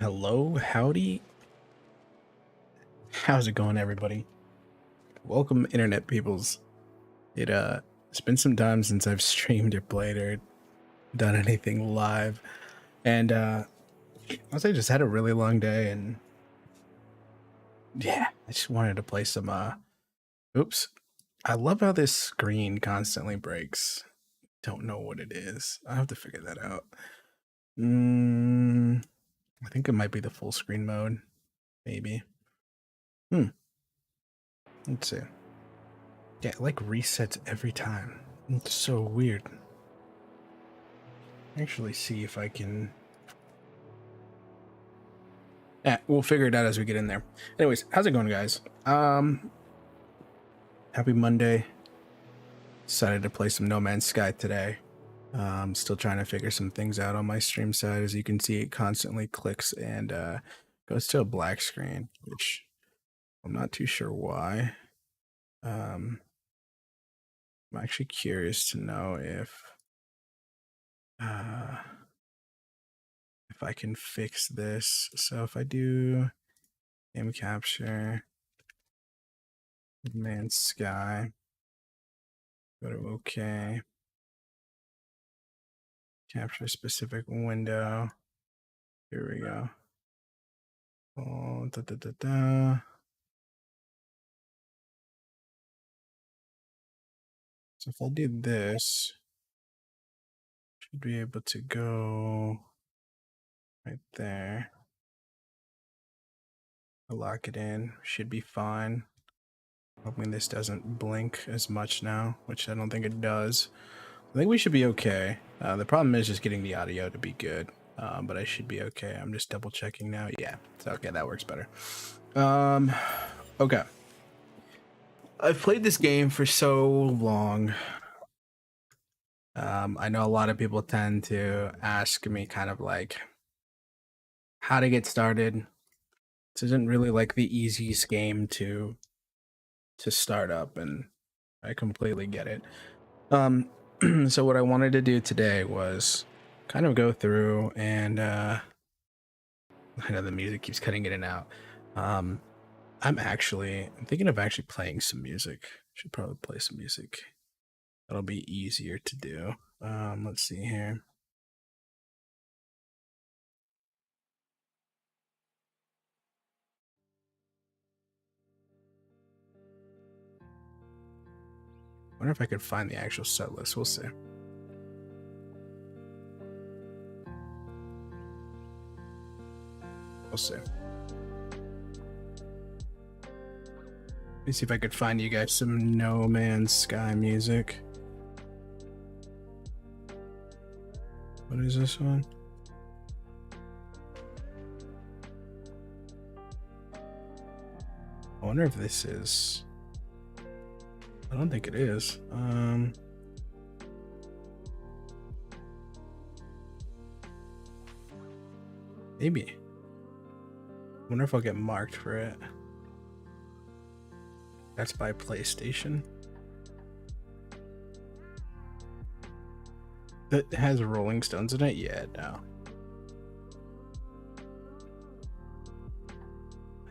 Hello, howdy. How's it going, everybody? Welcome, internet peoples. It's been some time since I've streamed or played or done anything live, and I just had a really long day, and yeah, I just wanted to play some. Oops, I love how this screen constantly breaks. Don't know what it is. I have to figure that out. I think it might be the full screen mode, maybe. Let's see. Yeah, it like resets every time. It's so weird. Actually, see if I can. Yeah, we'll figure it out as we get in there. Anyways, how's it going, guys? Happy Monday. Decided to play some No Man's Sky today. Still trying to figure some things out on my stream side. As you can see, it constantly clicks and goes to a black screen, which I'm not too sure why. I'm actually curious to know if I can fix this. So if I do game capture, Man's Sky, go to OK, capture a specific window. Here we go. Oh, So if I do this, should be able to go right there. I'll lock it in. Should be fine. Hoping this doesn't blink as much now, which I don't think it does. I think we should be okay. The problem is just getting the audio to be good, but I should be okay. I'm just double checking now. Yeah, it's okay. That works better. Okay. I've played this game for so long. I know a lot of people tend to ask me kind of like how to get started. This isn't really like the easiest game to start up, and I completely get it. So what I wanted to do today was kind of go through and I know the music keeps cutting in and out. I'm thinking of actually playing some music. Should probably play some music. That'll be easier to do. Let's see here. Wonder if I could find the actual set list. We'll see. We'll see. Let me see if I could find you guys some No Man's Sky music. What is this one? I wonder if this is. I don't think it is. Maybe. I wonder if I'll get marked for it. That's by PlayStation. That has Rolling Stones in it? Yeah, no.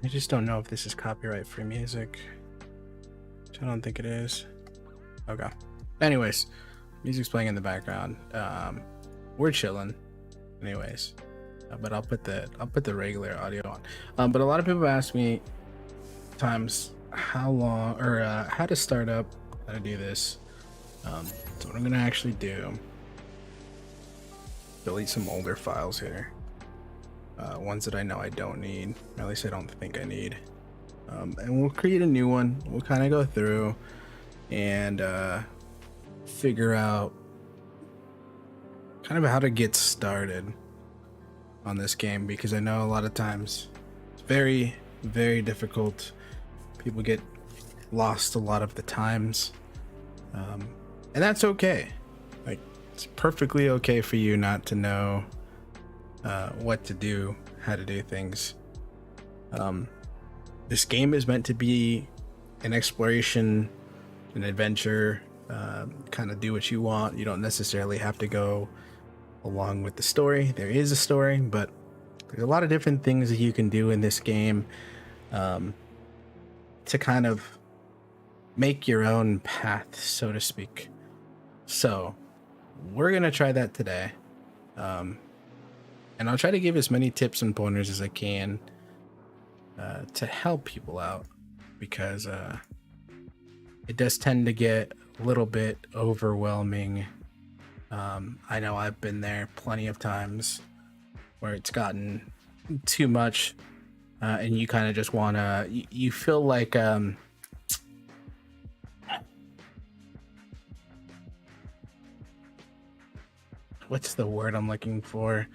I just don't know if this is copyright free music. Which I don't think it is. Okay. Anyways, music's playing in the background. We're chilling. Anyways. But I'll put the regular audio on. But a lot of people ask me times how long or how to start up, how to do this. So what I'm gonna actually do, delete some older files here, ones that I know I don't need, or at least I don't think I need, and we'll create a new one. We'll kind of go through and figure out kind of how to get started on this game, because I know a lot of times it's very, very difficult. People get lost a lot of the times, and that's okay. Like, it's perfectly okay for you not to know what to do, how to do things. This game is meant to be an exploration, an adventure, kind of do what you want. You don't necessarily have to go along with the story. There is a story, but There's a lot of different things that you can do in this game to kind of make your own path, so to speak. So we're gonna try that today, and I'll try to give as many tips and pointers as I can to help people out, because it does tend to get a little bit overwhelming. I know I've been there plenty of times where it's gotten too much, and you kind of just want to, you feel like what's the word I'm looking for?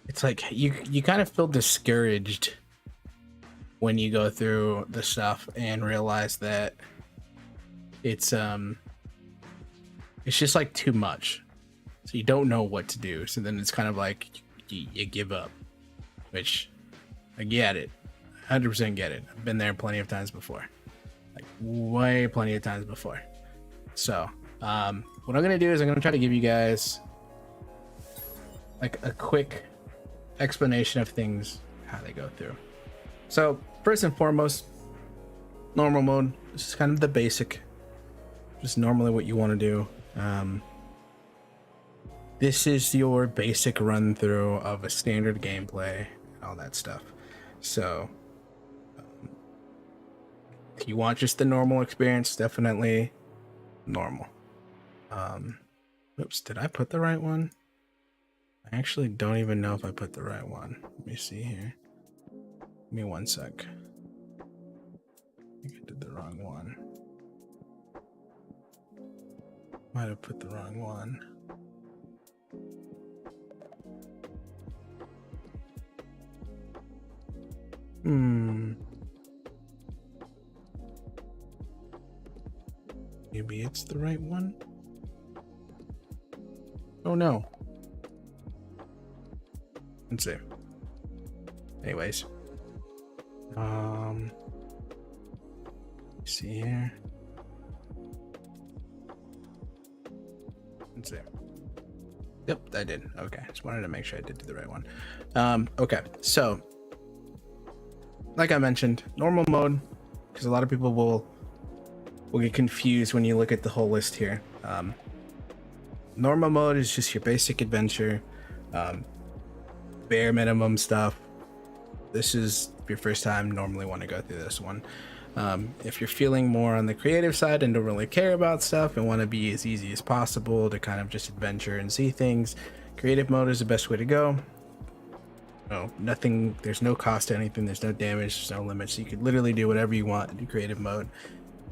It's like you kind of feel discouraged when you go through the stuff and realize that it's just like too much, so you don't know what to do. So then it's kind of like you give up, which I get it, 100% get it. I've been there plenty of times before, like way plenty of times before. So what I'm gonna do is I'm gonna try to give you guys like a quick explanation of things, how they go through. So first and foremost, normal mode. This is kind of the basic, just normally what you want to do. This is your basic run through of a standard gameplay and all that stuff. So if you want just the normal experience, definitely normal. Oops, did I put the right one? I actually don't even know if I put the right one. Let me see here. Give me 1 sec. I think I did the wrong one. Might have put the wrong one. Maybe it's the right one. Oh no. Let's see. Anyways. See here. Let's see. Yep, I did. Okay, just wanted to make sure I did do the right one. Okay, so like I mentioned, normal mode, because a lot of people will get confused when you look at the whole list here. Normal mode is just your basic adventure, bare minimum stuff. This is your first time, normally want to go through this one. If you're feeling more on the creative side and don't really care about stuff and want to be as easy as possible to kind of just adventure and see things, creative mode is the best way to go. No, nothing, there's no cost to anything, there's no damage, there's no limits. You could literally do whatever you want in creative mode.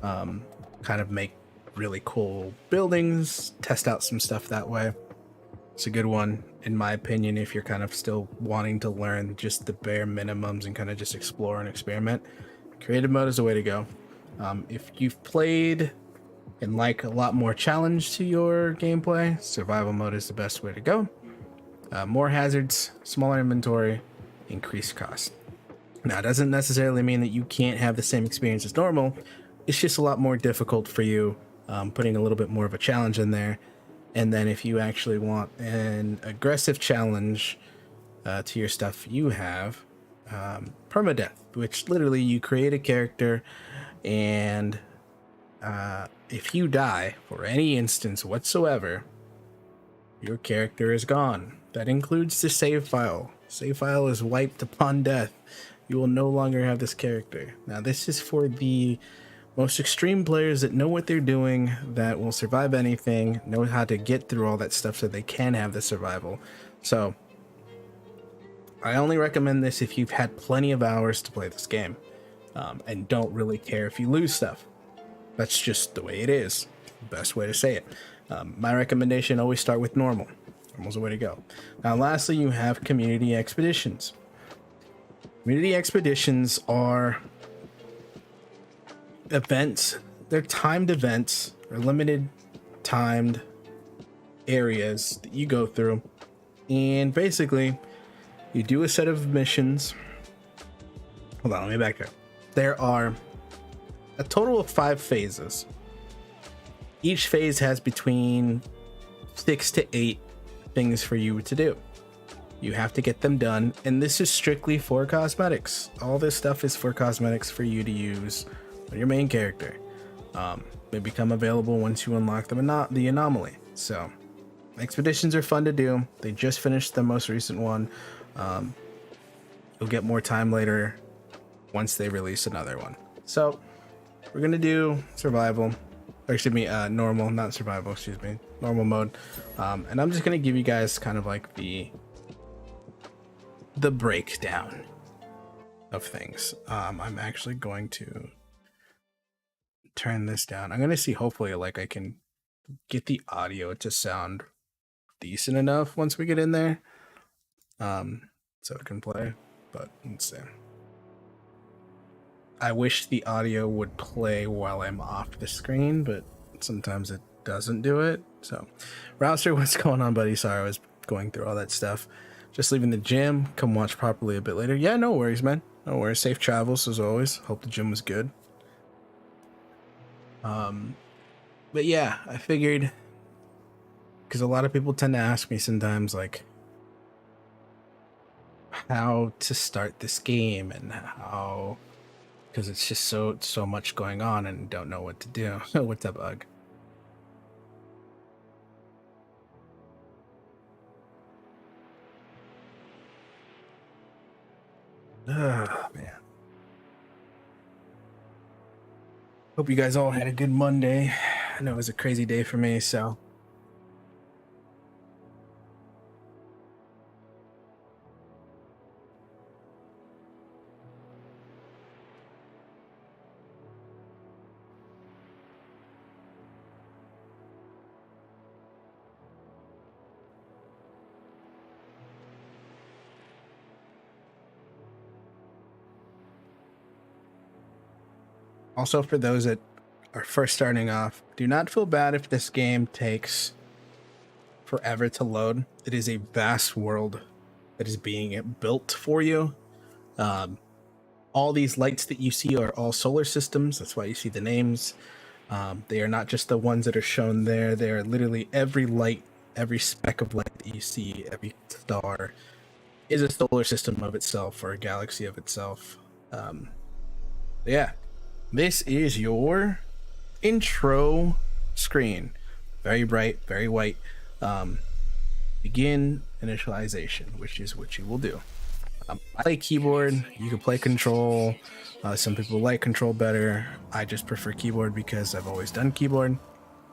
Kind of make really cool buildings, test out some stuff that way. It's a good one, in my opinion, if you're kind of still wanting to learn just the bare minimums and kind of just explore and experiment. Creative mode is the way to go. If you've played and like a lot more challenge to your gameplay, survival mode is the best way to go. More hazards, smaller inventory, increased cost. Now, it doesn't necessarily mean that you can't have the same experience as normal. It's just a lot more difficult for you, putting a little bit more of a challenge in there. And then if you actually want an aggressive challenge to your stuff, you have Permadeath, which literally you create a character, and if you die for any instance whatsoever, your character is gone. That includes the save file. Save file is wiped upon death. You will no longer have this character. Now, this is for the most extreme players that know what they're doing, that will survive anything, know how to get through all that stuff so they can have the survival. So I only recommend this if you've had plenty of hours to play this game, and don't really care if you lose stuff. That's just the way it is. Best way to say it. My recommendation, always start with normal. Normal's the way to go. Now, lastly, you have community expeditions. Community expeditions are events. They're timed events, or limited timed areas that you go through, and basically you do a set of missions. Hold on, let me back up. There are a total of 5 phases. Each phase has between 6 to 8 things for you to do. You have to get them done, and this is strictly for cosmetics. All this stuff is for cosmetics for you to use on your main character. They become available once you unlock them, and not the anomaly. So expeditions are fun to do. They just finished the most recent one. You'll get more time later once they release another one. So we're gonna do survival, or excuse me, normal, not survival, excuse me, normal mode. And I'm just gonna give you guys kind of like the breakdown of things. I'm actually going to turn this down. I'm gonna see, hopefully, like I can get the audio to sound decent enough once we get in there, so it can play. But let's see. I wish the audio would play while I'm off the screen, but sometimes it doesn't do it. So, Rouser, what's going on, buddy? Sorry, I was going through all that stuff. Just leaving the gym. Come watch properly a bit later. Yeah, no worries, man. No worries. Safe travels as always. Hope the gym was good. But yeah, I figured, because a lot of people tend to ask me sometimes, like, how to start this game and how, because it's just so much going on and don't know what to do. What's up, Ugg? Oh, man. Hope you guys all had a good Monday. I know it was a crazy day for me, so. Also, for those that are first starting off, do not feel bad if this game takes forever to load. It is a vast world that is being built for you. All these lights that you see are all solar systems. That's why you see the names. They are not just the ones that are shown there. They are literally every light, every speck of light that you see, every star is a solar system of itself or a galaxy of itself. Yeah. This is your intro screen. Very bright, very white. Begin initialization, which is what you will do. I play keyboard. You can play control. Some people like control better. I just prefer keyboard because I've always done keyboard.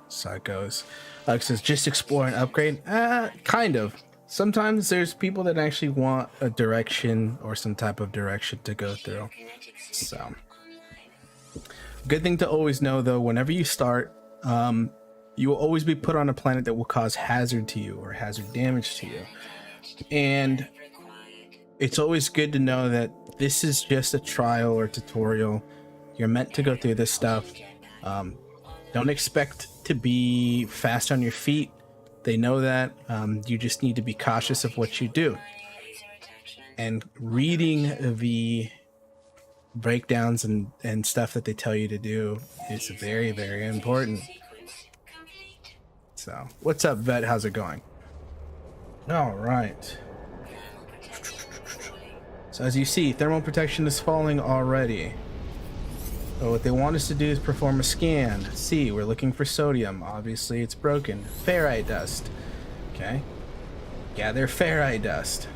So it goes. It says just explore and upgrade. Kind of. Sometimes there's people that actually want a direction or some type of direction to go through. So. Good thing to always know, though, whenever you start, you will always be put on a planet that will cause hazard to you or hazard damage to you. And it's always good to know that this is just a trial or tutorial. You're meant to go through this stuff. Don't expect to be fast on your feet. They know that. You just need to be cautious of what you do. And reading the breakdowns and stuff that they tell you to do is very, very important. So what's up, Vet? How's it going? All right, so as you see, thermal protection is falling already. So what they want us to do is perform a scan. See, we're looking for sodium. Obviously it's broken. Ferrite dust. Okay, gather ferrite dust.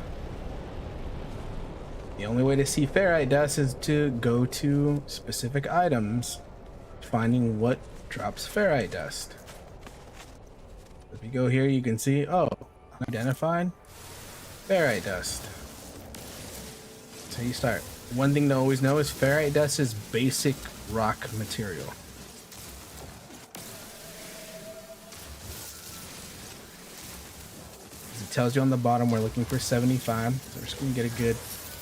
The only way to see ferrite dust is to go to specific items, finding what drops ferrite dust. If you go here, you can see, oh, unidentified ferrite dust. That's how you start. One thing to always know is ferrite dust is basic rock material. As it tells you on the bottom, we're looking for 75. So we're just going to get a good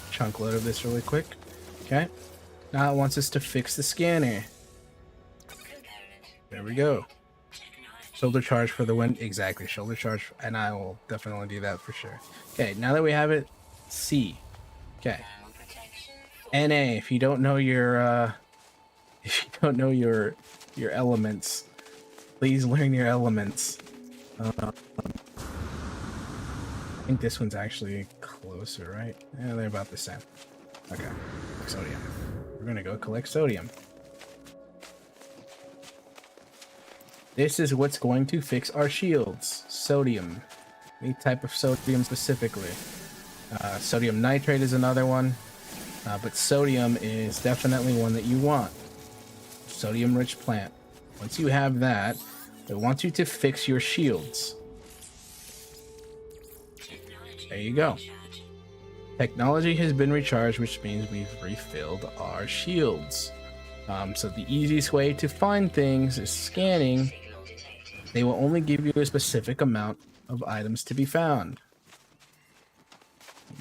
chunk load of this really quick. Okay, now it wants us to fix the scanner. There we go. Shoulder charge for the wind. Exactly, shoulder charge, and I will definitely do that for sure. Okay, now that we have it, C. Okay, NA. If you don't know your your elements, please learn your elements. I think this one's actually closer, right? Yeah, they're about the same. Okay, sodium. We're gonna go collect sodium. This is what's going to fix our shields. Sodium. Any type of sodium specifically. Sodium nitrate is another one. But sodium is definitely one that you want. Sodium-rich plant. Once you have that, it wants you to fix your shields. There you go. Technology has been recharged, which means we've refilled our shields. So the easiest way to find things is scanning. They will only give you a specific amount of items to be found.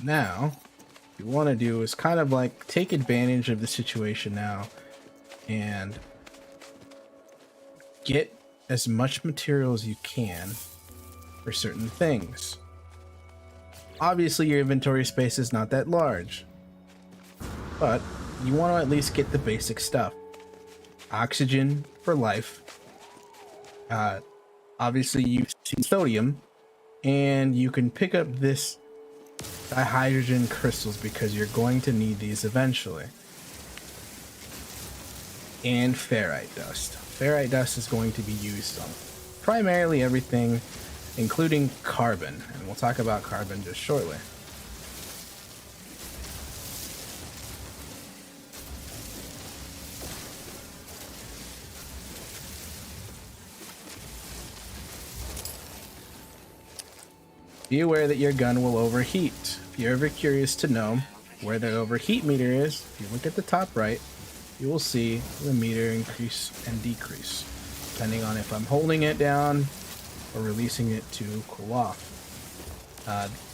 Now, what you want to do is kind of like take advantage of the situation now and get as much material as you can for certain things. Obviously, your inventory space is not that large, but you want to at least get the basic stuff. Oxygen for life. Obviously, you see sodium, and you can pick up this dihydrogen crystals because you're going to need these eventually. And ferrite dust. Ferrite dust is going to be used on primarily everything, including carbon, and we'll talk about carbon just shortly. Be aware that your gun will overheat. If you're ever curious to know where the overheat meter is, if you look at the top right, you will see the meter increase and decrease, depending on if I'm holding it down or releasing it to cool off.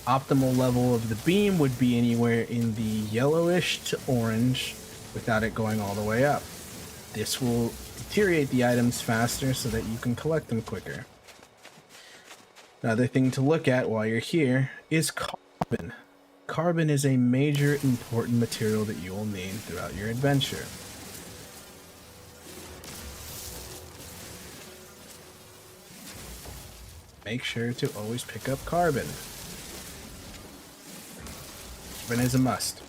Optimal level of the beam would be anywhere in the yellowish to orange without it going all the way up. This will deteriorate the items faster so that you can collect them quicker. Another thing to look at while you're here is carbon. Carbon is a major important material that you will need throughout your adventure. Make sure to always pick up carbon. Carbon is a must.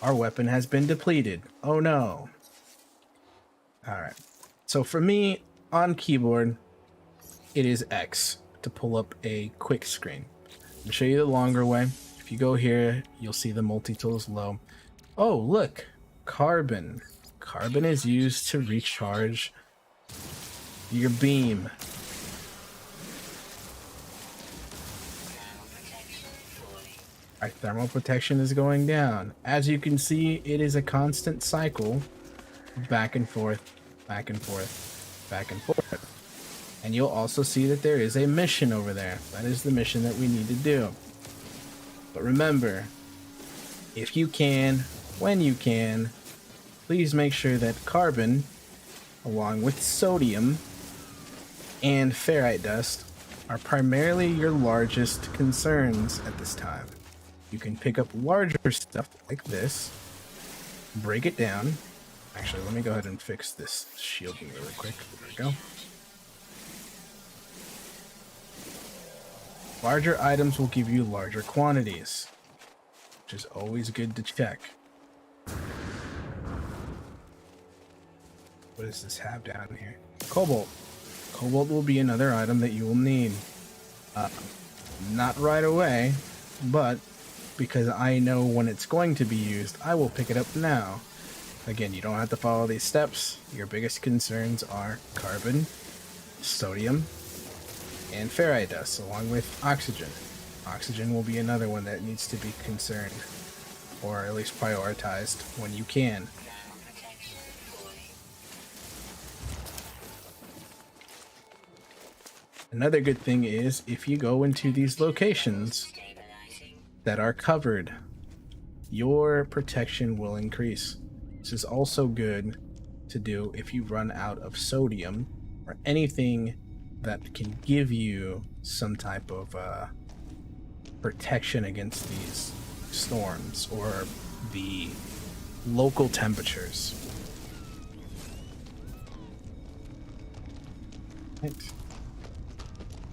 Our weapon has been depleted. Oh no. Alright. So for me, on keyboard, it is X to pull up a quick screen. I'll show you the longer way. If you go here, you'll see the multi-tools low. Oh, look. Carbon. Carbon is used to recharge your beam. Our thermal protection is going down. As you can see, it is a constant cycle, back and forth, back and forth, back and forth. And you'll also see that there is a mission over there. That is the mission that we need to do. But remember, if you can, when you can, please make sure that carbon, along with sodium and ferrite dust, are primarily your largest concerns at this time. You can pick up larger stuff like this, break it down. Actually, let me go ahead and fix this shielding really quick. There we go. Larger items will give you larger quantities, which is always good to check. What does this have down here? Cobalt. Cobalt will be another item that you will need. Not right away, but because I know when it's going to be used, I will pick it up now. Again, you don't have to follow these steps. Your biggest concerns are carbon, sodium, and ferrite dust, along with oxygen. Oxygen will be another one that needs to be concerned, or at least prioritized when you can. Another good thing is if you go into these locations that are covered, your protection will increase. This is also good to do if you run out of sodium or anything that can give you some type of protection against these storms or the local temperatures. Right.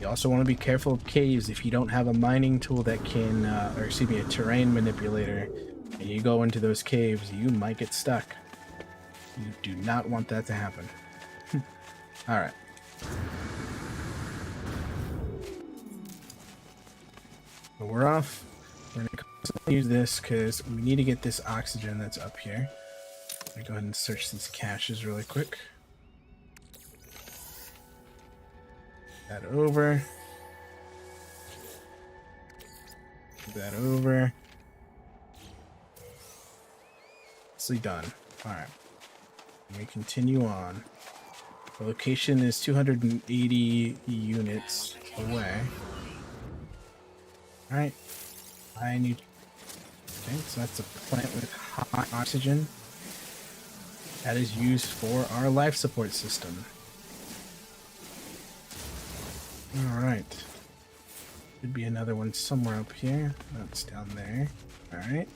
You also want to be careful of caves. If you don't have a mining tool that can, or excuse me, a terrain manipulator, and you go into those caves, you might get stuck. You do not want that to happen. Alright. So we're off. We're going to use this because we need to get this oxygen that's up here. Let me go ahead and search these caches really quick. That over. Move that over. Nicely done. Alright. We continue on. The location is 280 units away. Alright. I need... Okay, so that's a plant with hot oxygen. That is used for our life support system. Alright. Should be another one somewhere up here. That's down there. Alright.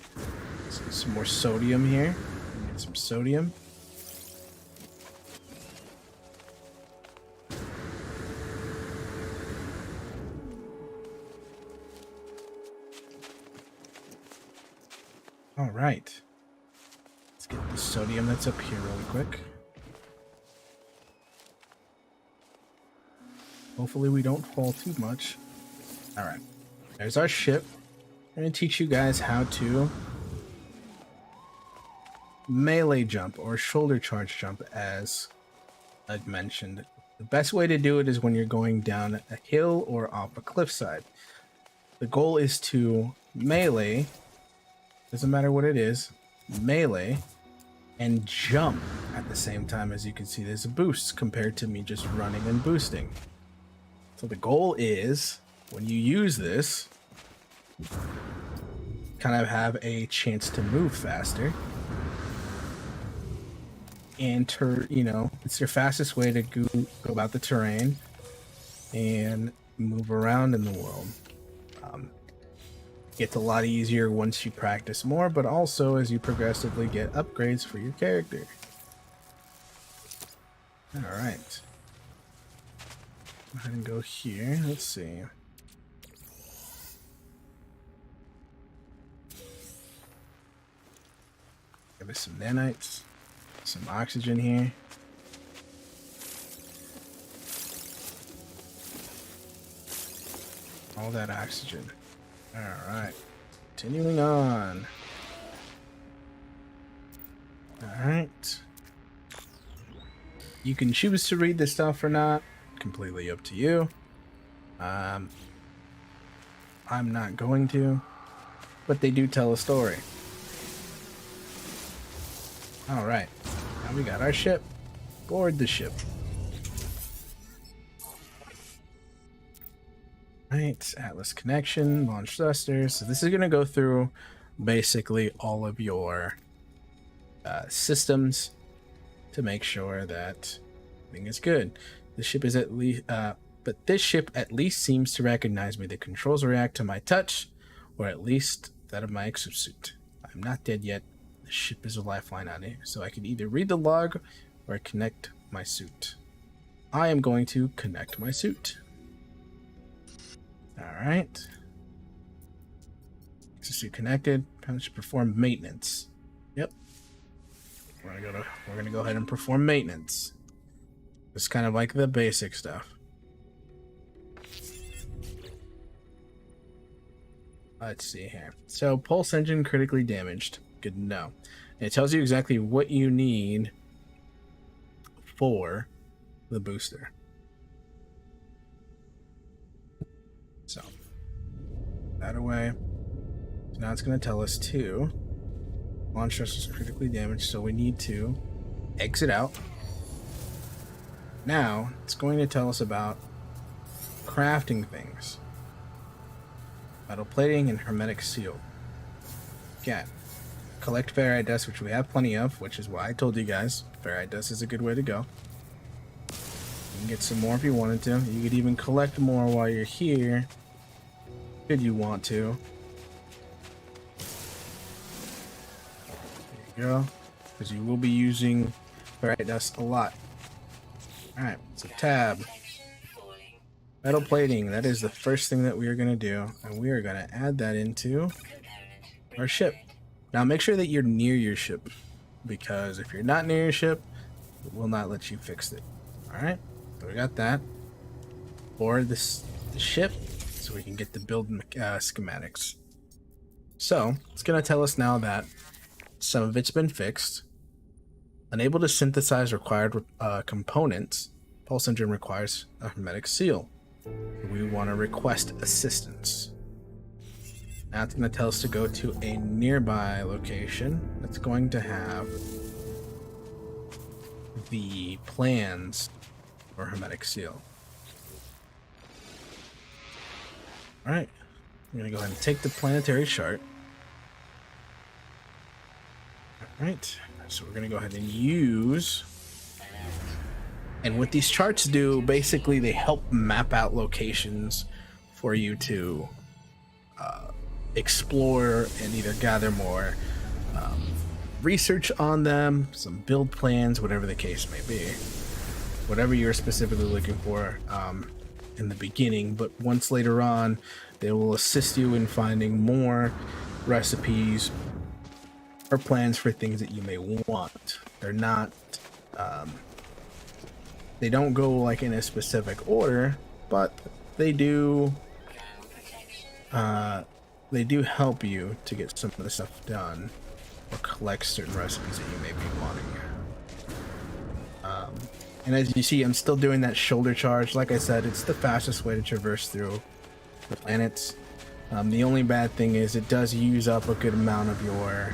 Some more sodium here. Get some sodium. Alright. Let's get the sodium that's up here really quick. Hopefully we don't fall too much. Alright. There's our ship. I'm going to teach you guys how to melee jump or shoulder charge jump, as I'd mentioned. The best way to do it is when you're going down a hill or off a cliffside. The goal is to melee, doesn't matter what it is, melee, and jump at the same time. As you can see, there's a boost compared to me just running and boosting. So the goal is, when you use this, kind of have a chance to move faster. And it's your fastest way to go about the terrain and move around in the world. Gets a lot easier once you practice more, but also as you progressively get upgrades for your character. Alright. Go ahead and go here. Let's see. Give us some nanites. Some oxygen here. All that oxygen. Alright. Continuing on. Alright. You can choose to read this stuff or not. Completely up to you. I'm not going to. But they do tell a story. Alright. Now we got our ship. Board the ship. Right, Atlas connection, launch thrusters. So this is going to go through basically all of your systems to make sure that everything is good. The ship is at least, but this ship at least seems to recognize me. The controls react to my touch, or at least that of my exosuit. I'm not dead yet. The ship is a lifeline on it, so I can either read the log or connect my suit. I am going to connect my suit. Alright. Exosuit connected. Time to perform maintenance. Yep. We're gonna go ahead and perform maintenance. It's kind of like the basic stuff. Let's see here. So, pulse engine critically damaged. Good to know. And it tells you exactly what you need for the booster. So, that away. So now it's going to tell us to launch thrust is critically damaged, so we need to exit out. Now, it's going to tell us about crafting things. Metal plating and hermetic seal. Again, collect ferrite dust, which we have plenty of, which is why I told you guys ferrite dust is a good way to go. You can get some more if you wanted to. You could even collect more while you're here, if you want to. There you go, because you will be using ferrite dust a lot. Alright, so tab. Metal plating, that is the first thing that we are going to do, and we are going to add that into our ship. Now make sure that you're near your ship, because if you're not near your ship, it will not let you fix it. Alright, so we got that. Or the ship, so we can get the build schematics. So, it's going to tell us now that some of it's been fixed. Unable to synthesize required components, Pulse Engine requires a hermetic seal. We want to request assistance. Now it's going to tell us to go to a nearby location that's going to have the plans for hermetic seal. Alright, I'm going to go ahead and take the planetary chart. Alright, so we're going to go ahead and use... And what these charts do, basically they help map out locations for you to explore and either gather more research on them, some build plans, whatever the case may be. Whatever you're specifically looking for in the beginning, but once later on, they will assist you in finding more recipes or plans for things that you may want. They're not... they don't go like in a specific order, but they do help you to get some of the stuff done or collect certain recipes that you may be wanting. And as you see, I'm still doing that shoulder charge. Like I said, it's the fastest way to traverse through the planets. The only bad thing is it does use up a good amount of your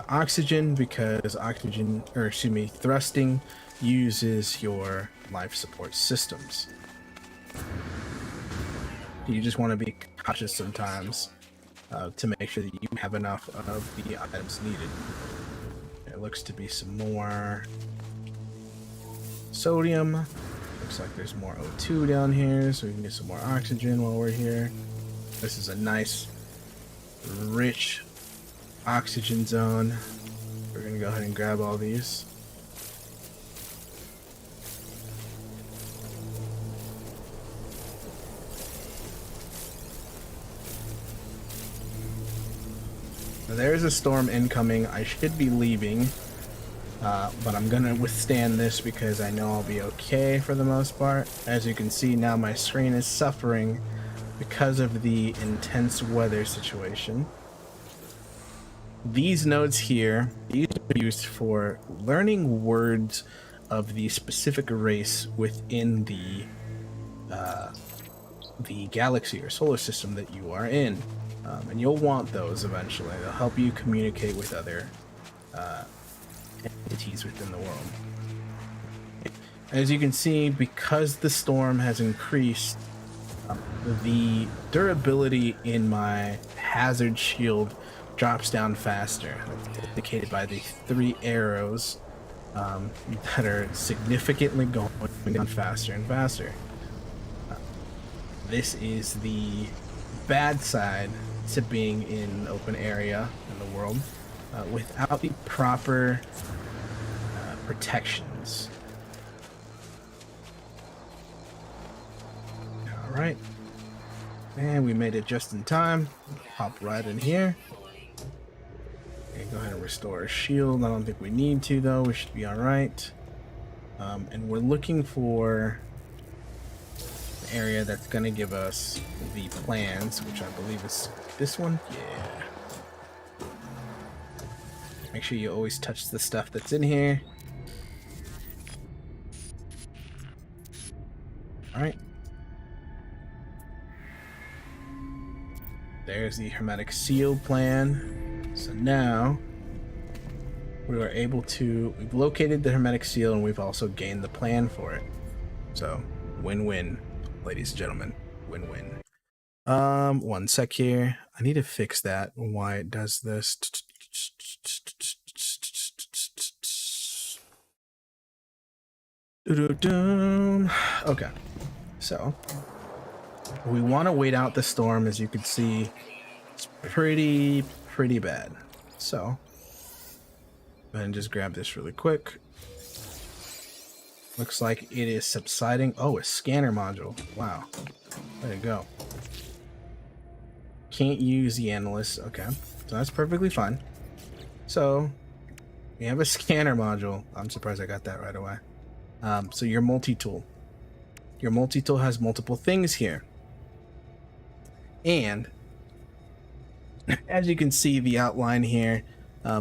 oxygen, because thrusting uses your life support systems. You just want to be cautious sometimes to make sure that you have enough of the items needed. There looks to be some more sodium. Looks like there's more O2 down here, so we can get some more oxygen while we're here. This is a nice, rich oxygen zone. We're gonna go ahead and grab all these. There's a storm incoming. I should be leaving, but I'm gonna withstand this because I know I'll be okay for the most part. As you can see now, my screen is suffering because of the intense weather situation. These nodes here, these are used for learning words of the specific race within the galaxy or solar system that you are in. And you'll want those eventually. They'll help you communicate with other entities within the world. As you can see, because the storm has increased, the durability in my hazard shield drops down faster. That's indicated by the 3 arrows that are significantly going down faster and faster. This is the bad side to being in an open area in the world without the proper protections. Alright, and we made it just in time. Hop right in here. Okay, go ahead and restore our shield. I don't think we need to though, we should be alright. And we're looking for area that's going to give us the plans, which I believe is this one. Yeah. Make sure you always touch the stuff that's in here. Alright. There's the hermetic seal plan. So now we are able to, we've located the hermetic seal and we've also gained the plan for it. So win-win. Ladies and gentlemen, win-win. One sec here. I need to fix that. Why it does this. Okay. So, we want to wait out the storm. As you can see, it's pretty bad. So, go ahead and just grab this really quick. Looks like it is subsiding. Oh, a scanner module. Wow. There you go. Can't use the analyst. Okay. So that's perfectly fine. So we have a scanner module. I'm surprised I got that right away. So your multi-tool. Your multi-tool has multiple things here. And as you can see the outline here,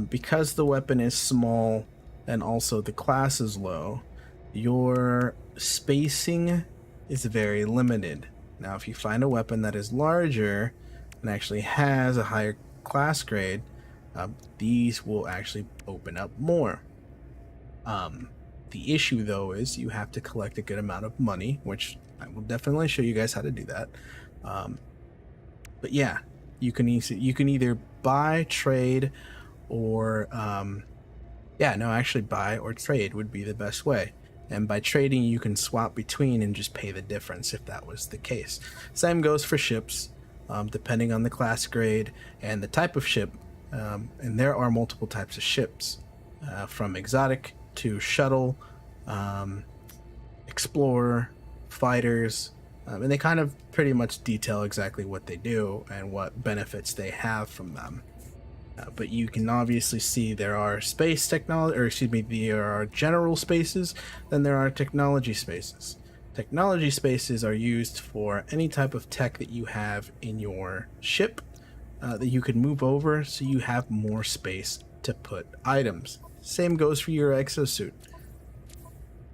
because the weapon is small and also the class is low, your spacing is very limited. Now, if you find a weapon that is larger and actually has a higher class grade, these will actually open up more. The issue, though, is you have to collect a good amount of money, which I will definitely show you guys how to do that. But yeah, you can either buy, trade, or buy or trade would be the best way. And by trading, you can swap between and just pay the difference if that was the case. Same goes for ships, depending on the class grade and the type of ship. And there are multiple types of ships, from exotic to shuttle, explorer, fighters, and they kind of pretty much detail exactly what they do and what benefits they have from them. But you can obviously see there are space technology, or excuse me, there are general spaces, then there are technology spaces. Technology spaces are used for any type of tech that you have in your ship that you can move over, so you have more space to put items. Same goes for your exosuit.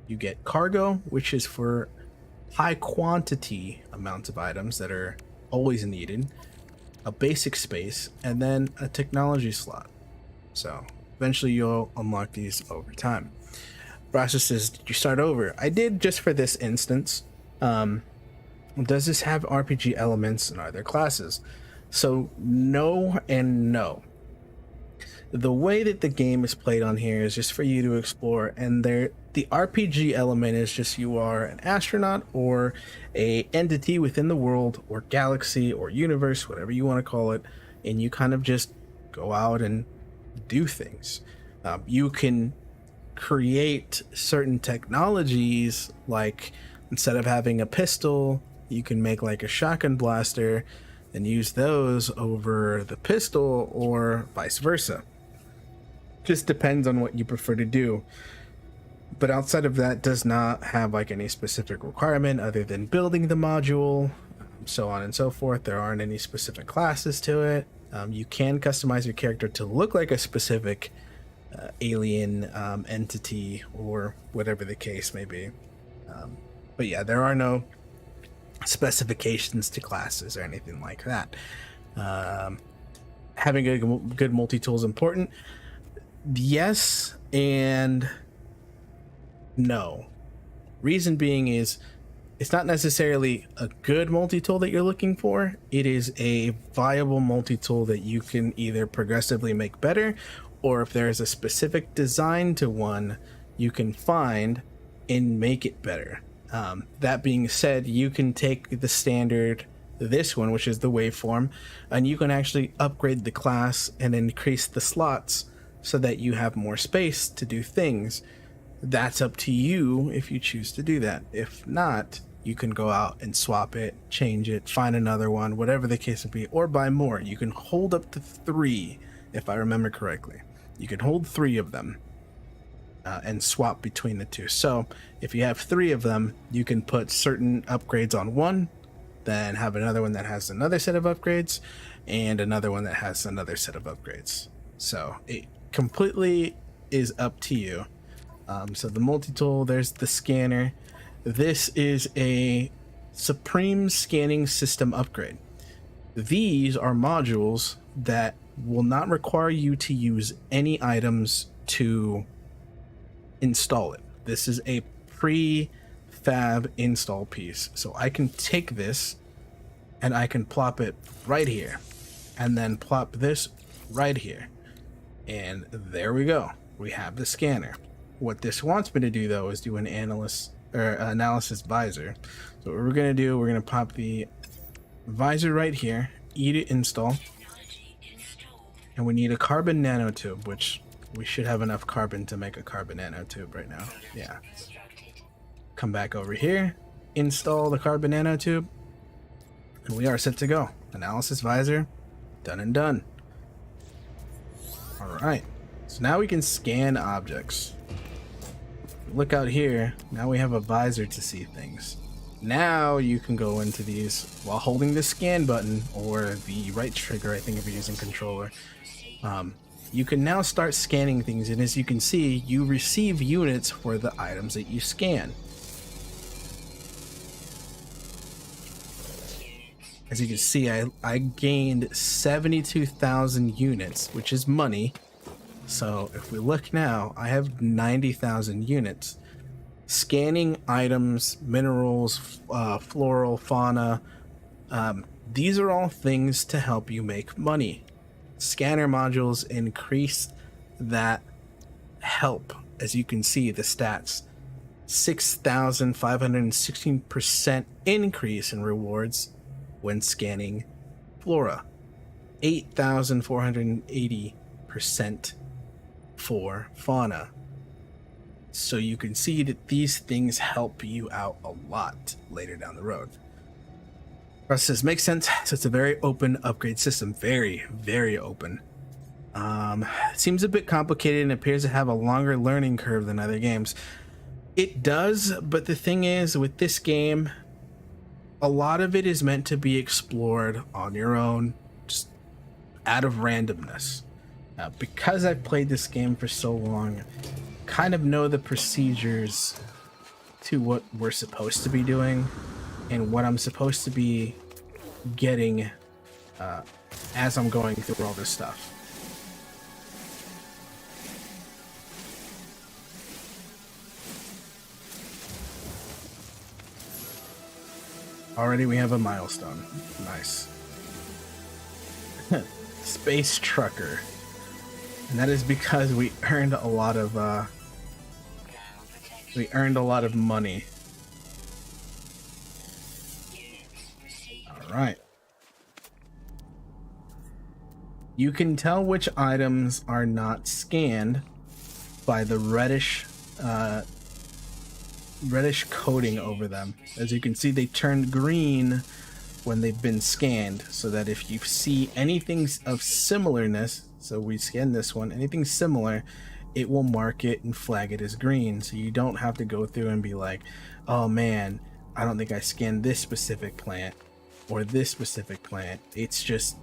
You get cargo, which is for high quantity amounts of items that are always needed, a basic space, and then a technology slot. So eventually you'll unlock these over time. Process says, did you start over? I did, just for this instance. Does this have RPG elements, and are there classes? So no and no. The way that the game is played on here is just for you to explore, and the RPG element is just you are an astronaut or a entity within the world or galaxy or universe, whatever you want to call it, and you kind of just go out and do things. You can create certain technologies, like instead of having a pistol, you can make like a shotgun blaster and use those over the pistol, or vice versa. Just depends on what you prefer to do. But outside of that, does not have like any specific requirement other than building the module, so on and so forth. There aren't any specific classes to it. You can customize your character to look like a specific alien entity, or whatever the case may be. But yeah, there are no specifications to classes or anything like that. Having a good multi-tool is important. Yes and no. Reason being is it's not necessarily a good multi-tool that you're looking for. It is a viable multi-tool that you can either progressively make better, or if there is a specific design to one, you can find and make it better. That being said, you can take the standard, this one, which is the waveform, and you can actually upgrade the class and increase the slots so that you have more space to do things. That's up to you if you choose to do that. If not, you can go out and swap it, change it, find another one, whatever the case would be, or buy more. You can hold up to 3, if I remember correctly. You can hold 3 of them and swap between the two. So if you have 3 of them, you can put certain upgrades on one, then have another one that has another set of upgrades, and another one that has another set of upgrades. So it completely is up to you. So the multi-tool, there's the scanner. This is a Supreme Scanning System upgrade. These are modules that will not require you to use any items to install it. This is a pre-fab install piece. So I can take this and I can plop it right here, and then plop this right here. And there we go. We have the scanner. What this wants me to do, though, is do an analysis visor. So what we're going to do, we're going to pop the visor right here, edit install, and we need a carbon nanotube, which we should have enough carbon to make a carbon nanotube right now. Yeah. Come back over here, install the carbon nanotube, and we are set to go. Analysis visor, done and done. All right, so now we can scan objects. Look out here, now we have a visor to see things. Now you can go into these while holding the scan button or the right trigger, I think if you're using controller. You can now start scanning things, and as you can see, you receive units for the items that you scan. As you can see, I gained 72,000 units, which is money. So if we look now, I have 90,000 units. Scanning items, minerals, floral, fauna, these are all things to help you make money. Scanner modules increase that help. As you can see, the stats, 6,516% increase in rewards when scanning flora, 8,480% for fauna. So you can see that these things help you out a lot later down the road. Process makes sense. So it's a very open upgrade system. Very, very open. It seems a bit complicated and appears to have a longer learning curve than other games. It does, but the thing is, with this game, a lot of it is meant to be explored on your own, just out of randomness. Because I've played this game for so long, kind of know the procedures to what we're supposed to be doing and what I'm supposed to be getting as I'm going through all this stuff. Already we have a milestone. Nice. Space Trucker. And that is because we earned a lot of money. All right. You can tell which items are not scanned by the reddish coating over them. As you can see, they turned green when they've been scanned, so that if you see anything of similarness, so we scan this one, anything similar, it will mark it and flag it as green, so you don't have to go through and be like, oh man, I don't think I scanned this specific plant or this specific plant. It's just,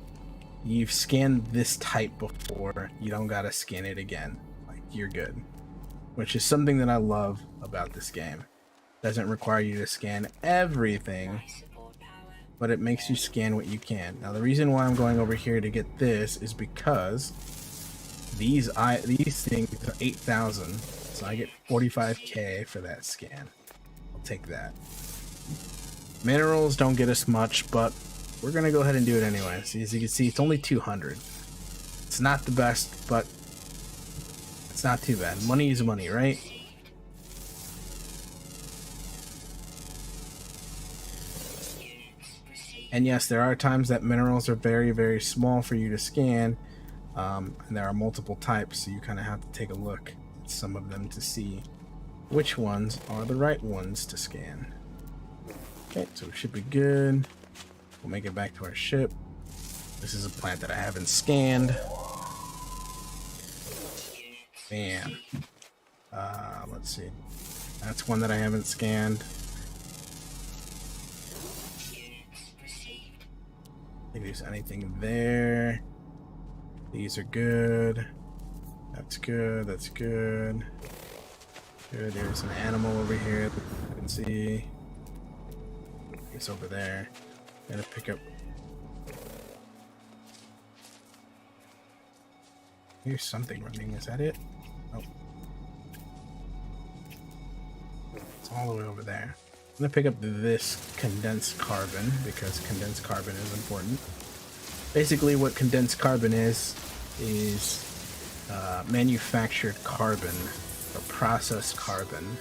you've scanned this type before, you don't gotta scan it again. Like, you're good. Which is something that I love about this game. Doesn't require you to scan everything, but it makes you scan what you can. Now the reason why I'm going over here to get this is because these things are 8,000, so I get 45k for that scan. I'll take that. Minerals don't get us much, but we're gonna go ahead and do it anyway. See, as you can see, it's only 200. It's not the best, but it's not too bad. Money is money, right? And yes, there are times that minerals are very, very small for you to scan, and there are multiple types, so you kind of have to take a look at some of them to see which ones are the right ones to scan. Okay, so we should be good. We'll make it back to our ship. This is a plant that I haven't scanned. Bam. Let's see. That's one that I haven't scanned. I think there's anything there. These are good. That's good. That's good. Good. There's an animal over here that you can see. It's over there. Gotta pick up. Here's something running. Is that it? Oh. It's all the way over there. I'm gonna pick up this condensed carbon because condensed carbon is important. Basically what condensed carbon is manufactured carbon or processed carbon.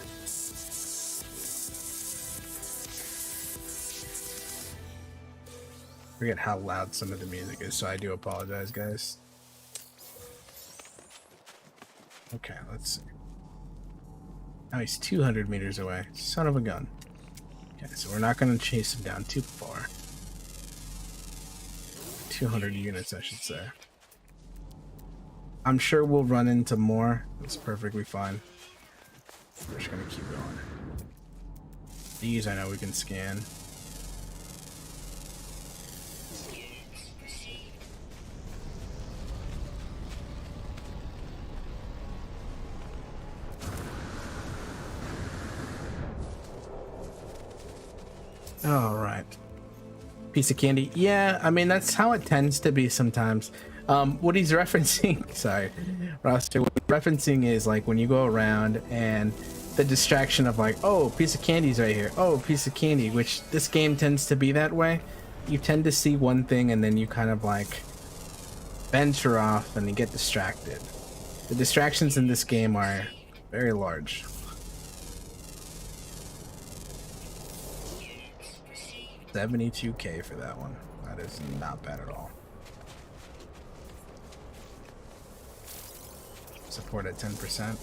I forget how loud some of the music is, so I do apologize, guys. Okay, let's see. Now he's 200 meters away. Son of a gun. Okay, so we're not going to chase him down too far. 200 units, I should say. I'm sure we'll run into more. It's perfectly fine. We're just going to keep going. These I know we can scan. All right. Piece of candy. Yeah, I mean, that's how it tends to be sometimes. What he's referencing, sorry, Roster, what he's referencing is like when you go around and the distraction of like, oh, piece of candy's right here. Oh, piece of candy, which this game tends to be that way. You tend to see one thing and then you kind of like venture off and you get distracted. The distractions in this game are very large. $72K for that one. That is not bad at all. Support at 10%.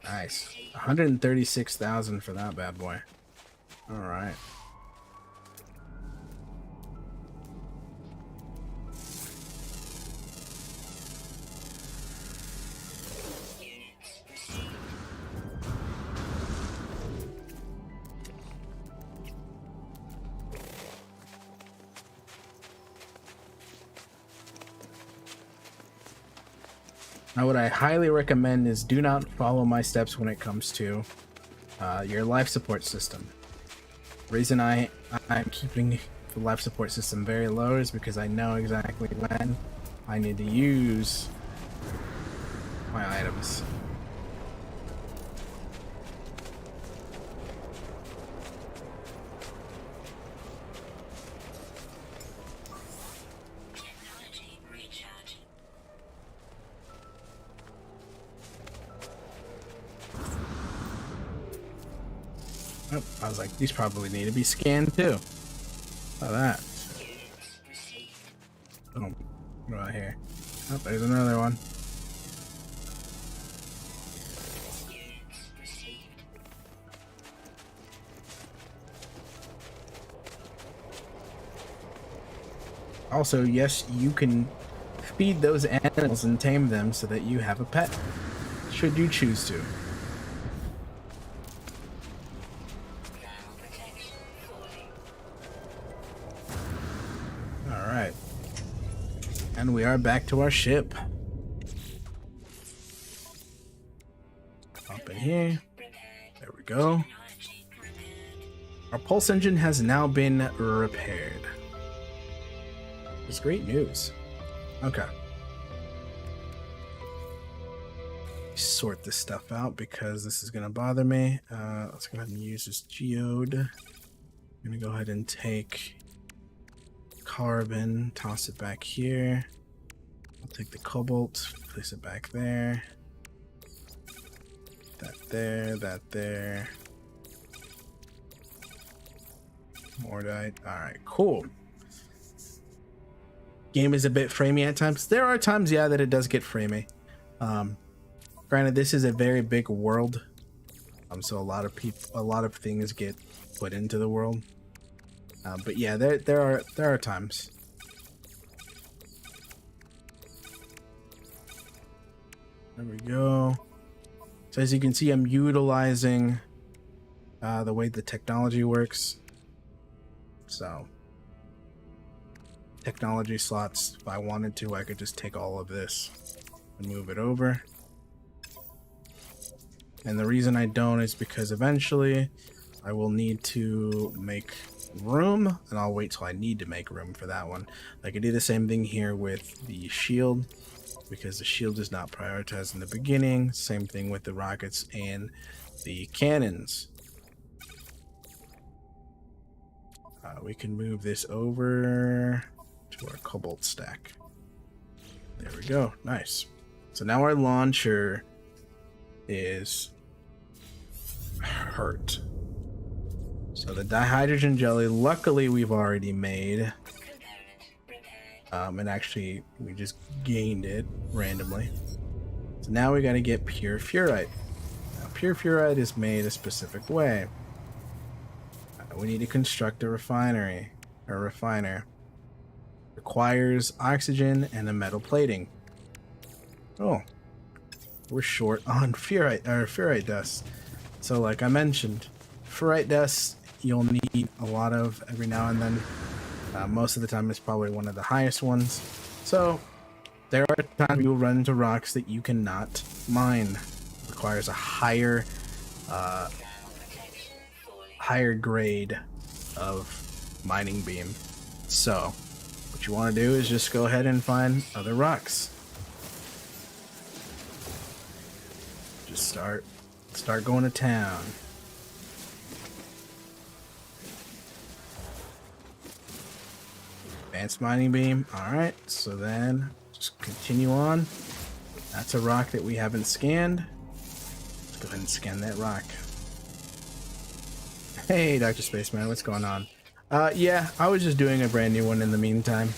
Nice. 136,000 for that bad boy. All right. Now, what I highly recommend is do not follow my steps when it comes to your life support system. The reason I'm keeping the life support system very low is because I know exactly when I need to use my items. Oh, I was like, these probably need to be scanned too. Look at that. Oh, what about here? Oh, there's another one. Also, yes, you can feed those animals and tame them so that you have a pet, should you choose to. And we are back to our ship. Up in here. There we go. Our pulse engine has now been repaired. It's great news. Okay. Sort this stuff out because this is going to bother me. Let's go ahead and use this geode. I'm going to go ahead and take carbon, toss it back here. I'll take the cobalt, place it back there. That there, that there. Mordite. Alright, cool. Game is a bit framey at times. There are times, yeah, that it does get framey. Granted, this is a very big world. So a lot of things get put into the world. But yeah, there are times. There we go. So as you can see, I'm utilizing the way the technology works. So technology slots, if I wanted to, I could just take all of this and move it over. And the reason I don't is because eventually I will need to make room, and I'll wait till I need to make room for that one. I could do the same thing here with the shield, because the shield is not prioritized in the beginning. Same thing with the rockets and the cannons. We can move this over to our cobalt stack. There we go. Nice. So now our launcher is hurt. So the dihydrogen jelly, luckily we've already made. And actually we just gained it randomly. So now we got to get pure furite. Now, pure furite is made a specific way. We need to construct a refinery, or refiner. Requires oxygen and a metal plating. Oh, we're short on ferrite dust. So like I mentioned, ferrite dust you'll need a lot of every now and then. Most of the time it's probably one of the highest ones. So there are times you'll run into rocks that you cannot mine. It requires a higher grade of mining beam. So what you want to do is just go ahead and find other rocks. Just start going to town. Advanced mining beam. Alright, so then just continue on. That's a rock that we haven't scanned. Let's go ahead and scan that rock. Hey, Dr. Spaceman, what's going on? Yeah, I was just doing a brand new one in the meantime.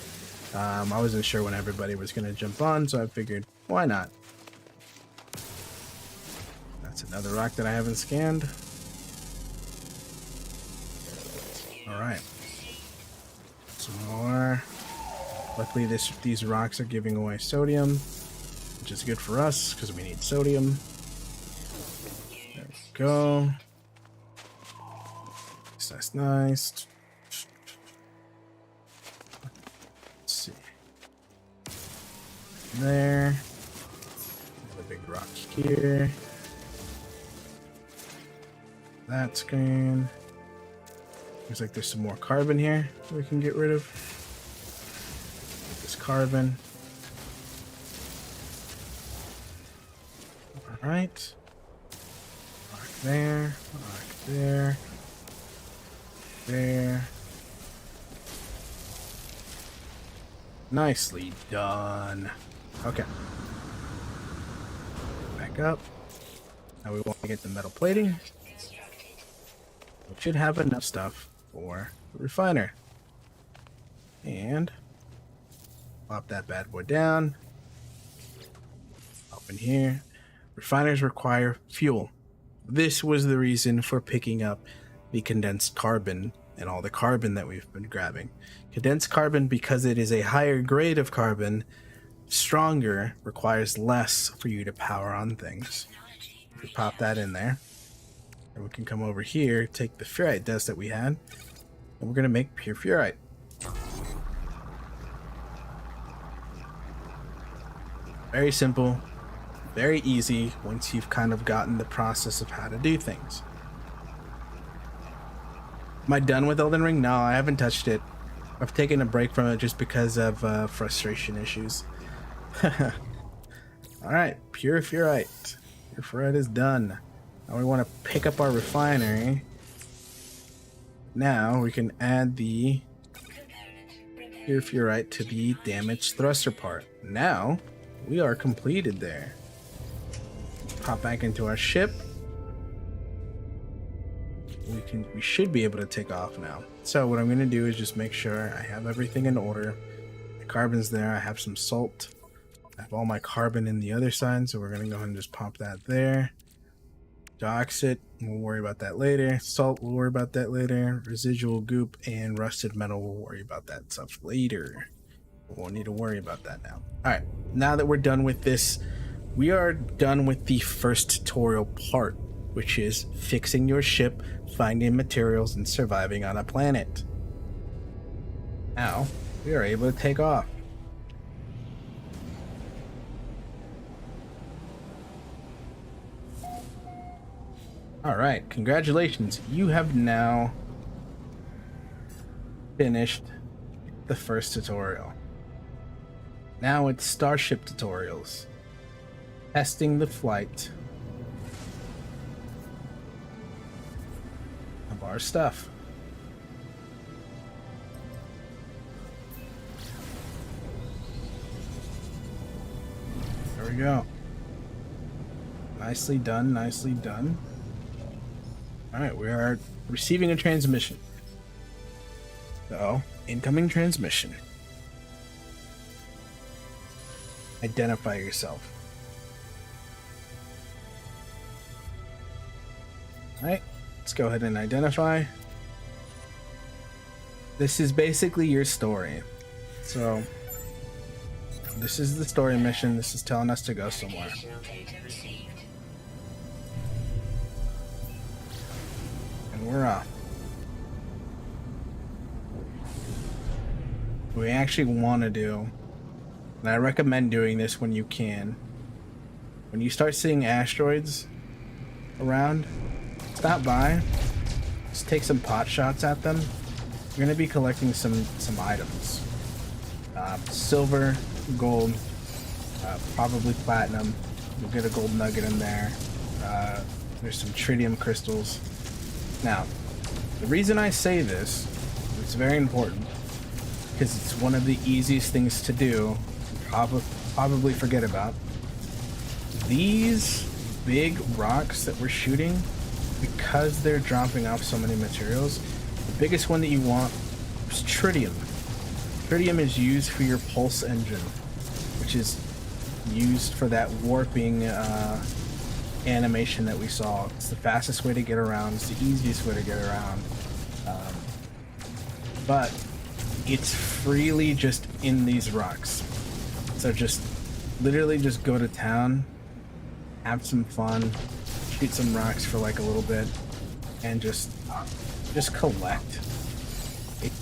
I wasn't sure when everybody was going to jump on, so I figured, why not? That's another rock that I haven't scanned. Alright. Some more. Luckily, these rocks are giving away sodium, which is good for us, because we need sodium. There we go. That's nice. Let's see. There. Another big rock here. That's green. Looks like there's some more carbon here we can get rid of. This carbon. Alright. Rock there. Rock there. There. Nicely done. Okay. Back up. Now we want to get the metal plating. We should have enough stuff for the refiner. And pop that bad boy down. Up in here. Refiners require fuel. This was the reason for picking up the condensed carbon and all the carbon that we've been grabbing. Condensed carbon, because it is a higher grade of carbon, stronger, requires less for you to power on things. We pop that in there. And we can come over here, take the ferrite dust that we had, and we're going to make pure ferrite. Very simple, very easy once you've kind of gotten the process of how to do things. Am I done with Elden Ring? No, I haven't touched it. I've taken a break from it just because of frustration issues. Alright, pure ferrite. Pure ferrite is done. Now we want to pick up our refinery. Now we can add the pure ferrite to the damaged thruster part. Now we are completed there. Pop back into our ship. We should be able to take off now. So what I'm going to do is just make sure I have everything in order. The carbon's there. I have some salt. I have all my carbon in the other side, so we're going to go ahead and just pop that there. Dox it. We'll worry about that later. Salt, we'll worry about that later. Residual goop and rusted metal, we'll worry about that stuff later. We won't need to worry about that now. Alright, now that we're done with this, we are done with the first tutorial part, which is fixing your ship, finding materials, and surviving on a planet. Now, we are able to take off. Alright, congratulations. You have now finished the first tutorial. Now it's Starship tutorials. Testing the flight of our stuff. There we go. Nicely done, nicely done. Alright, we are receiving a transmission. So, incoming transmission. Identify yourself. Alright, let's go ahead and identify. This is basically your story. So, this is the story mission. This is telling us to go somewhere. And we're off. What we actually want to do, and I recommend doing this when you can, when you start seeing asteroids around, stop by, just take some pot shots at them. You're going to be collecting some items. Silver, gold, probably platinum. You'll get a gold nugget in there. There's some Tritium Crystals. Now, the reason I say this, it's very important, because it's one of the easiest things to do, probably forget about. These big rocks that we're shooting, because they're dropping off so many materials, the biggest one that you want is tritium. Tritium is used for your pulse engine, which is used for that warping animation that we saw. It's the fastest way to get around. It's the easiest way to get around. But it's freely just in these rocks. So just literally just go to town, have some fun, shoot some rocks for like a little bit, and just collect.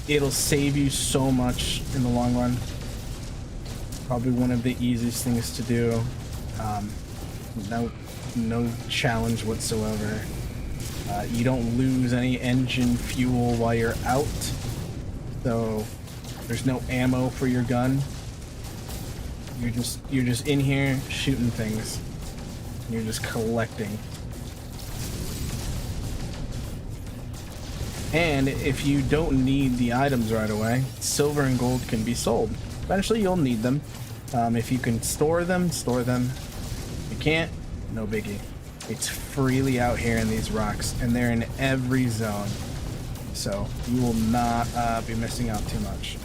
It'll save you so much in the long run. Probably one of the easiest things to do. No challenge whatsoever. You don't lose any engine fuel while you're out, so there's no ammo for your gun. You're just in here shooting things. You're just collecting. And if you don't need the items right away, silver and gold can be sold. Eventually you'll need them. If you can store them, store them. If you can't, no biggie. It's freely out here in these rocks, and they're in every zone. So you will not be missing out too much.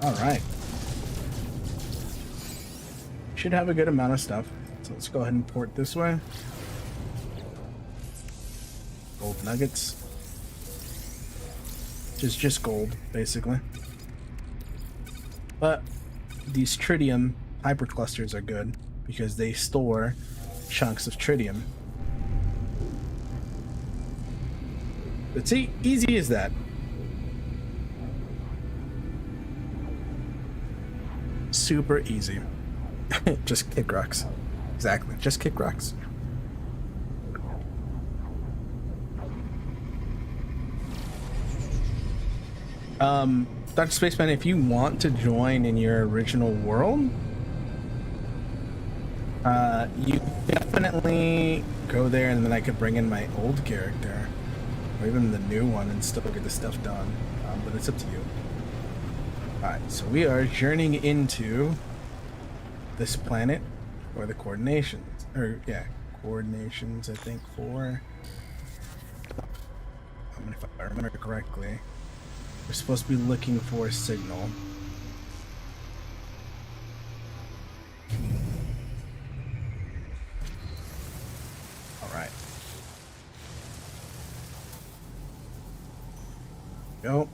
All right. Should have a good amount of stuff. So let's go ahead and port this way. Gold nuggets. Just gold, basically. But these tritium hyperclusters are good because they store chunks of tritium. It's easy as that. Super easy. Just kick rocks. Exactly. Just kick rocks. Dr. Spaceman, if you want to join in your original world, you definitely go there, and then I could bring in my old character, or even the new one, and still get the stuff done. But it's up to you. Alright, so we are journeying into this planet, or the coordinations, coordinations, I think, for, if I remember correctly, we're supposed to be looking for a signal. Alright. Go.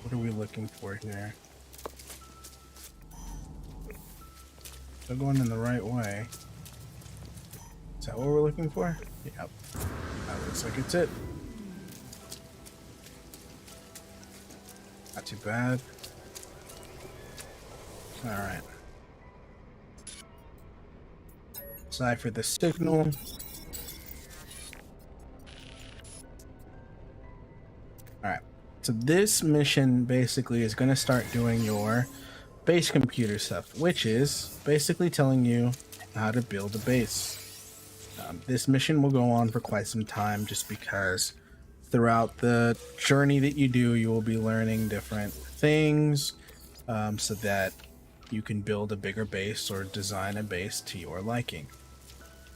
What are we looking for here? Still going in the right way. Is that what we're looking for? Yep. That looks like it's it. Not too bad. Alright. Decipher the signal. Alright. So this mission basically is going to start doing your base computer stuff, which is basically telling you how to build a base. This mission will go on for quite some time just because throughout the journey that you do, you will be learning different things so that you can build a bigger base or design a base to your liking.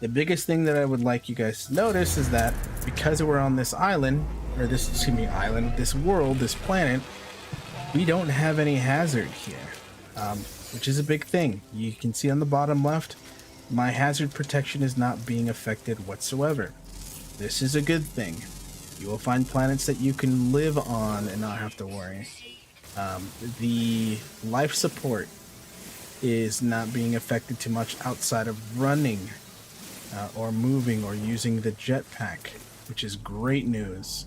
The biggest thing that I would like you guys to notice is that because we're on this island, or this, excuse me, island, this world, this planet, we don't have any hazard here, which is a big thing. You can see on the bottom left, my hazard protection is not being affected whatsoever. This is a good thing. You will find planets that you can live on and not have to worry. The life support is not being affected too much outside of running or moving or using the jetpack, which is great news.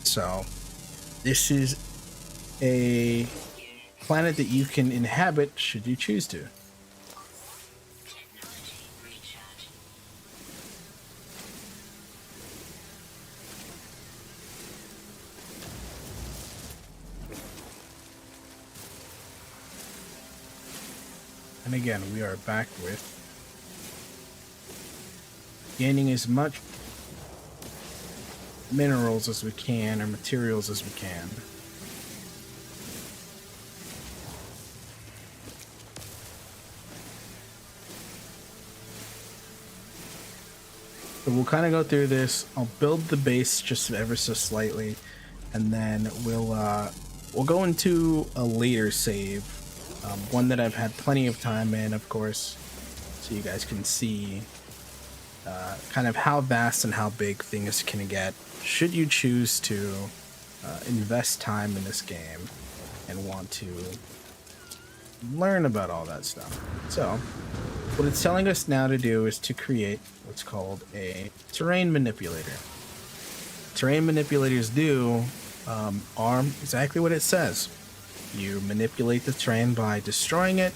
So this is a planet that you can inhabit should you choose to. And again, we are back with gaining as much minerals as we can, or materials as we can. So we'll kind of go through this. I'll build the base just ever so slightly, and then we'll go into a later save. One that I've had plenty of time in, of course, so you guys can see kind of how vast and how big things can get should you choose to invest time in this game and want to learn about all that stuff. So what it's telling us now to do is to create what's called a terrain manipulator. Terrain manipulators are exactly what it says. You manipulate the terrain by destroying it.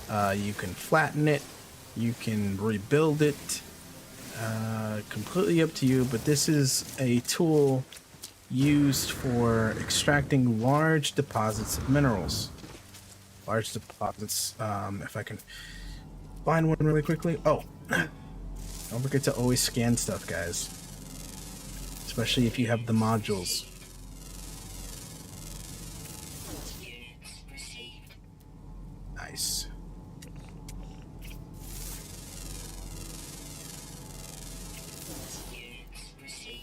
You can flatten it. You can rebuild it. Completely up to you, but this is a tool used for extracting large deposits of minerals. Large deposits, if I can find one really quickly. Oh, don't forget to always scan stuff, guys. Especially if you have the modules. Nice.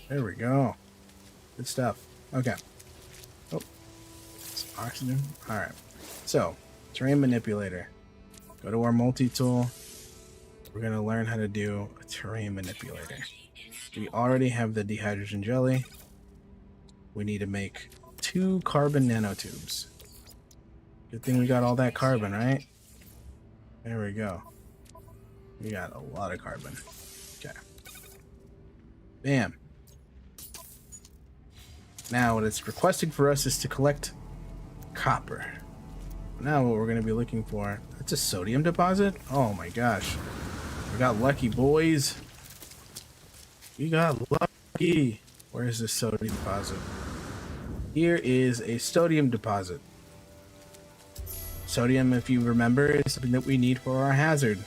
There we go. Good stuff. Okay. Oh, some oxygen. All right. So, terrain manipulator. Go to our multi-tool. We're going to learn how to do a terrain manipulator. We already have the dehydrogen jelly. We need to make 2 carbon nanotubes. Good thing we got all that carbon, right? There we go. We got a lot of carbon. Okay. Bam. Now what it's requesting for us is to collect copper. Now what we're going to be looking for, that's a sodium deposit? Oh my gosh. We got lucky, boys. We got lucky. Where is this sodium deposit? Here is a sodium deposit. Sodium, if you remember, is something that we need for our hazard.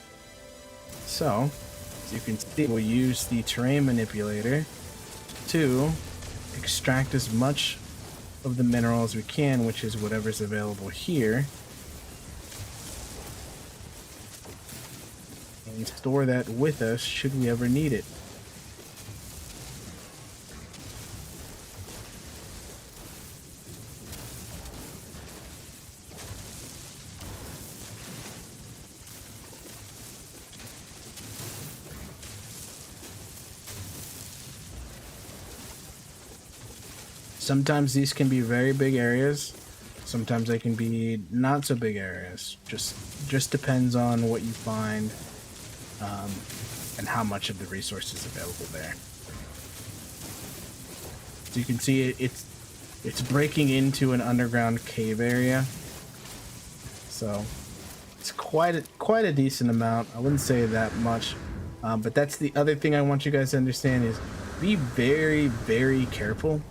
So, as you can see, we'll use the terrain manipulator to extract as much of the mineral as we can, which is whatever's available here, and store that with us should we ever need it. Sometimes these can be very big areas. Sometimes they can be not so big areas. Just depends on what you find and how much of the resources available there. So you can see it's breaking into an underground cave area. So it's quite a decent amount. I wouldn't say that much, but that's the other thing I want you guys to understand is be very, very careful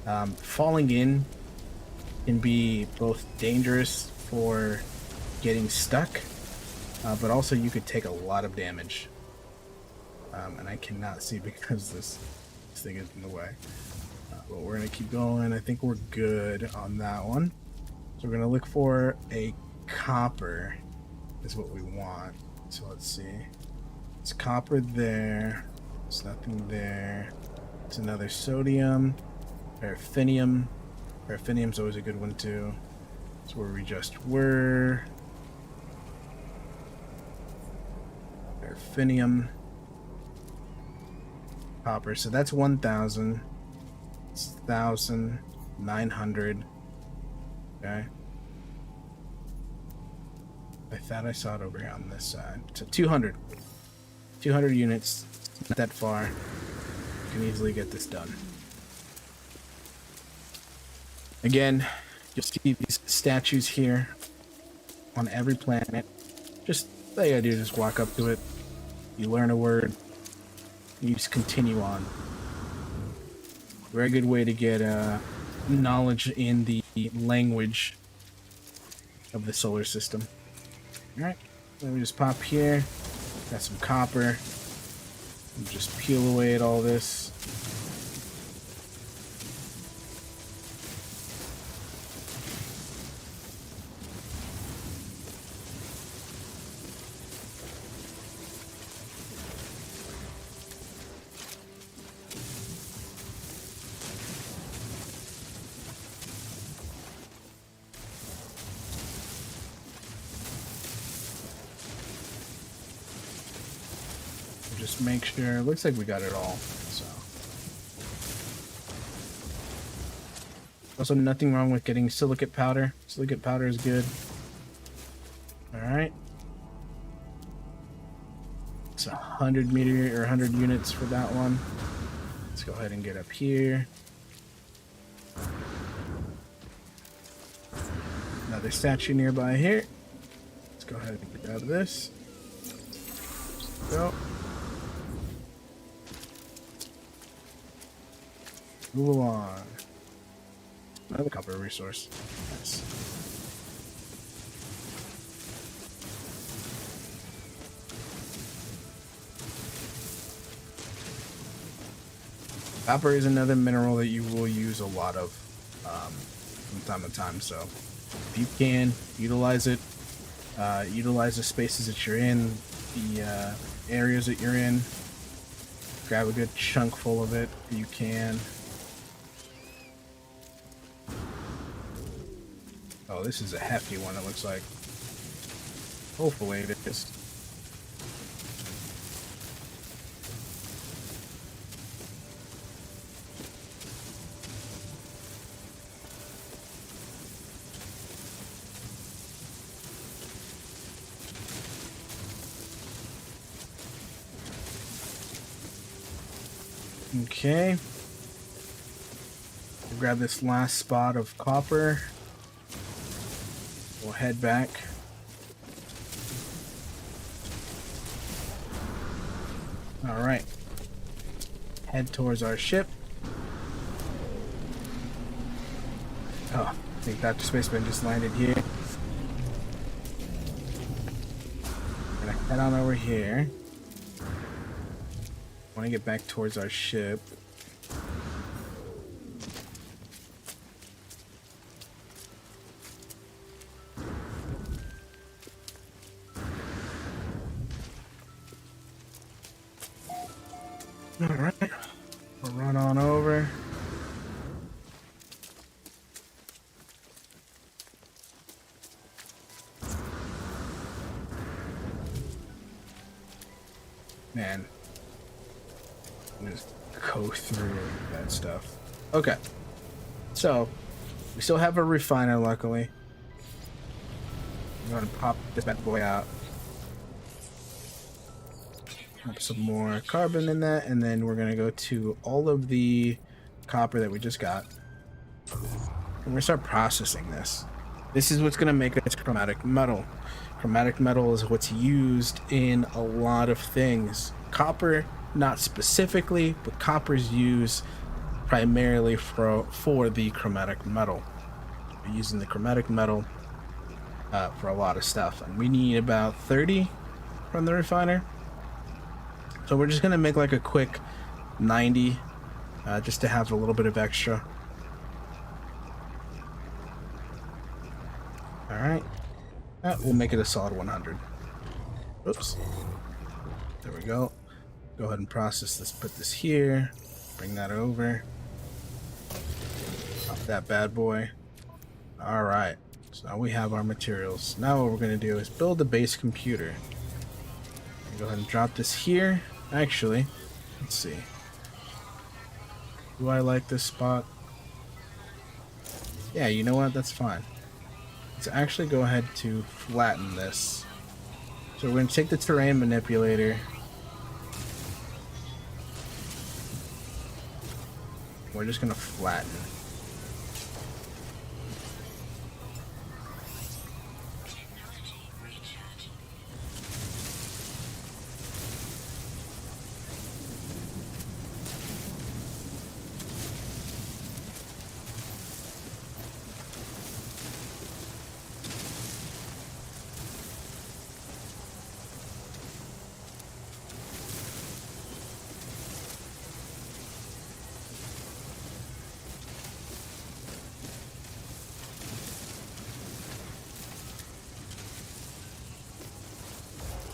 Falling in can be both dangerous for getting stuck, but also you could take a lot of damage. And I cannot see because this thing is in the way. But we're going to keep going. I think we're good on that one. So we're going to look for a copper is what we want. So let's see. It's copper there. There's nothing there. It's another sodium. Paraffinium. Paraffinium's always a good one too. That's where we just were. Paraffinium. Copper. So that's 1,000. It's 1,900. Okay. I thought I saw it over here on this side. So 200. 200 units. Not that far. You can easily get this done. Again, you'll see these statues here on every planet. Just all you gotta do is just walk up to it. You learn a word. You just continue on. Very good way to get knowledge in the language of the solar system. Alright, let me just pop here. Got some copper. Just peel away at all this. Just make sure. Looks like we got it all. So, also nothing wrong with getting silicate powder. Silicate powder is good. All right. It's 100 meter or 100 units for that one. Let's go ahead and get up here. Another statue nearby here. Let's go ahead and grab this. Go. Move along. Another copper resource. Nice. Copper is another mineral that you will use a lot of from time to time. So if you can, utilize it. Utilize the spaces that you're in, the areas that you're in. Grab a good chunk full of it if you can. Oh, this is a hefty one, it looks like. Hopefully it is. Okay. Grab this last spot of copper. We'll head back. All right. Head towards our ship. Oh, I think Dr. Spaceman just landed here. Gonna head on over here. Want to get back towards our ship. All right, we'll run on over. Man, just go through that stuff. Okay, so we still have a refiner, luckily. I'm gonna pop this bad boy out. Pop some more carbon in that, and then we're gonna go to all of the copper that we just got. And we're gonna start processing this. This is what's gonna make us chromatic metal. Chromatic metal is what's used in a lot of things. Copper, not specifically, but copper is used primarily for the chromatic metal. We're using the chromatic metal for a lot of stuff, and we need about 30 from the refiner. So we're just gonna make like a quick 90 just to have a little bit of extra. All right, we'll make it a solid 100. Oops, there we go. Go ahead and process this, put this here, bring that over, pop that bad boy. All right, so now we have our materials. Now what we're gonna do is build a base computer. Go ahead and drop this here. Actually, let's see. Do I like this spot? Yeah, you know what? That's fine. Let's actually go ahead to flatten this. So we're going to take the terrain manipulator. We're just going to flatten.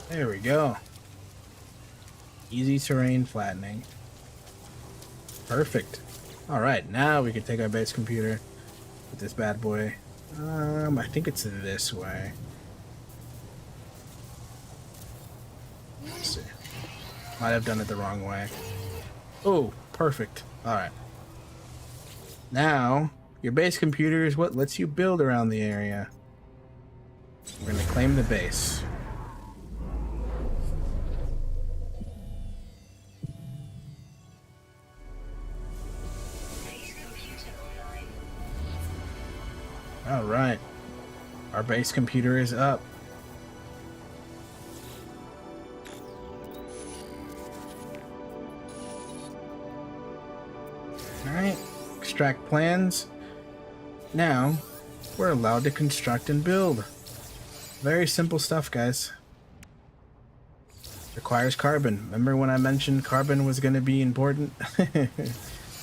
There we go. Easy terrain flattening. Perfect. Alright, now we can take our base computer with this bad boy. I think it's this way. Let's see. Might have done it the wrong way. Oh, perfect. Alright. Now, your base computer is what lets you build around the area. We're going to claim the base. Alright, our base computer is up. Alright, extract plans. Now, we're allowed to construct and build. Very simple stuff, guys. Requires carbon. Remember when I mentioned carbon was going to be important?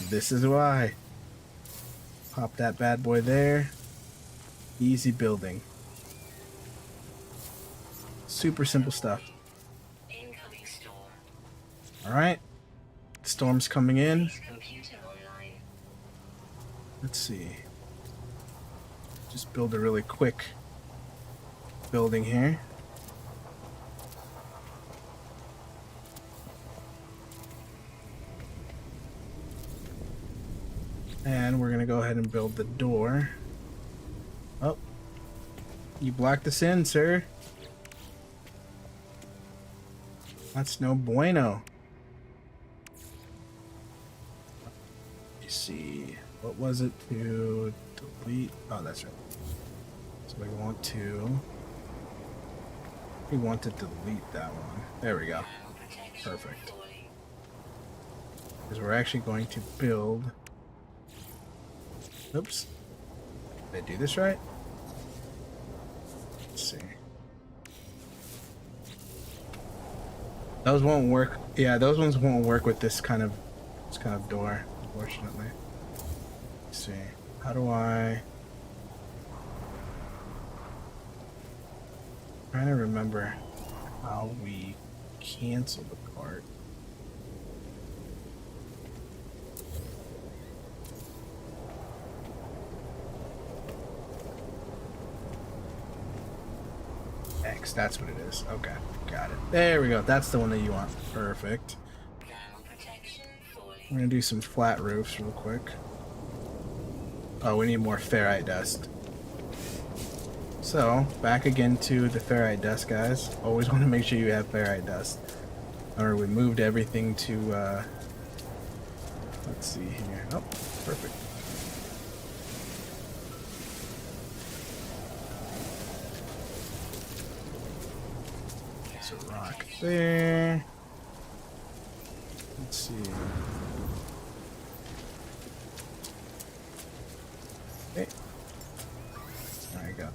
This is why. Pop that bad boy there. Easy building. Super simple stuff. Alright. Storm's coming in. Let's see. Just build a really quick building here. And we're gonna go ahead and build the door. Oh, you blocked us in, sir. That's no bueno. Let me see. What was it to delete? Oh, that's right. So we want to delete that one. There we go. Perfect. Because we're actually going to build. Oops. Did I do this right? Let's see. Those won't work. Yeah, those ones won't work with this kind of door, unfortunately. Let's see. How do I? I'm trying to remember how we cancel the cart. X, that's what it is. Okay, got it. There we go. That's the one that you want. Perfect. We're gonna do some flat roofs real quick. Oh, we need more ferrite dust. So, back again to the ferrite dust, guys. Always want to make sure you have ferrite dust. Or we moved everything to, let's see here. Oh, perfect. So rock there. Let's see.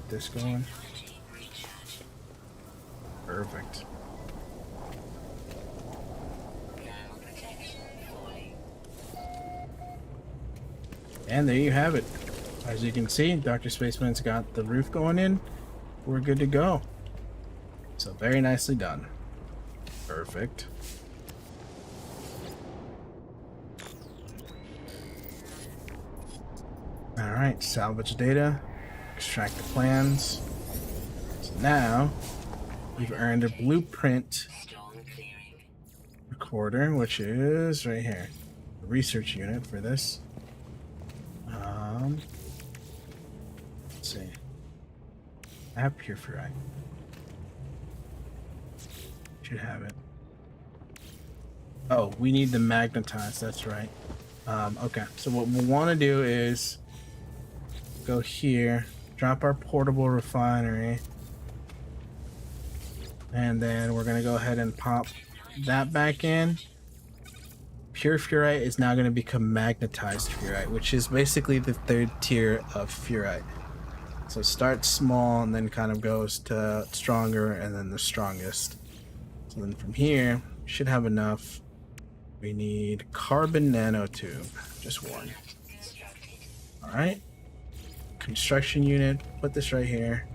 get this going. Perfect. And there you have it. As you can see, Dr. Spaceman's got the roof going in. We're good to go. So very nicely done. Perfect. Alright, salvage data. Extract the plans. So now, we've earned a blueprint recorder, which is right here. The research unit for this. Let's see. I have pure ferrite. Should have it. Oh, we need the magnetized, that's right. Okay, so what we'll want to do is go here, drop our portable refinery, and then we're going to go ahead and pop that back in. Pure ferrite is now going to become magnetized ferrite, which is basically the third tier of ferrite. So it starts small and then kind of goes to stronger and then the strongest. So then from here, we should have enough. We need carbon nanotube, just one. Alright. Construction unit, put this right here.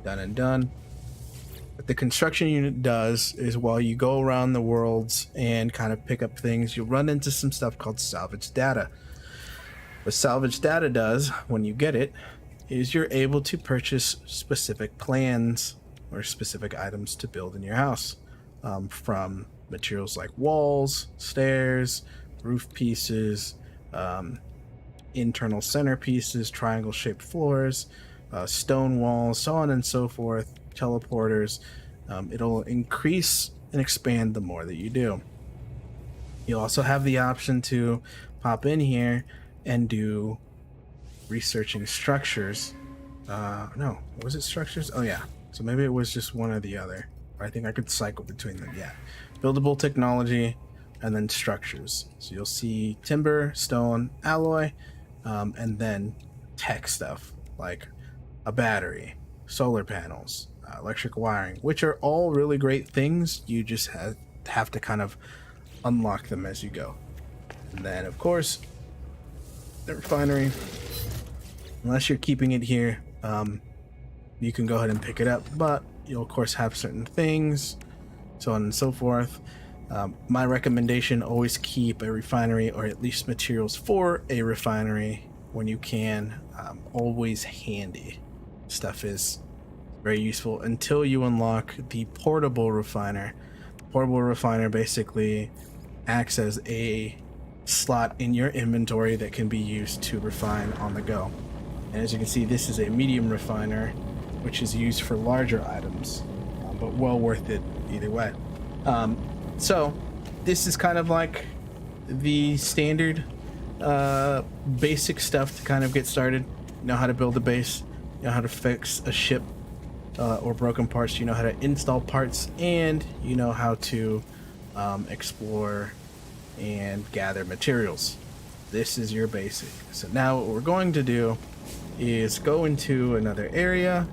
Done and done. What the construction unit does is while you go around the worlds and kind of pick up things, you'll run into some stuff called salvage data. What salvage data does when you get it is you're able to purchase specific plans or specific items to build in your house, from materials like walls, stairs, roof pieces, internal centerpieces, triangle shaped floors, stone walls, so on and so forth, teleporters. It'll increase and expand the more that you do. You also have the option to pop in here and do researching structures. No, was it structures? Oh yeah, so maybe it was just one or the other. I think I could cycle between them. Yeah, buildable technology and then structures. So you'll see timber, stone, alloy, and then tech stuff like a battery, solar panels, electric wiring, which are all really great things. You just have to kind of unlock them as you go. And then of course the refinery, unless you're keeping it here, you can go ahead and pick it up, but you'll of course have certain things, so on and so forth. My recommendation, always keep a refinery or at least materials for a refinery when you can. Always handy. Stuff is very useful until you unlock the portable refiner. Portable refiner basically acts as a slot in your inventory that can be used to refine on the go. And as you can see, this is a medium refiner, which is used for larger items, but well worth it either way. So this is kind of like the standard basic stuff to kind of get started. You know how to build a base, you know how to fix a ship or broken parts, you know how to install parts, and you know how to explore and gather materials. This is your basic. So now what we're going to do is go into another area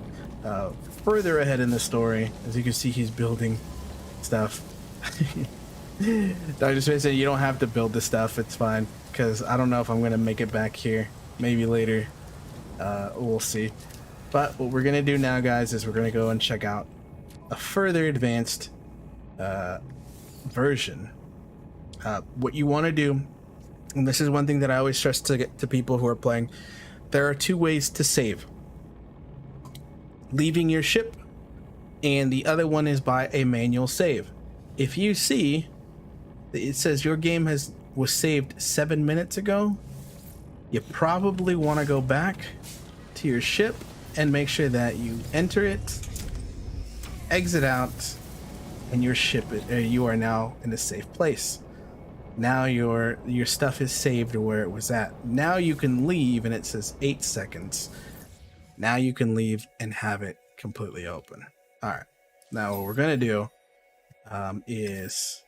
further ahead in the story. As you can see, he's building stuff. Dr. Smith said you don't have to build this stuff, it's fine, because I don't know if I'm going to make it back here. Maybe later. We'll see. But what we're going to do now, guys, is we're going to go and check out a further advanced version. What you want to do, and this is one thing that I always stress to get to people who are playing, there are two ways to save. Leaving your ship, and the other one is by a manual save. If you see, it says your game was saved 7 minutes ago, you probably want to go back to your ship and make sure that you enter it, exit out, and your ship, you are now in a safe place. Now your stuff is saved to where it was at. Now you can leave, and it says 8 seconds. Now you can leave and have it completely open. All right. Now what we're gonna do is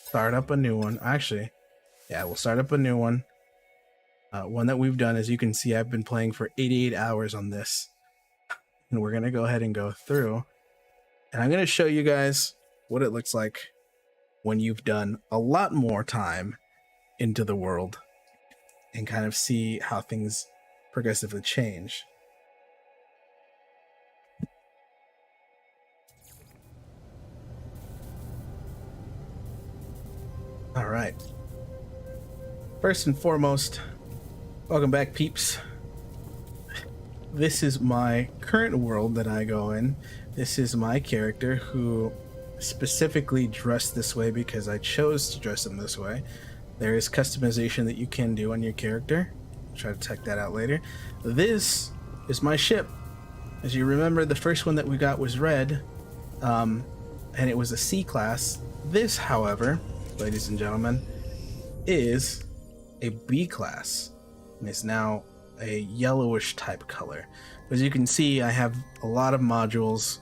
start up a new one. Actually, yeah, we'll start up a new one. One that we've done, as you can see, I've been playing for 88 hours on this. and we're going to go ahead and go through. And I'm going to show you guys what it looks like when you've done a lot more time into the world and kind of see how things progressively change. All right. First and foremost, welcome back, peeps. This is my current world that I go in. This is my character who specifically dressed this way because I chose to dress him this way. There is customization that you can do on your character. I'll try to check that out later. This is my ship. As you remember, the first one that we got was red, and it was a C class. This, however, ladies and gentlemen, is a B class, and it's now a yellowish type color. As you can see, I have a lot of modules,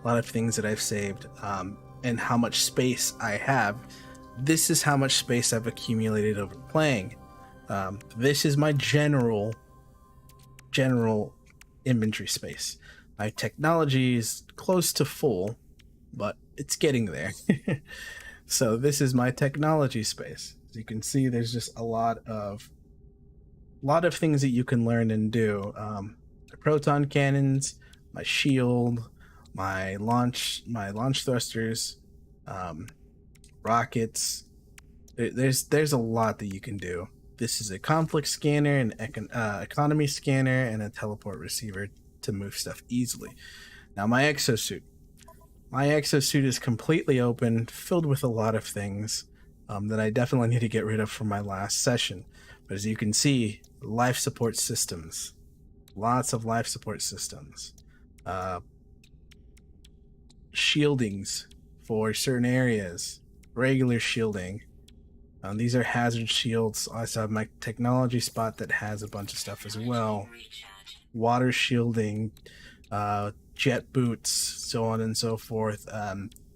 a lot of things that I've saved, and how much space I have. This is how much space I've accumulated over playing. This is my general inventory space. My technology is close to full, but it's getting there. So this is my technology space. As you can see, there's just a lot of things that you can learn and do. The proton cannons, my shield, my launch thrusters, rockets. There's a lot that you can do. This is a conflict scanner, an economy scanner, and a teleport receiver to move stuff easily. Now my exosuit. My exosuit is completely open, filled with a lot of things that I definitely need to get rid of from my last session. But as you can see, life support systems. Lots of life support systems. Shieldings for certain areas. Regular shielding. These are hazard shields. I also have my technology spot that has a bunch of stuff as well. Water shielding. Jet boots, so on and so forth,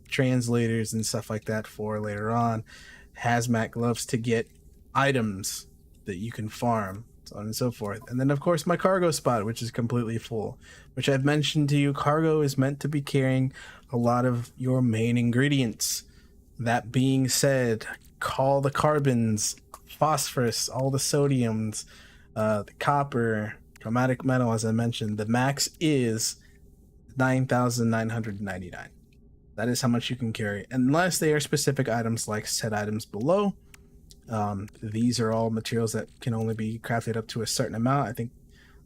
translators and stuff like that for later on, hazmat gloves to get items that you can farm, so on and so forth. And then of course my cargo spot, which is completely full, which I've mentioned to you. Cargo is meant to be carrying a lot of your main ingredients. That being said, all the carbons, phosphorus, all the sodiums, the copper, chromatic metal, as I mentioned, the max is 9,999. That is how much you can carry, unless they are specific items like set items below. These are all materials that can only be crafted up to a certain amount. I think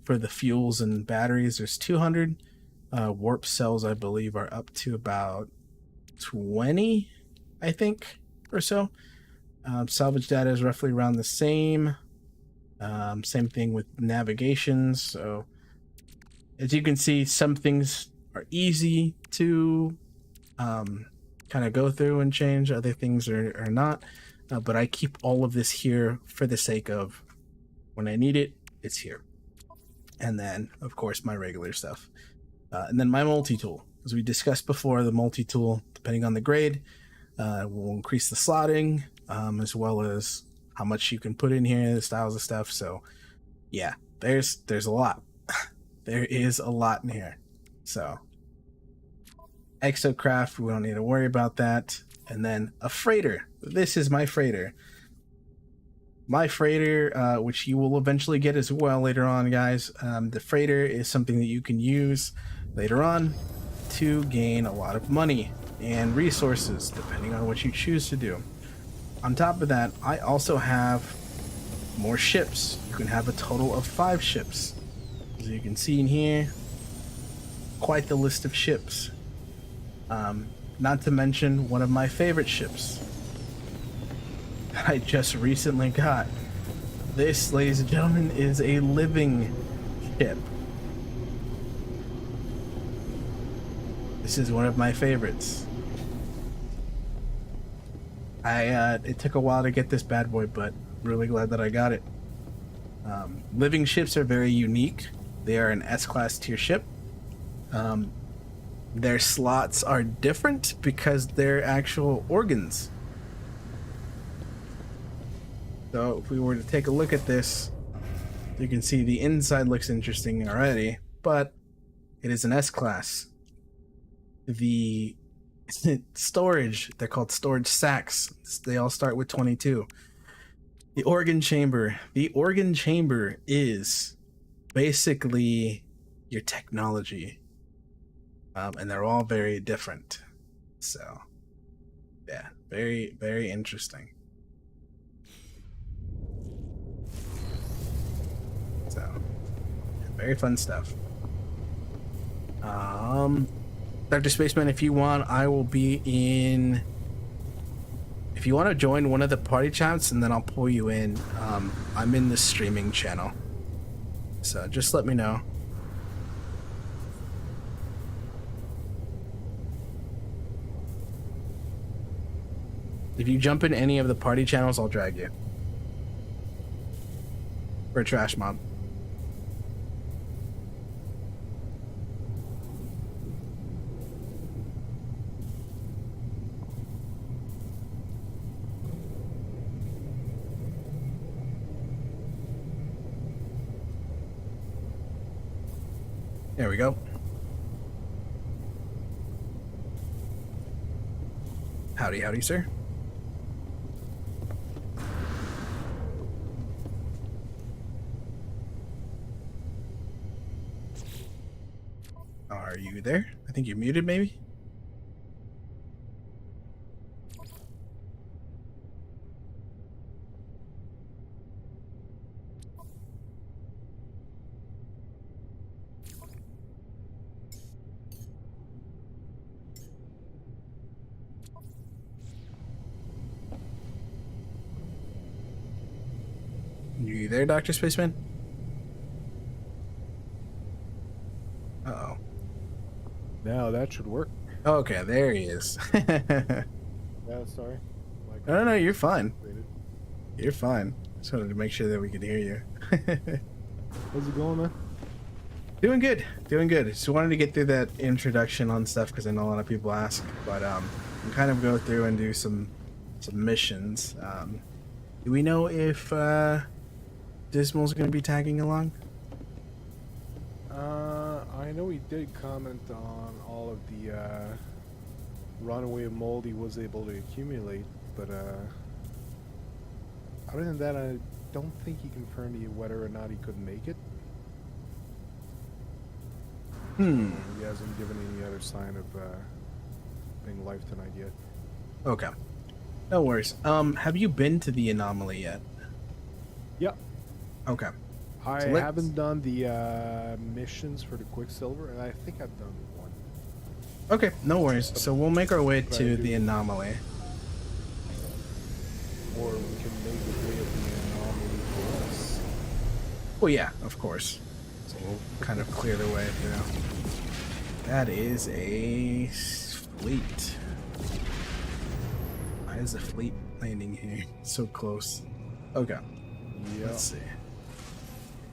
for the fuels and batteries there's 200. Warp cells, I believe, are up to about 20, I think, or so. Salvage data is roughly around the same. Same thing with navigations. So as you can see, some things are easy to kind of go through and change. Other things are not. But I keep all of this here for the sake of when I need it, it's here. And then, of course, my regular stuff. And then my multi-tool. As we discussed before, the multi-tool, depending on the grade, will increase the slotting, as well as how much you can put in here, the styles of stuff. So, yeah, there's a lot. There is a lot in here. So, Exocraft, we don't need to worry about that. And then a freighter. This is my freighter. My freighter, which you will eventually get as well later on, guys. The freighter is something that you can use later on to gain a lot of money and resources, depending on what you choose to do. On top of that, I also have more ships. You can have a total of 5 ships. As you can see in here, quite the list of ships. Not to mention one of my favorite ships that I just recently got. This, ladies and gentlemen, is a living ship. This is one of my favorites. It took a while to get this bad boy, but really glad that I got it. Living ships are very unique. They are an S-class tier ship. Their slots are different because they're actual organs. So if we were to take a look at this, you can see the inside looks interesting already, but It is an S class. The storage, they're called storage sacks. They all start with 22. The organ chamber. The organ chamber is basically your technology. And they're all very different. So, yeah, very, very interesting. So, yeah, very fun stuff. Dr. Spaceman, if you want, I will be in. If you want to join one of the party chats, and then I'll pull you in. I'm in the streaming channel, so just let me know. If you jump in any of the party channels, I'll drag you. For a trash mob. There we go. Howdy, howdy, sir. Are you there? I think you're muted, maybe? You there, Dr. Spaceman? Uh-oh. Now that should work. Okay, there he is. Yeah, sorry. No, you're fine. You're fine. Just wanted to make sure that we could hear you. How's it going, man? Doing good. Doing good. Just wanted to get through that introduction on stuff because I know a lot of people ask. But we'll kind of go through and do some missions. Do we know if Dismal's going to be tagging along? I know he did comment on all of the runaway mold he was able to accumulate, but other than that, I don't think he confirmed whether or not he could make it. He hasn't given any other sign of being live tonight yet. Okay. No worries. Have you been to the anomaly yet? Yep. Okay. I haven't done the missions for the Quicksilver, and I think I've done one. Okay, no worries. So we'll make our way to the anomaly. Or we can make the way of the anomaly for us. Well, yeah, of course. So we'll kind of clear the way through. That is a fleet. Why is the fleet landing here? So close. Okay. Yep. Let's see.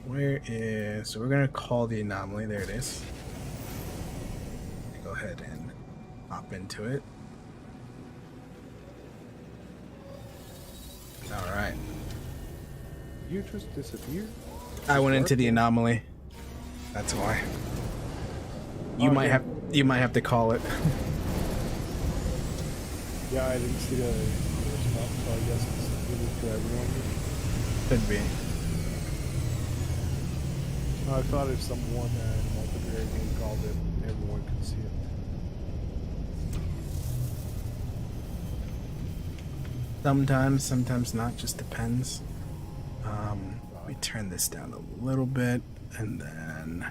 Where is... So we're going to call the anomaly. There it is. Go ahead and hop into it. Alright. You just disappeared? I went into the anomaly. That's why. You might have to call it. Yeah, I didn't see the response, so I guess it's unique to everyone. Could be. I thought if someone multiplayer game called it, everyone could see it. Sometimes not. Just depends. Let me turn this down a little bit, and then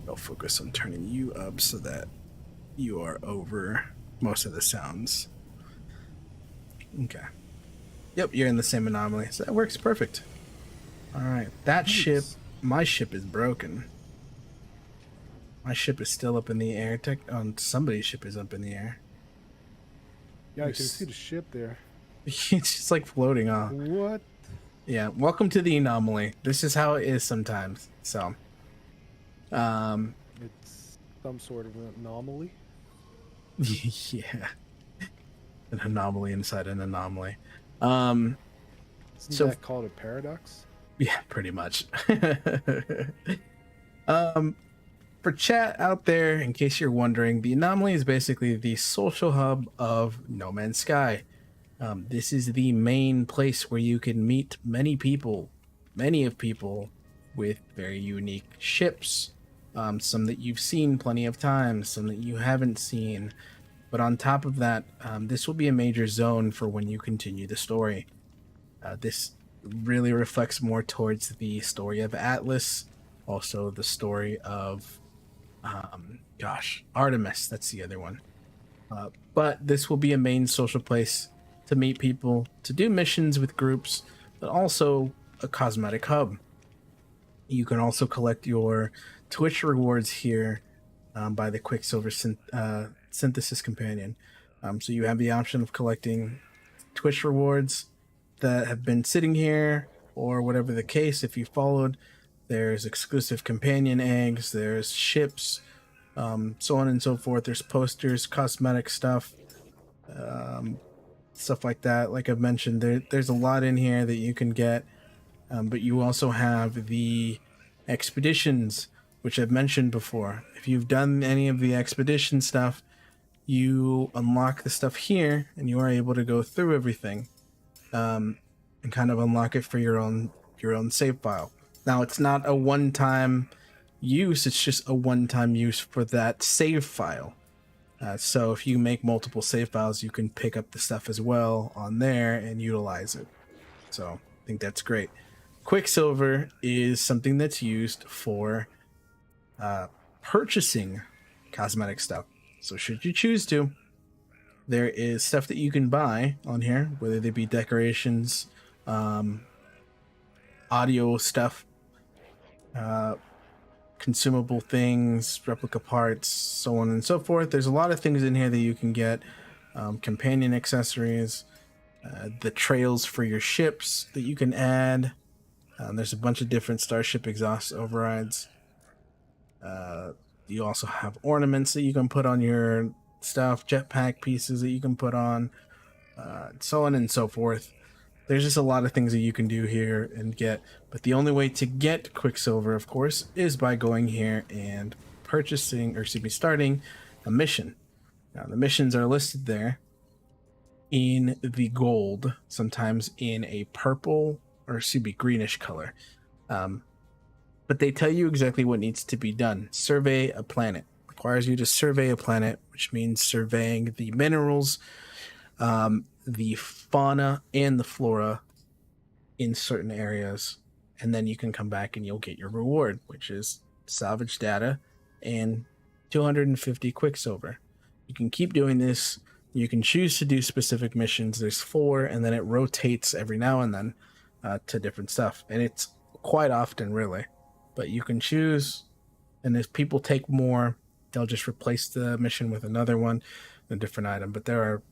I'll focus on turning you up so that you are over most of the sounds. Okay. Yep, you're in the same anomaly, so that works perfect. Alright, that ship, my ship is broken. My ship is still up in the air. Somebody's ship is up in the air. Yeah, I can see the ship there. It's just like floating off. What? Yeah, welcome to the anomaly. This is how it is sometimes. So, it's some sort of an anomaly. Yeah, an anomaly inside an anomaly. Isn't so that called a paradox? Yeah, pretty much. Um, for chat out there, in case you're wondering, the Anomaly is basically the social hub of No Man's Sky. This is the main place where you can meet many of people with very unique ships. Some that you've seen plenty of times, some that you haven't seen. But on top of that, this will be a major zone for when you continue the story. This really reflects more towards the story of Atlas, also the story of, Artemis. That's the other one. But this will be a main social place to meet people, to do missions with groups, but also a cosmetic hub. You can also collect your Twitch rewards here by the Quicksilver Synthesis Companion. So you have the option of collecting Twitch rewards that have been sitting here, or whatever the case. If you followed, there's exclusive companion eggs, there's ships, so on and so forth. There's posters, cosmetic stuff, um, stuff like that. Like I've mentioned, there's a lot in here that you can get, but you also have the expeditions, which I've mentioned before. If you've done any of the expedition stuff, you unlock the stuff here, and you are able to go through everything, and kind of unlock it for your own save file. Now, it's not a one-time use; it's just a one-time use for that save file. So if you make multiple save files, you can pick up the stuff as well on there and utilize it. So I think that's great. Quicksilver is something that's used for purchasing cosmetic stuff. So should you choose to, there is stuff that you can buy on here, whether they be decorations, audio stuff, uh, consumable things, replica parts, so on and so forth. There's a lot of things in here that you can get. Companion accessories, the trails for your ships that you can add. There's a bunch of different starship exhaust overrides. You also have ornaments that you can put on your stuff, jetpack pieces that you can put on, so on and so forth. There's just a lot of things that you can do here and get, but the only way to get Quicksilver, of course, is by going here and purchasing, or excuse me, starting a mission. Now, the missions are listed there in the gold, sometimes in a purple, or excuse me, greenish color. But they tell you exactly what needs to be done. Survey a planet. Requires you to survey a planet, which means surveying the minerals, the fauna, and the flora in certain areas. And then you can come back and you'll get your reward, which is salvage data and 250 Quicksilver. You can keep doing this. You can choose to do specific missions. There's 4, and then it rotates every now and then to different stuff. And it's quite often, really. But you can choose, and if people take more, they'll just replace the mission with another one, a different item. But there are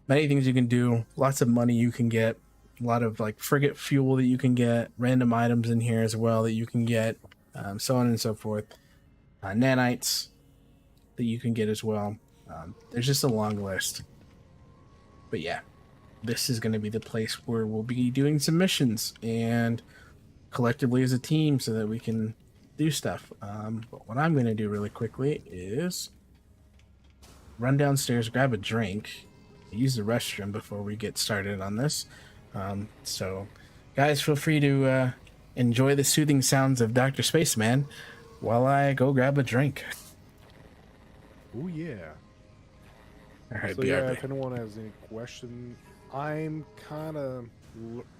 many things you can do, lots of money you can get, a lot of like frigate fuel that you can get, random items in here as well that you can get, so on and so forth. Nanites that you can get as well. There's just a long list. But yeah, this is going to be the place where we'll be doing some missions and collectively as a team so that we can do stuff. But what I'm going to do really quickly is run downstairs, grab a drink, use the restroom before we get started on this. So guys, feel free to enjoy the soothing sounds of Dr. Spaceman while I go grab a drink. Oh yeah. All right, So BRB. yeah, if anyone has any question, I'm kind of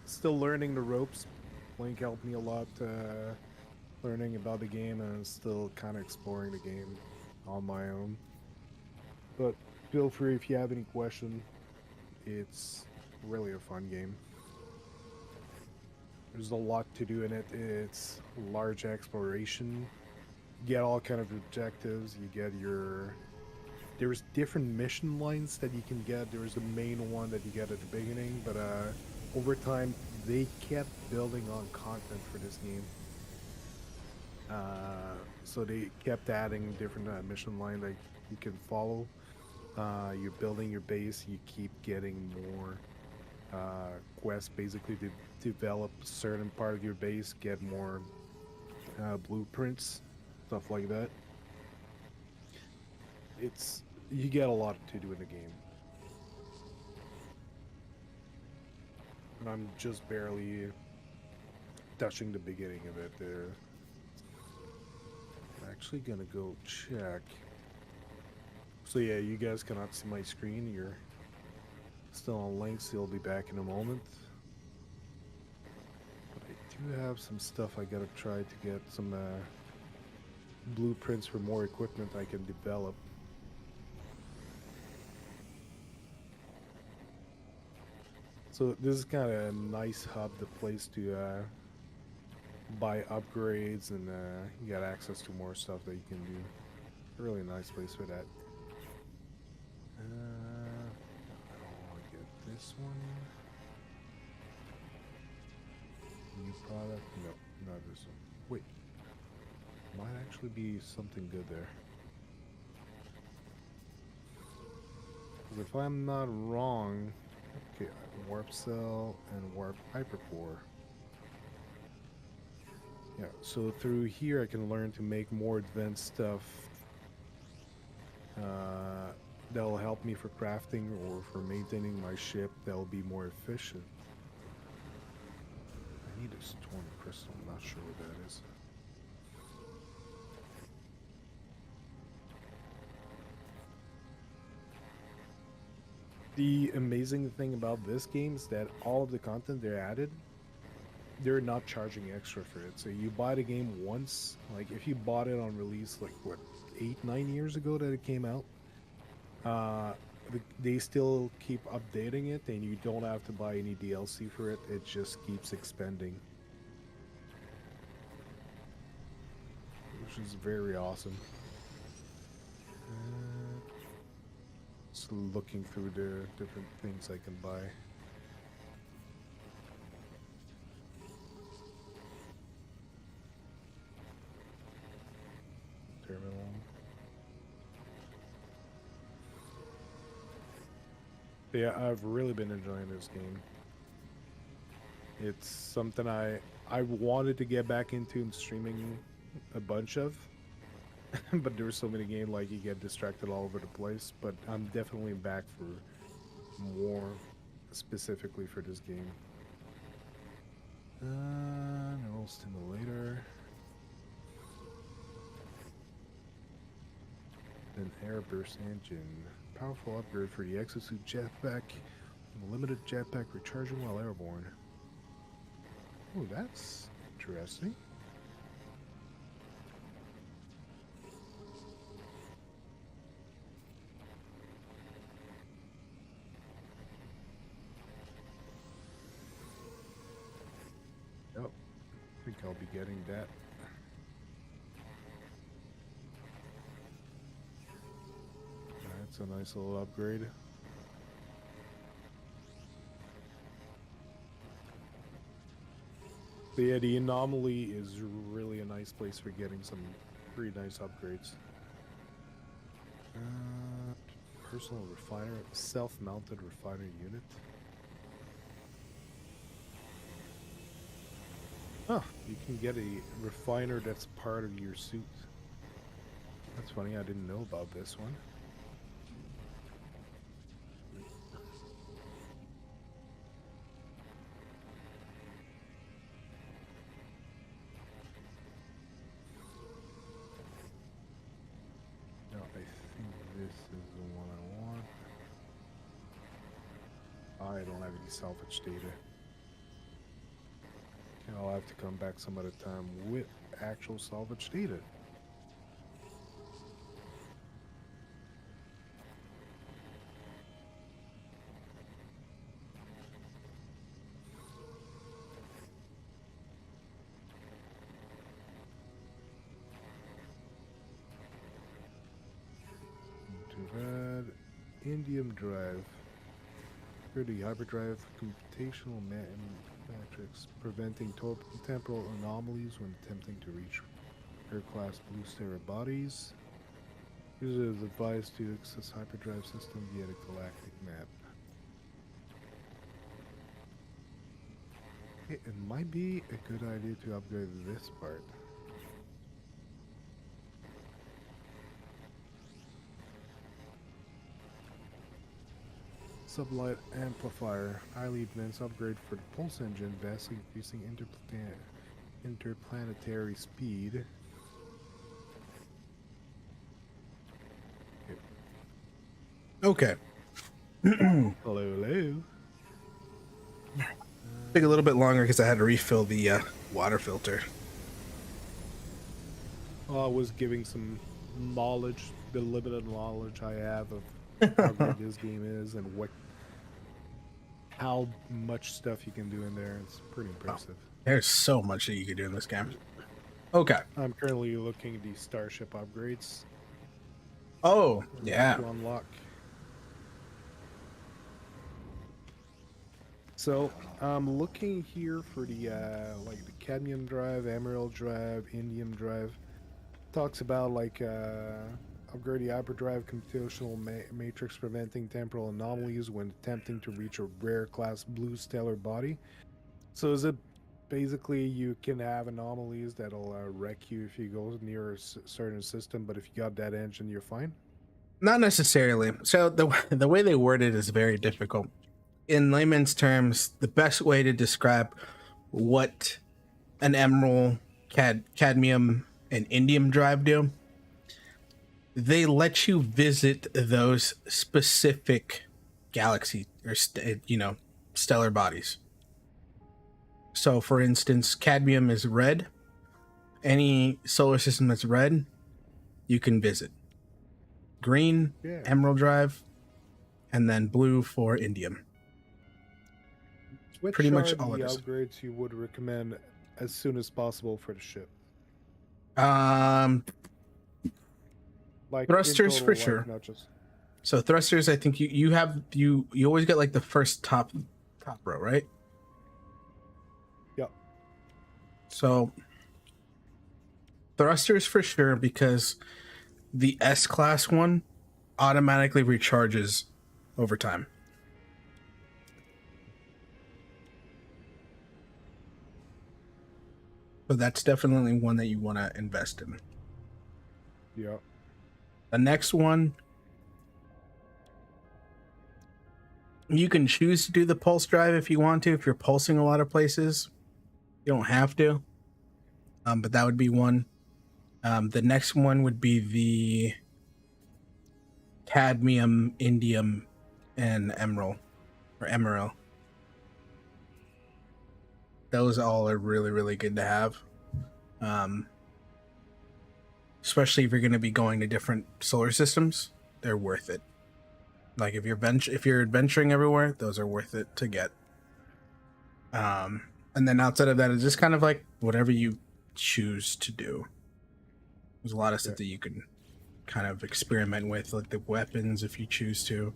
still learning the ropes. Link helped me a lot learning about the game, and I'm still kind of exploring the game on my own. But feel free if you have any question. It's really a fun game. There's a lot to do in it. It's large exploration. You get all kind of objectives. You get your... There's different mission lines that you can get. There's the main one that you get at the beginning, but over time they kept building on content for this game. So they kept adding different mission line that you can follow. You're building your base. You keep getting more quests, basically, to develop a certain part of your base, get more blueprints. stuff like that. You get a lot to do in the game. And I'm just barely touching the beginning of it there. I'm actually gonna go check. So yeah, you guys cannot see my screen. You're still on links. You'll be back in a moment. But I do have some stuff I gotta try to get some blueprints for more equipment I can develop. So this is kind of a nice hub, the place to buy upgrades, and you got access to more stuff that you can do. A really nice place for that. I don't want to get this one. New product? No, not this one. Wait. Might actually be something good there. Because if I'm not wrong... Okay, warp cell and warp hyperpore. Yeah, so through here I can learn to make more advanced stuff that'll help me for crafting or for maintaining my ship that'll be more efficient. I need a storm crystal, I'm not sure what that is. The amazing thing about this game is that all of the content they added, they're not charging extra for it. So you buy the game once, like if you bought it on release, like what, 8-9 years ago that it came out, they still keep updating it, and you don't have to buy any DLC for it. It just keeps expanding, which is very awesome. Just looking through the different things I can buy. Terminal. Yeah, I've really been enjoying this game. It's something I wanted to get back into streaming a bunch of, but there's so many games, like you get distracted all over the place. But I'm definitely back for more, specifically for this game. Neural stimulator. An airburst engine. Powerful upgrade for the Exosuit jetpack. Limited jetpack recharging while airborne. Oh, that's interesting. Oh, I think I'll be getting that. That's a nice little upgrade. But yeah, the anomaly is really a nice place for getting some pretty nice upgrades. Personal refiner, self-mounted refiner unit. Oh, you can get a refiner that's part of your suit. That's funny, I didn't know about this one. No, I think this is the one I want. I don't have any salvage data. Okay, I'll have to come back some other time with actual salvage data. Too bad. Indium drive. Here the hyperdrive computational matrix, preventing temporal anomalies when attempting to reach Air-class blue stellar bodies. User is advised to access hyperdrive system via the galactic map. It might be a good idea to upgrade this part. Sublight Amplifier. Highly advanced upgrade for the pulse engine, vastly increasing interplanetary speed. Okay. Hello, hello. Take a little bit longer because I had to refill the water filter. Well, I was giving some knowledge, the limited knowledge I have of how good this game is and how much stuff you can do in there. It's pretty impressive. There's so much that you can do in this game. Okay. I'm currently looking at the starship upgrades. Oh, yeah. To unlock. So I'm looking here for the like the cadmium drive, emerald drive, indium drive. Talks about like upgrade the hyperdrive computational matrix, preventing temporal anomalies when attempting to reach a rare class blue stellar body. So is it basically you can have anomalies that'll wreck you if you go near a certain system, but if you got that engine, you're fine? Not necessarily. So the way they word it is very difficult. In layman's terms, the best way to describe what an emerald, cadmium, and indium drive do, they let you visit those specific galaxy or stellar bodies. So, for instance, cadmium is red. Any solar system that's red, you can visit. Green, Yeah. emerald drive, and then blue for indium. Which Pretty are much all the it is. upgrades you would recommend as soon as possible for the ship? Like Thrusters in total, for like, sure. not just... So thrusters, I think you always get like the first top row, right? Yep. So thrusters for sure, because the S class one automatically recharges over time. So that's definitely one that you want to invest in. Yeah. The next one, you can choose to do the pulse drive if you want to, if you're pulsing a lot of places. You don't have to. But that would be one. The next one would be the cadmium, indium, and emerald. Those all are really, really good to have. Especially if you're going to be going to different solar systems, they're worth it. Like if you're adventuring everywhere, those are worth it to get. And then outside of that, it's just kind of like whatever you choose to do. There's a lot of stuff that you can kind of experiment with, like the weapons if you choose to.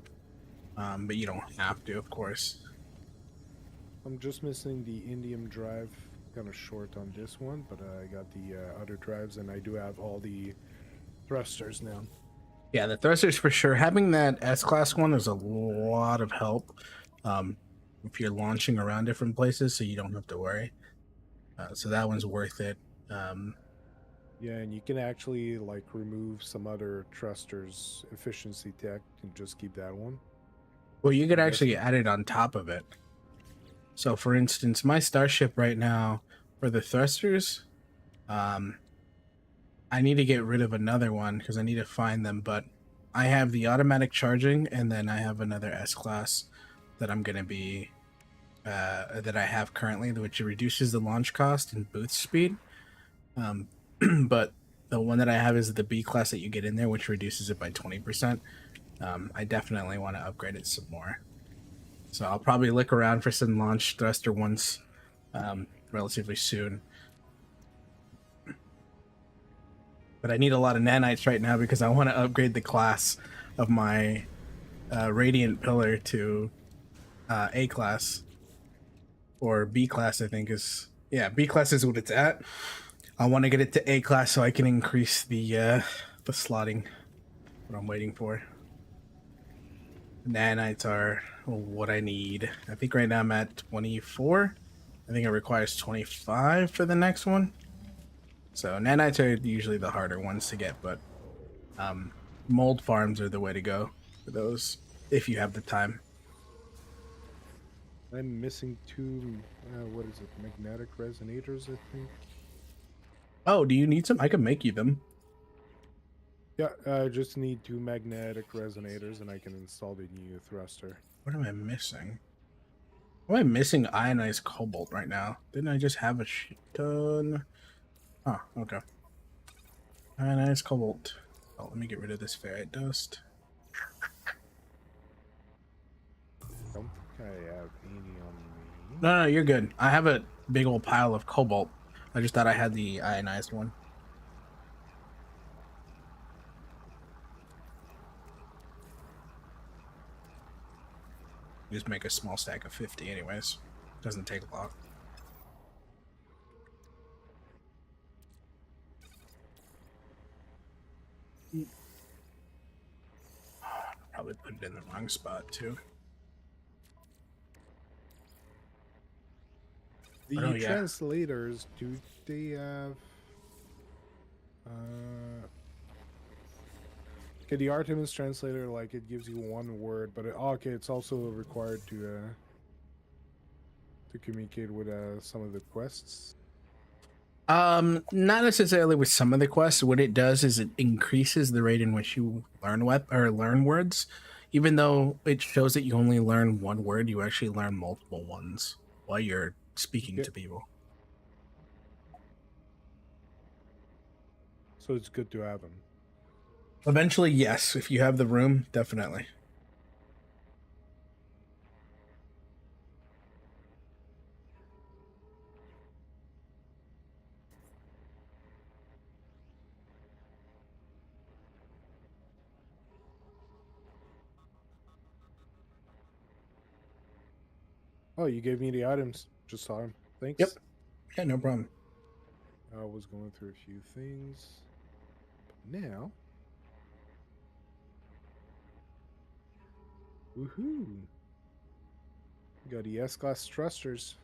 But you don't have to, of course. I'm just missing the indium drive. Kind of short on this one, but I got the other drives, and I do have all the thrusters now. Yeah, the thrusters for sure. Having that S-Class one is a lot of help if you're launching around different places, so you don't have to worry. So that one's worth it. Yeah, and you can actually like remove some other thrusters efficiency tech and just keep that one. Well, you could actually add it on top of it. So, for instance, my starship right now for the thrusters, I need to get rid of another one because I need to find them. But I have the automatic charging, and then I have another S-Class that I'm going to be that I have currently, which reduces the launch cost and boost speed. But the one that I have is the B class that you get in there, which reduces it by 20%. I definitely want to upgrade it some more. So I'll probably look around for some launch thruster ones relatively soon. But I need a lot of nanites right now because I want to upgrade the class of my Radiant Pillar to A class. Or B class, I think is... Yeah, B class is what it's at. I want to get it to A class so I can increase the slotting. What I'm waiting for. Nanites are what I need. I think right now I'm at 24. I think it requires 25 for the next one. So nanites are usually the harder ones to get, but mold farms are the way to go for those if you have the time. I'm missing two, what is it, magnetic resonators, I think. Oh, do you need some? I can make you them. Yeah, I just need two magnetic resonators and I can install the new thruster. What am I missing? Why am I missing ionized cobalt right now? Didn't I just have a shit ton? Oh, okay. Ionized cobalt. Oh, let me get rid of this ferrite dust. Don't think I have any on me. No, you're good. I have a big old pile of cobalt. I just thought I had the ionized one. Just make a small stack of 50 anyways. Doesn't take a lot. Probably put it in the wrong spot too. The Oh yeah. translators, do they have... Okay, the Artemis translator, like, it gives you one word, but okay, it's also required to communicate with some of the quests. Not necessarily with some of the quests. What it does is it increases the rate in which you learn learn words. Even though it shows that you only learn one word, you actually learn multiple ones while you're speaking Okay. to people. So it's good to have them. Eventually, yes. If you have the room, definitely. Oh, you gave me the items. Just saw them. Yep. Thanks. Yeah, no problem. I was going through a few things. But now... Woohoo! We got the S-Class thrusters.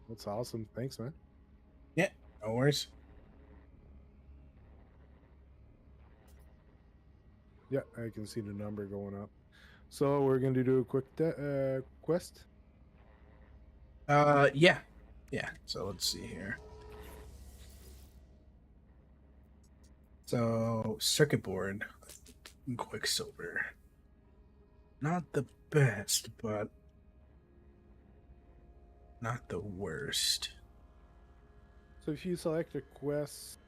That's awesome. Thanks, man. Yeah, no worries. Yeah, I can see the number going up. So we're going to do a quick quest. Yeah. Yeah. So let's see here. So circuit board, Quicksilver. Not the best, but not the worst. So if you select a quest,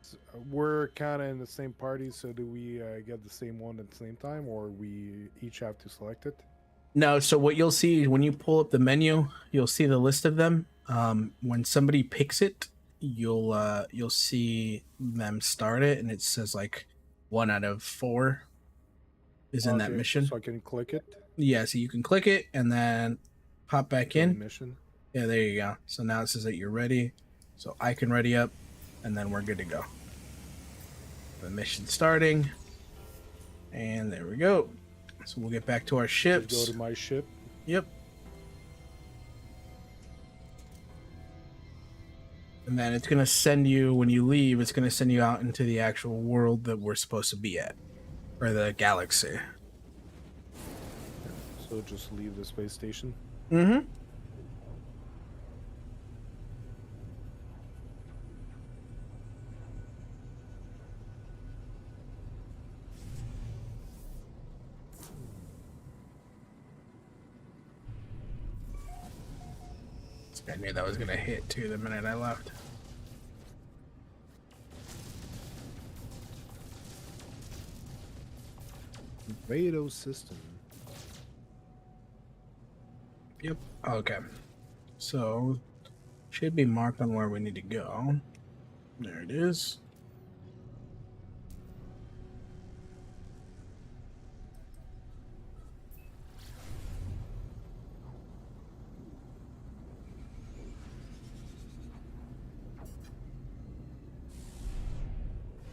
we're kind of in the same party. So do we get the same one at the same time, or we each have to select it? No, so what you'll see when you pull up the menu, you'll see the list of them. When somebody picks it, you'll see them start it, and it says like 1 out of 4 is in that Okay, mission. so I can click it. Yeah, so you can click it and then pop back Join in. mission. Yeah, there you go. So now it says that you're ready. So I can ready up, and then we're good to go. The mission starting, and there we go. So we'll get back to our ships. Just go to my ship. Yep. And then it's gonna send you, when you leave, it's gonna send you out into the actual world that we're supposed to be at, or the galaxy. So just leave the space station. Mm-hmm. I knew that was gonna hit too the minute I left. Vado system. Yep. Okay. So should be marked on where we need to go. There it is.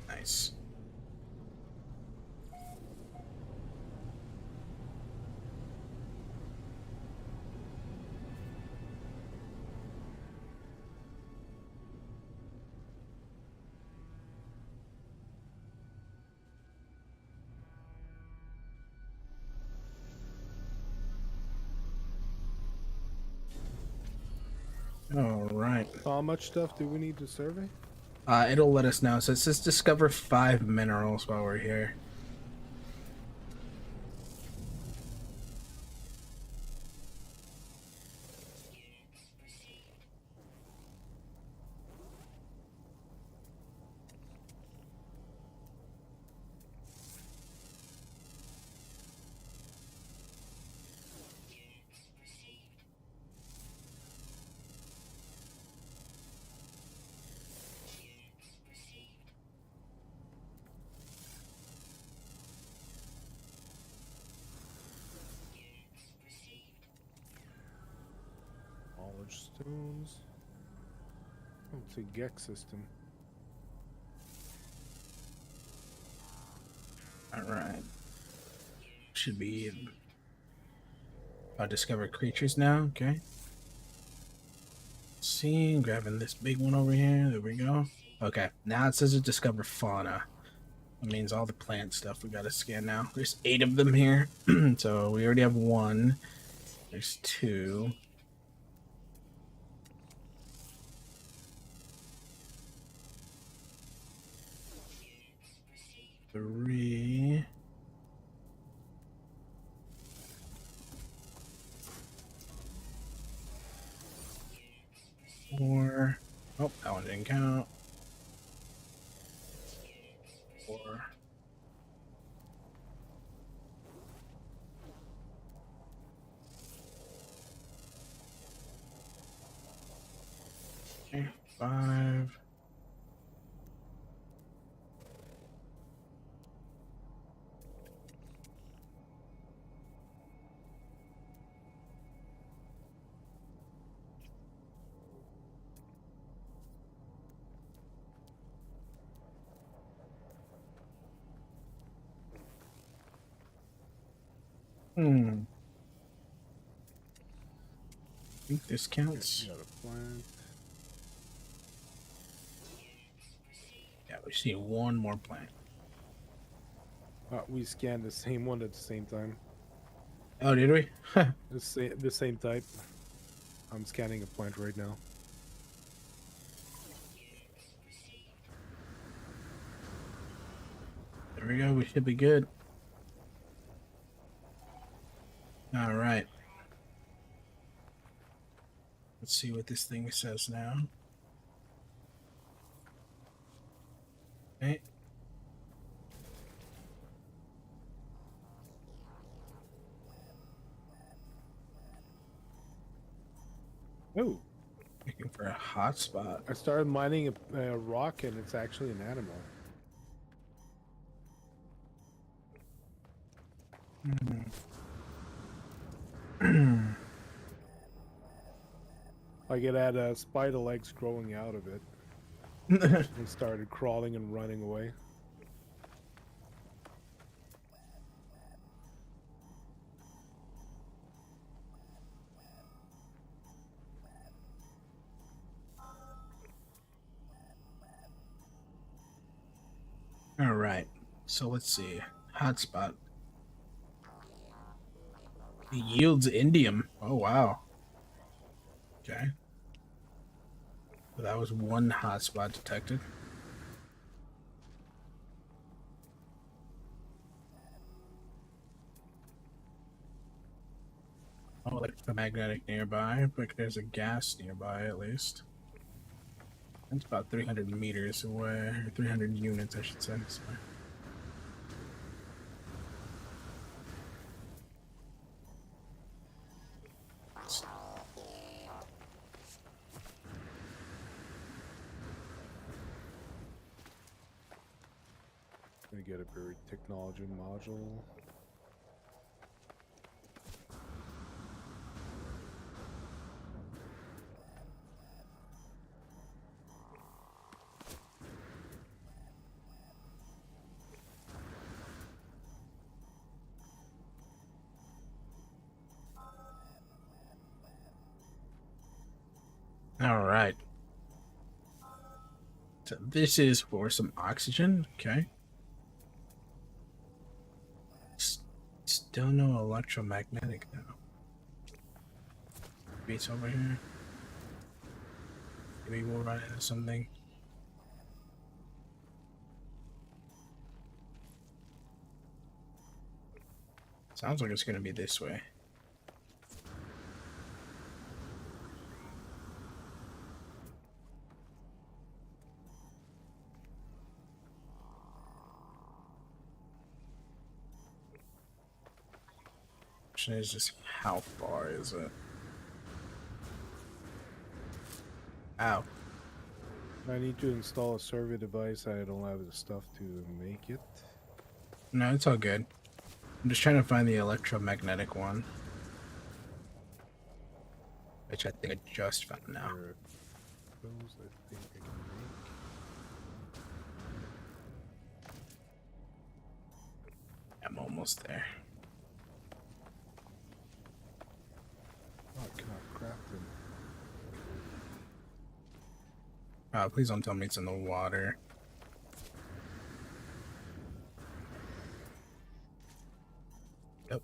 Nice. right. So how much stuff do we need to survey? It'll let us know. So it says discover 5 minerals while we're here. Knowledge stones. Oh, it's a Gex system. All right. Should be discover creatures now. Okay. See, grabbing this big one over here. There we go. Okay, now it says to discover fauna. That means all the plant stuff we gotta scan now. There's 8 of them here. So we already have 1. There's 2. Three. 4. Oh, that one didn't count. 4. Okay, 5. I think this counts. Got a plant. Yeah, we see 1 more plant. We scanned the same one at the same time. Oh, did we? The same type. I'm scanning a plant right now. There we go. We should be good. All right. Let's see what this thing says now. Okay. Oh, Looking for a hot spot. I started mining a rock and it's actually an animal. Like it had spider legs growing out of it and started crawling and running away. All right. So let's see. Hotspot. It yields indium. Oh, wow. Okay. So that was 1 hotspot detected. Oh, electromagnetic nearby, but there's a gas nearby at least. That's about 300 meters away, or 300 units, I should say. Sorry. Gonna get a buried technology module. All right. So this is for some oxygen. Okay. Still no electromagnetic though. Beats over here. Maybe we'll run into something. Sounds like it's gonna be this way. Question is just how far is it? Ow. I need to install a survey device. I don't have the stuff to make it. No, it's all good. I'm just trying to find the electromagnetic one. Which I think I just found now. Those I think I can make. I'm almost there. Oh, I cannot craft them. Please don't tell me it's in the water. Yep.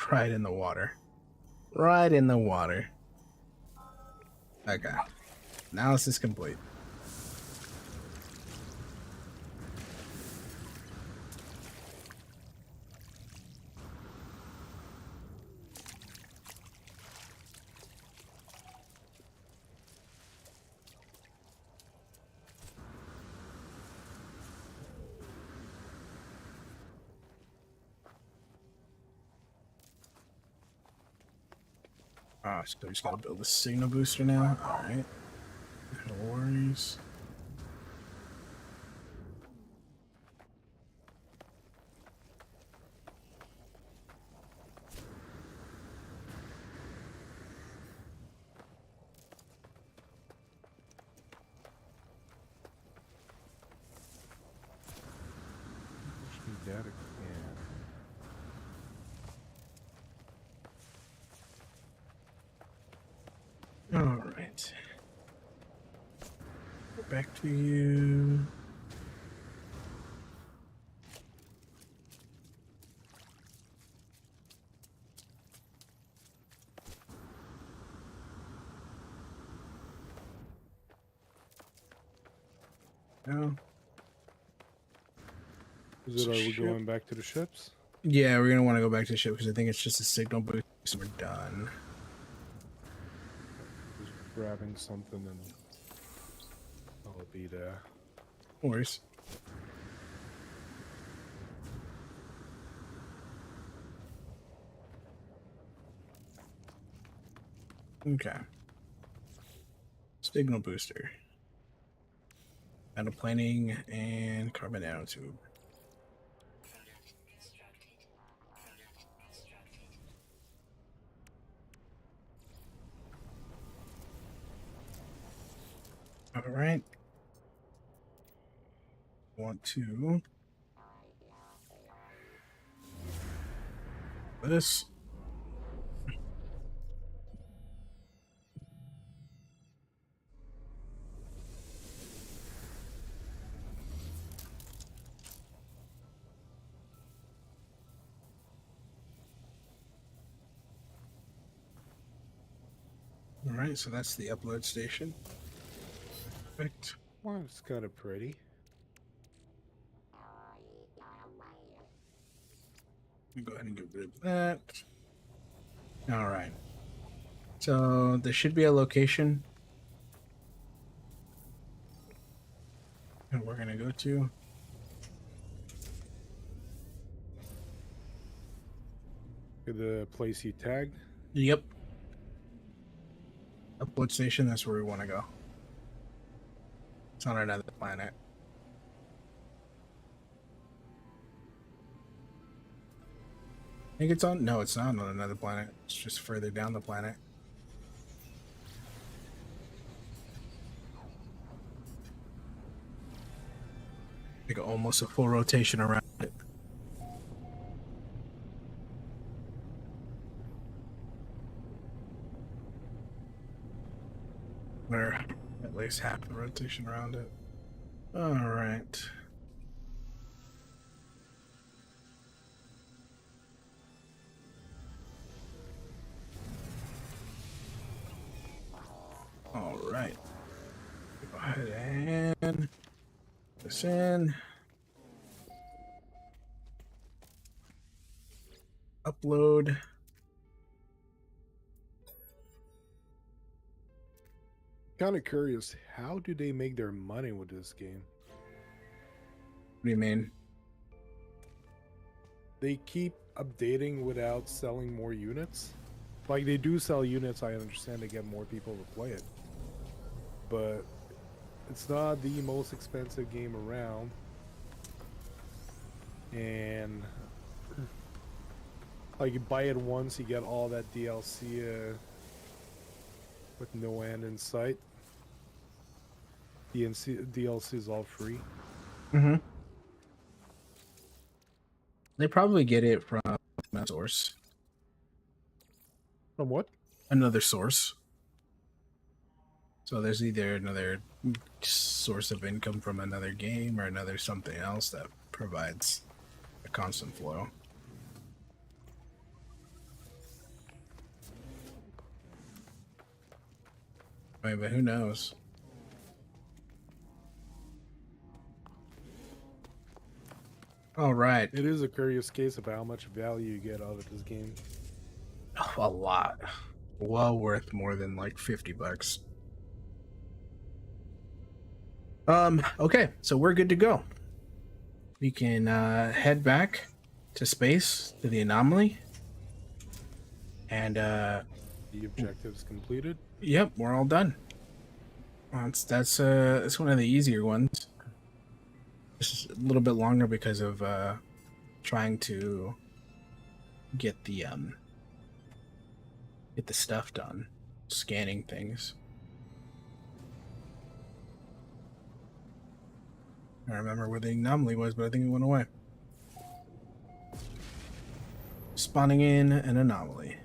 Right in the water. Right in the water. Okay. Analysis complete. So we just gotta build a signal booster now. Alright. No worries. Just need data. Yeah. Alright. Go back to you. No. Is it, are we going back to the ships? Yeah, we're gonna want to go back to the ship because I think it's just a signal boost and we're done. Just grabbing something and I'll be there. Of course. Okay. Signal booster. Metal planing and carbon nanotube. All right. Want to this. All right, so that's the upload station. Perfect. Well, it's kind of pretty. Go ahead and get rid of that. All right. So there should be a location. And we're going to go to. The place you tagged? Yep. Upload station, that's where we want to go. It's on another planet. I think it's on. No, it's not on another planet. It's just further down the planet. Like almost a full rotation around it. Or at least half the rotation around it. All right. All right. Go ahead and put this in. Upload. Kind of curious, how do they make their money with this game? What do you mean? They keep updating without selling more units. Like, they do sell units, I understand, to get more people to play it. But it's not the most expensive game around. And like, you buy it once, you get all that DLC with no end in sight. DLC is all free. Mm-hmm. They probably get it from a source. From what? Another source. So there's either another source of income from another game or another something else that provides a constant flow. I mean, but who knows? All right. It is a curious case of how much value you get out of this game. A lot. Well worth more than like $50. Okay, so we're good to go. We can head back to space, to the anomaly. And The objective's completed. yep, we're all done. That's one of the easier ones. It's a little bit longer because of trying to get the stuff done, scanning things. I remember where the anomaly was, but I think it went away. Spawning in an anomaly.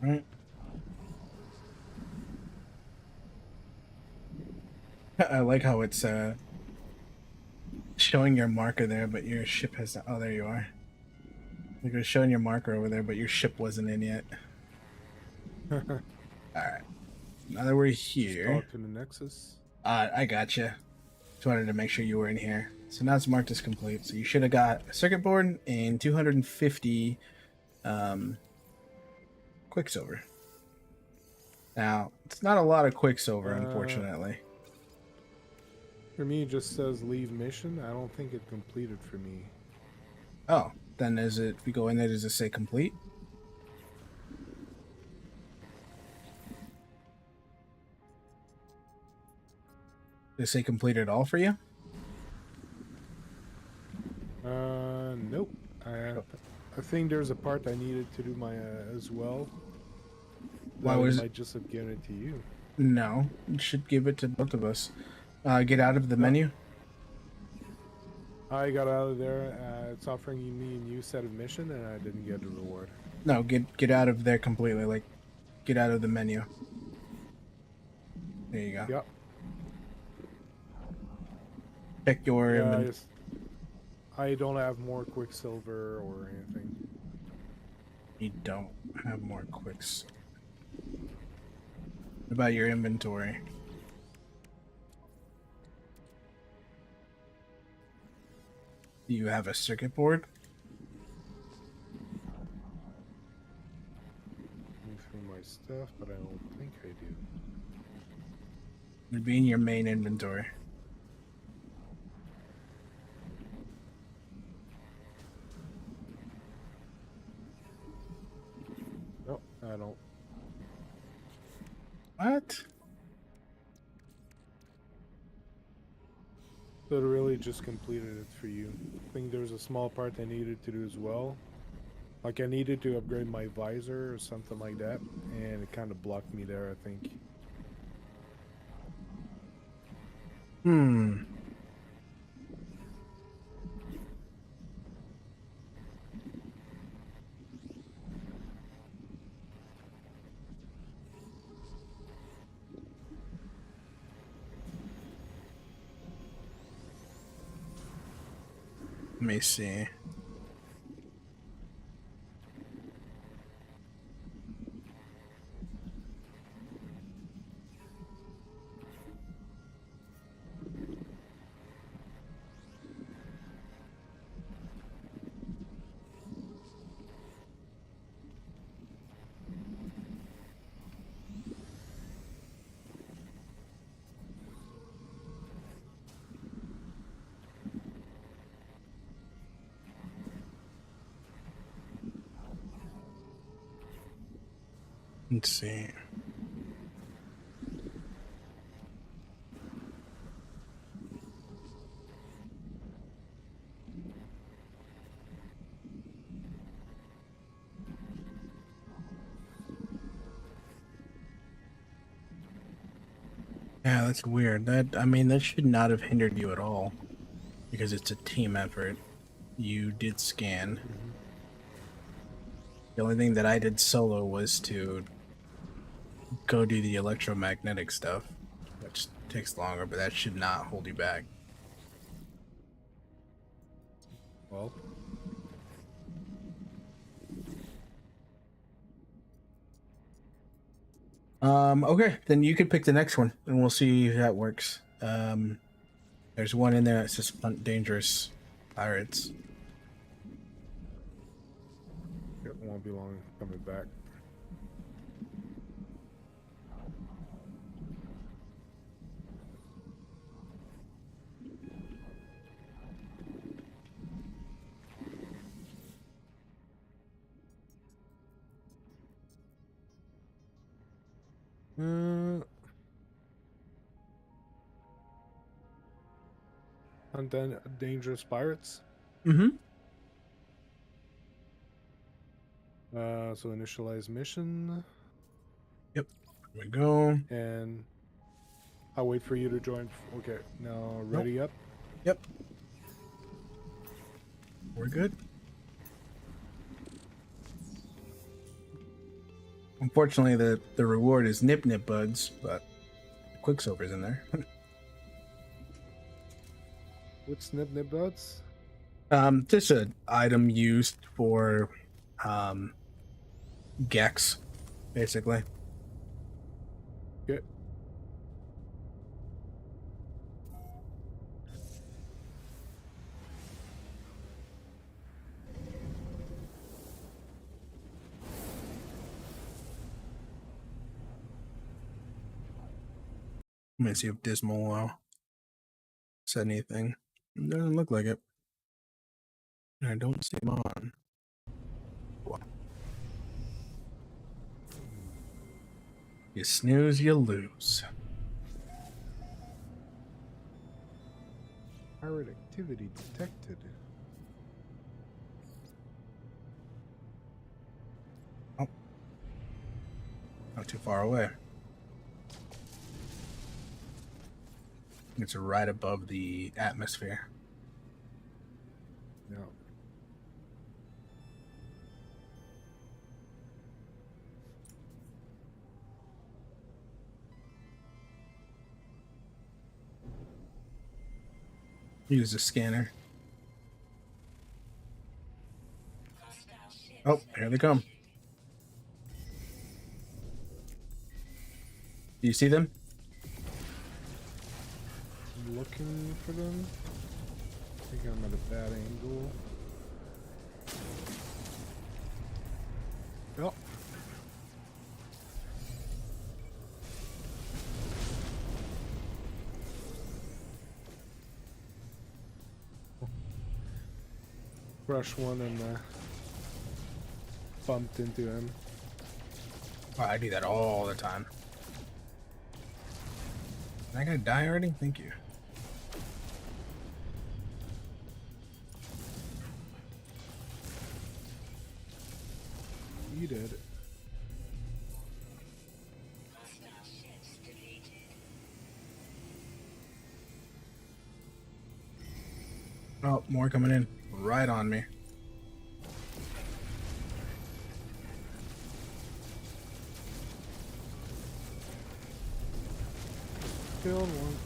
Right. I like how it's showing your marker there, but your ship has. Oh, there you are. Like it was showing your marker over there, but your ship wasn't in yet. All right. Now that we're here, Talk to the Nexus. I gotcha. Just wanted to make sure you were in here. So now it's marked as complete. So you should have got a circuit board and 250 Quicksilver. Now, it's not a lot of Quicksilver, unfortunately. For me, it just says leave mission. I don't think it completed for me. Oh, then is it, if you go in there, does it say complete? Does it say complete at all for you? Nope. I think there's a part I needed to do my as well. Why was I just have given it to you? No, you should give it to both of us. Get out of the menu. I got out of there. It's offering me a new set of mission, and I didn't get the reward. No, get out of there completely. Like, get out of the menu. There you go. Yep. Check your Yeah, inventory. I don't have more Quicksilver or anything. You don't have more quicks. What about your inventory? Do you have a circuit board? Looking through my stuff, but I don't think I do. It'd be in your main inventory. Oh, I don't. What? So it really just completed it for you. I think there was a small part I needed to do as well. Like I needed to upgrade my visor or something like that, and it kind of blocked me there, I think. Hmm. Let me see. Let's see. Yeah, that's weird. I mean, that should not have hindered you at all because it's a team effort. You did scan. Mm-hmm. The only thing that I did solo was to go do the electromagnetic stuff, which takes longer, but that should not hold you back. Well, Okay, then you could pick the next one, and we'll see if that works. There's one in there that says Hunt Dangerous Pirates. it won't be long coming back. And then Dangerous Pirates. Mm-hmm. So initialize mission, Yep. Here we go. and I'll wait for you to join. Okay, now ready up. Yep. We're good. Unfortunately, the reward is Nip Nip Buds, but Quicksilver's in there. What's Nip Nip Buds? Just an item used for Gex, basically. Okay. Let me see if Dismal said anything. It doesn't look like it. I don't see him on. You snooze, you lose. Pirate activity detected. Oh. Not too far away. It's right above the atmosphere. Yeah. Use the scanner. Oh, here they come. Do you see them? I'm looking for them. I think I'm at a bad angle. Oh. Crush one and bumped into him. Oh, I do that all the time. Am I gonna die already? Thank you. You did. Oh, more coming in. Right on me. Killed one.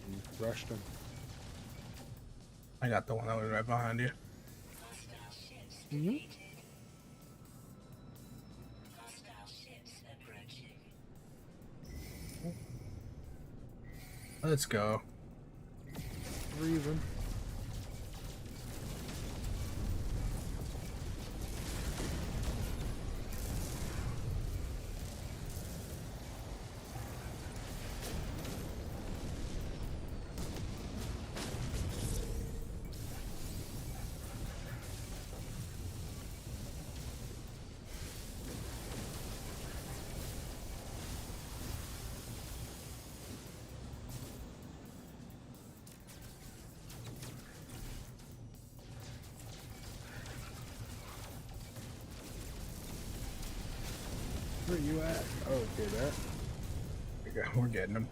You rushed him. I got the one that was right behind you. Mm-hmm. Let's go. Reason. Where you at? Oh, okay, there. We're getting him.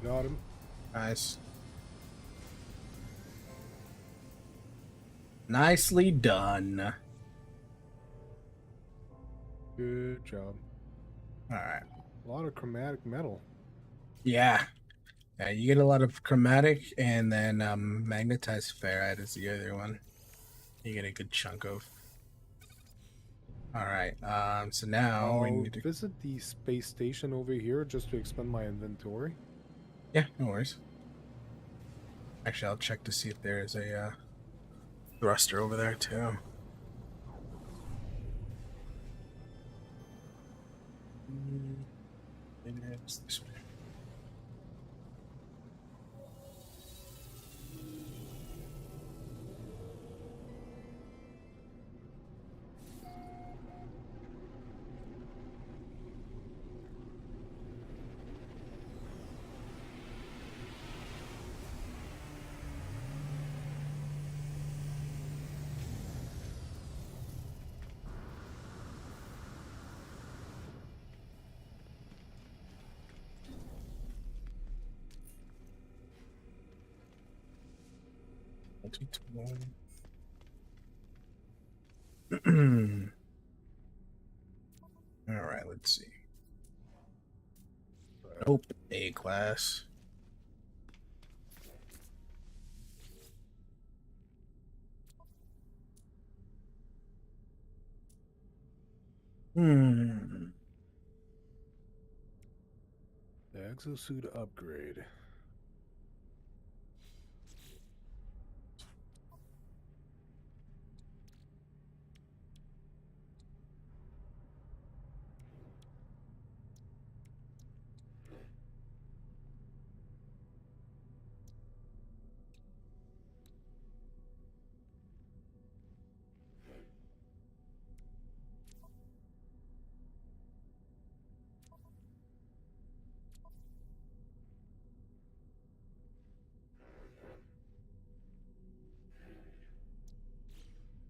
Got him. Nice. Nicely done. Good job. All right. A lot of chromatic metal. Yeah. Yeah, you get a lot of chromatic, and then magnetized ferrite is the other one. You get a good chunk of. All right. So now we I'll need to. visit the space station over here just to expand my inventory. Yeah, no worries. Actually, I'll check to see if there is a thruster over there too. It's this way. All right, let's see. Nope, A class. Hmm. The Exosuit Upgrade.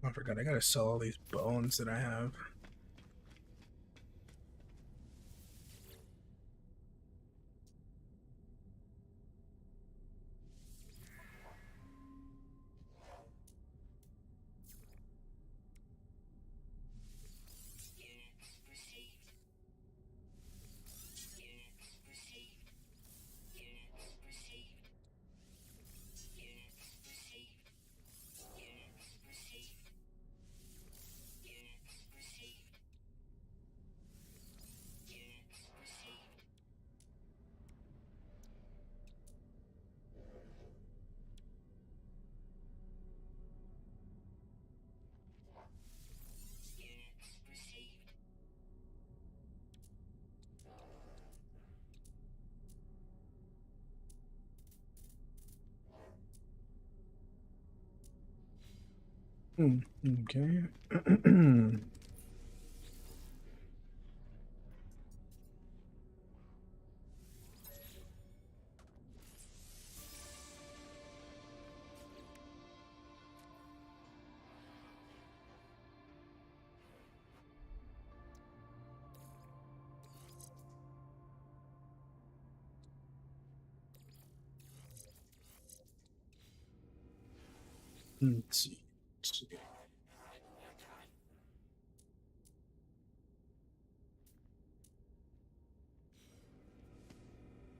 I forgot. I gotta sell all these bones that I have. Okay. Let's see. Let's see.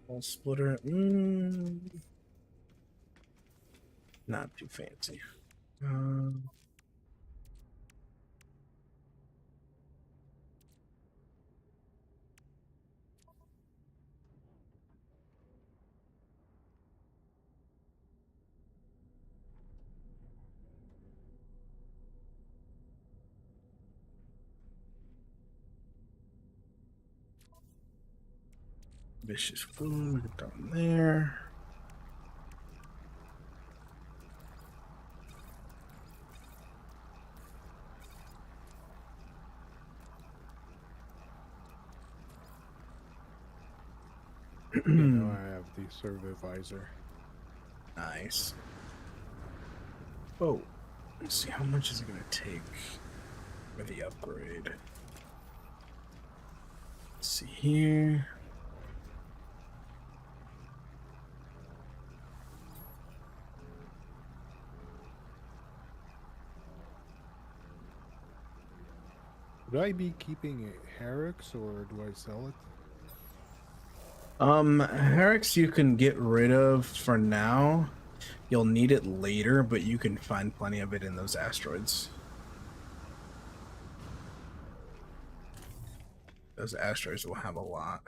Wall splitter. Not too fancy. Um, vicious food down there. Now I have the Survivisor. Nice. Oh, let's see, how much is it gonna take for the upgrade? Let's see here. Would I be keeping a Herix or do I sell it? Herix you can get rid of for now. You'll need it later, but you can find plenty of it in those asteroids. Those asteroids will have a lot.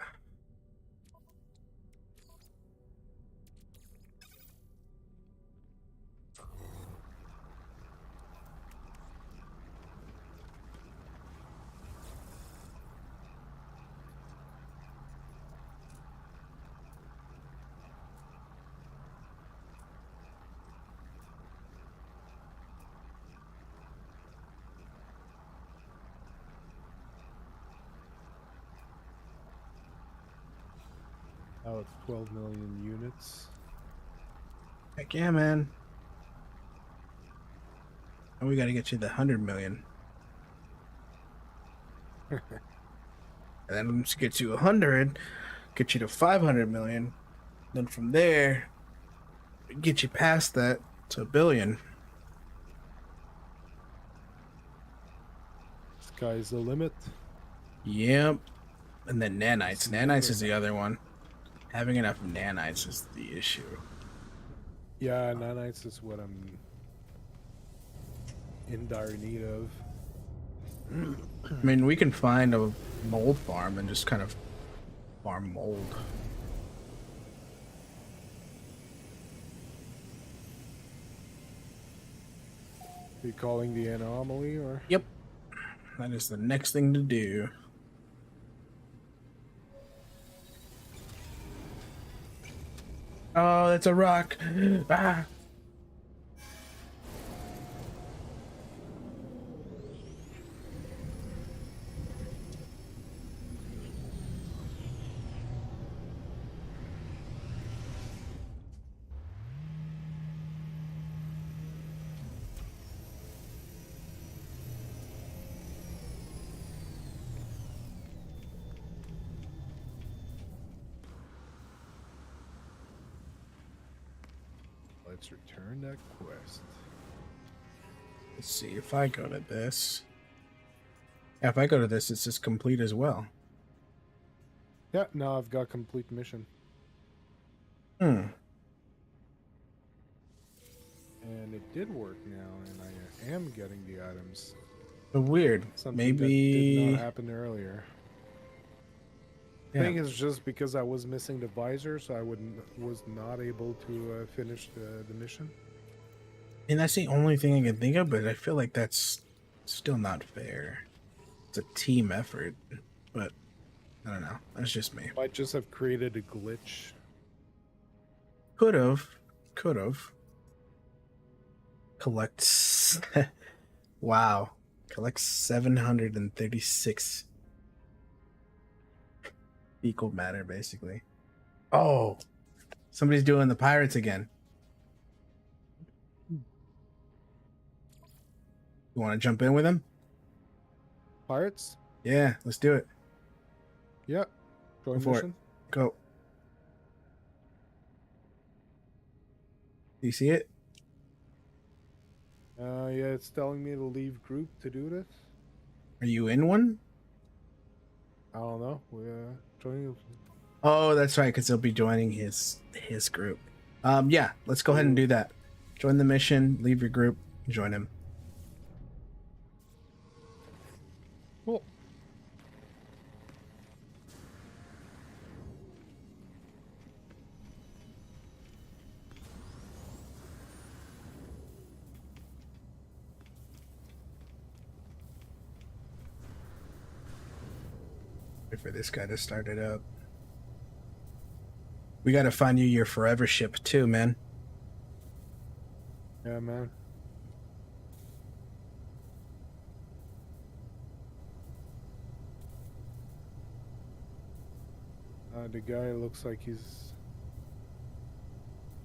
Oh, it's 12 million units. Heck yeah, man. And we gotta get you the 100 million. And then once you get to 100, get you to 500 million. Then from there, get you past that to 1 billion. Sky's the limit. Yep. And then nanites. Nanites is the other one. Having enough nanites is the issue. Yeah, nanites is what I'm in dire need of. I mean, we can find a mold farm and just kind of farm mold. Are you calling the anomaly or? Yep. That is the next thing to do. Oh, that's a rock. Ah. Let's return that quest. Let's see if I go to this. Yeah, if I go to this, it's just complete as well. Yeah, now I've got complete mission. Hmm. And it did work now, and I am getting the items. But weird. Something Maybe that did not happen earlier. Yeah. I think it's just because I was missing the visor, so I was not able to finish the mission. And that's the only thing I can think of, but I feel like that's still not fair. It's a team effort, but I don't know. That's just me. Might just have created a glitch. Could have. Collects. Wow. Collect 736 fecal matter, basically. Oh, somebody's doing the pirates again. You want to jump in with him? Pirates? Yeah, let's do it. Yeah. Join Go for it. mission. Go. Do you see it? Yeah, it's telling me to leave group to do this. Are you in one? I don't know. We join. Oh, that's right, because he'll be joining his group. Yeah, let's go ahead and do that. Join the mission, leave your group, join him. Cool. Wait for this guy to start it up. We gotta find you your forever ship too, man. Yeah, man. The guy looks like he's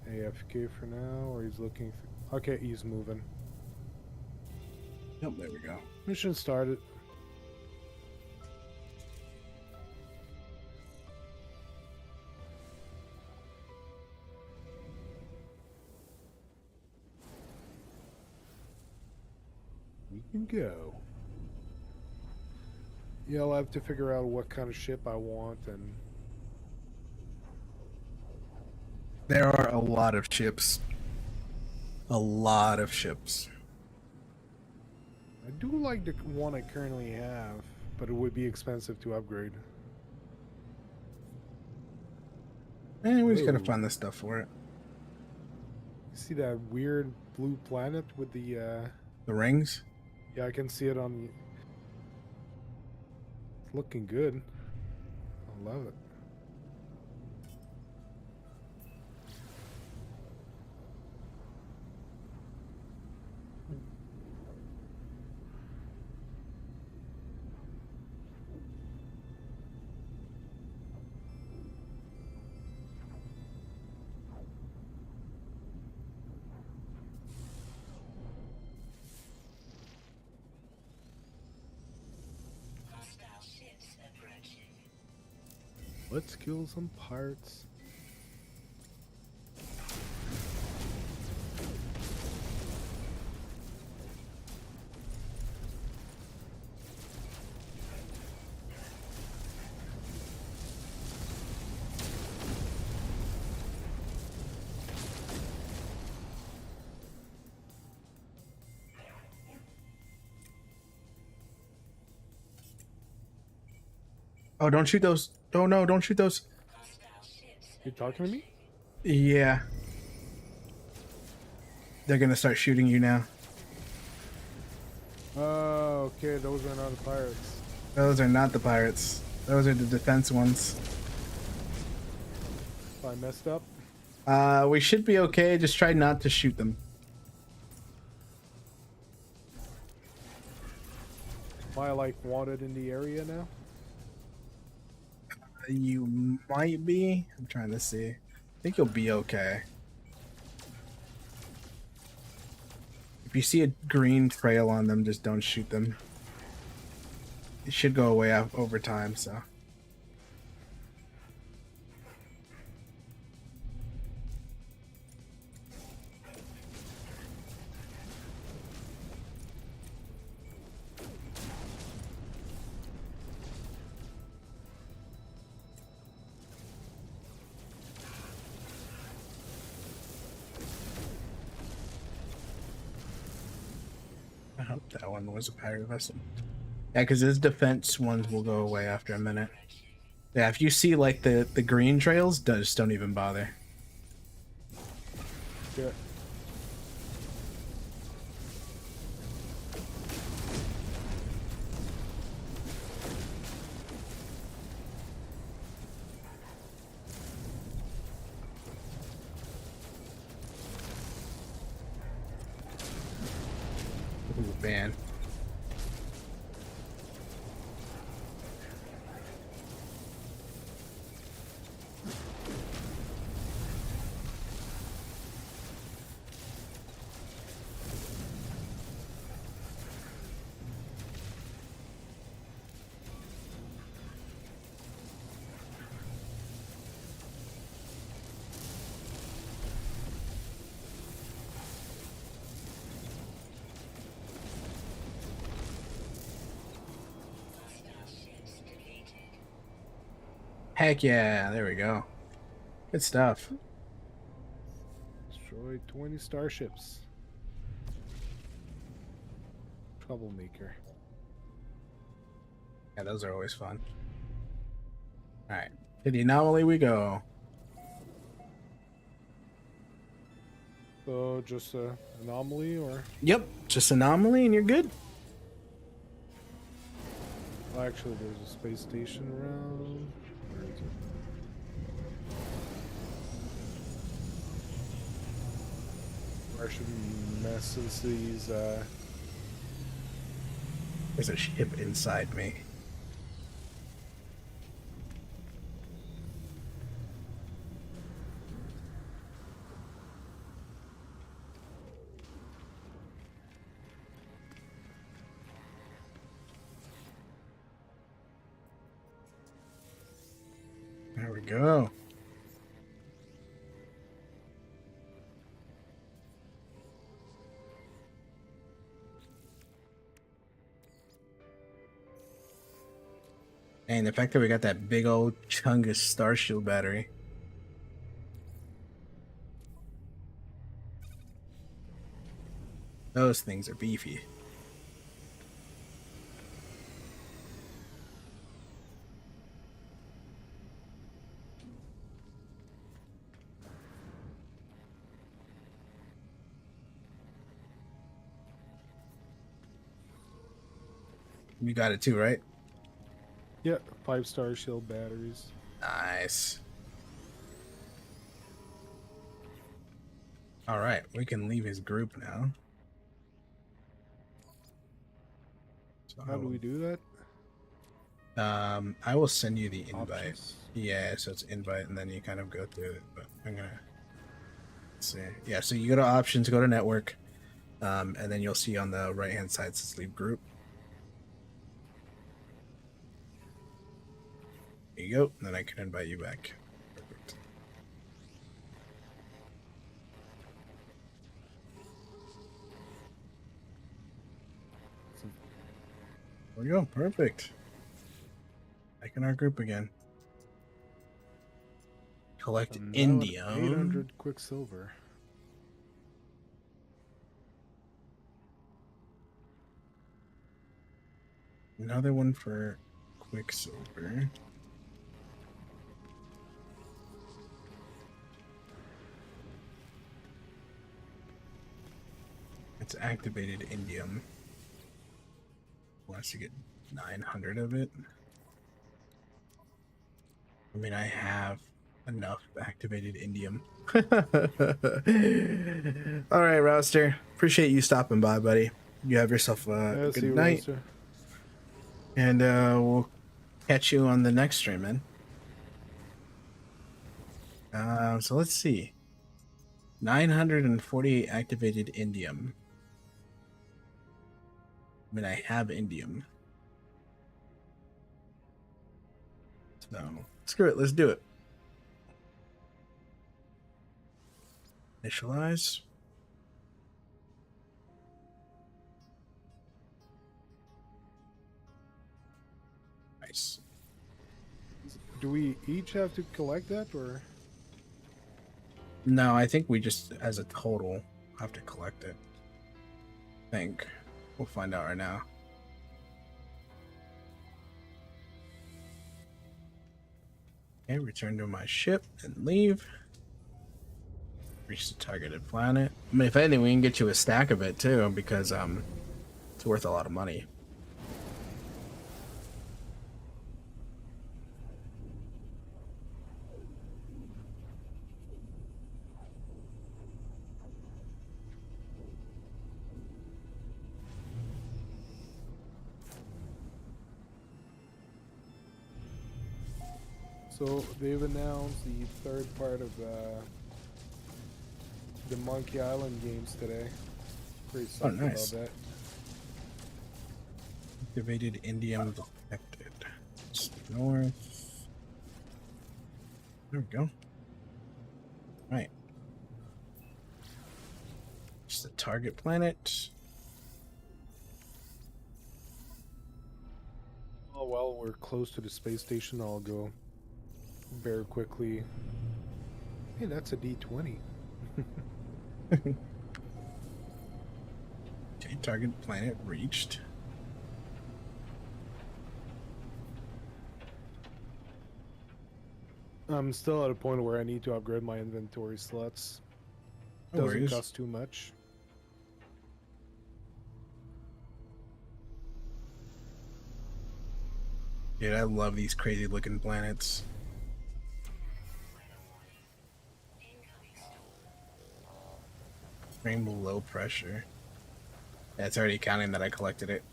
AFK for now, or he's looking for... Okay, he's moving. Yep, there we go. Mission started. We can go. Yeah, I'll have to figure out what kind of ship I want, and There are a lot of ships. A lot of ships. I do like the one I currently have, but it would be expensive to upgrade. And we just gotta Ooh. find the stuff for it. You see that weird blue planet with the The rings? yeah, I can see it on the... It's looking good. I love it. Let's kill some pirates. Oh, don't shoot those. Oh no, don't shoot those. You talking to me? Yeah. They're gonna start shooting you now. Oh, okay, those are not the pirates. Those are not the pirates. Those are the defense ones. I messed up. We should be okay. Just try not to shoot them. Am I like wanted in the area now? You might be. I'm trying to see. I think you'll be okay. If you see a green trail on them, just don't shoot them. It should go away over time, so. I hope that one was a pirate vessel. Yeah, because his defense ones will go away after a minute. Yeah, if you see like the green trails, just don't even bother. Yeah. Ooh, man. Heck yeah, there we go. Good stuff. Destroyed 20 starships. Troublemaker. Yeah, those are always fun. Alright. To the anomaly we go. So just a anomaly, or Yep, just anomaly and you're good. well, actually there's a space station around. Where is it? Martian messes. There's a ship inside me. There we go. And the fact that we got that big old chunk of Star Shield battery. Those things are beefy. You got it too, right? Yeah, 5-star shield batteries. Nice. All right, we can leave his group now. So How do we do that? I will send you the invite. Options? Yeah, so it's invite, and then you kind of go through it. But I'm gonna see. Yeah, so you go to options, go to network, and then you'll see on the right hand side says leave group. There you go. And then I can invite you back. Perfect. There we go. Perfect. Back in our group again. Collect And indium. 800 quicksilver. Another one for quicksilver. It's activated indium. Wants to get 900 of it. I mean, I have enough activated indium. All right, Rouster. Appreciate you stopping by, buddy. You have yourself a good night. Roaster. And we'll catch you on the next stream, man. So let's see. 948 activated indium. I mean, I have indium. So, screw it. Let's do it. Initialize. Nice. Do we each have to collect that, or? No, I think we just, as a total, have to collect it. I think. We'll find out right now. Okay, return to my ship and leave. Reach the targeted planet. I mean, if anything, we can get you a stack of it too, because it's worth a lot of money. So they've announced the third part of the Monkey Island games today. Pretty psyched nice. about that. Activated indium detected. Just north. There we go. Right. Just the target planet. Oh well, we're close to the space station. I'll go very quickly. Hey, that's a D20. Okay, target planet reached. I'm still at a point where I need to upgrade my inventory slots. No Doesn't worries. cost too much. Dude, I love these crazy looking planets. Rainbow low pressure. Yeah, it's already counting that I collected it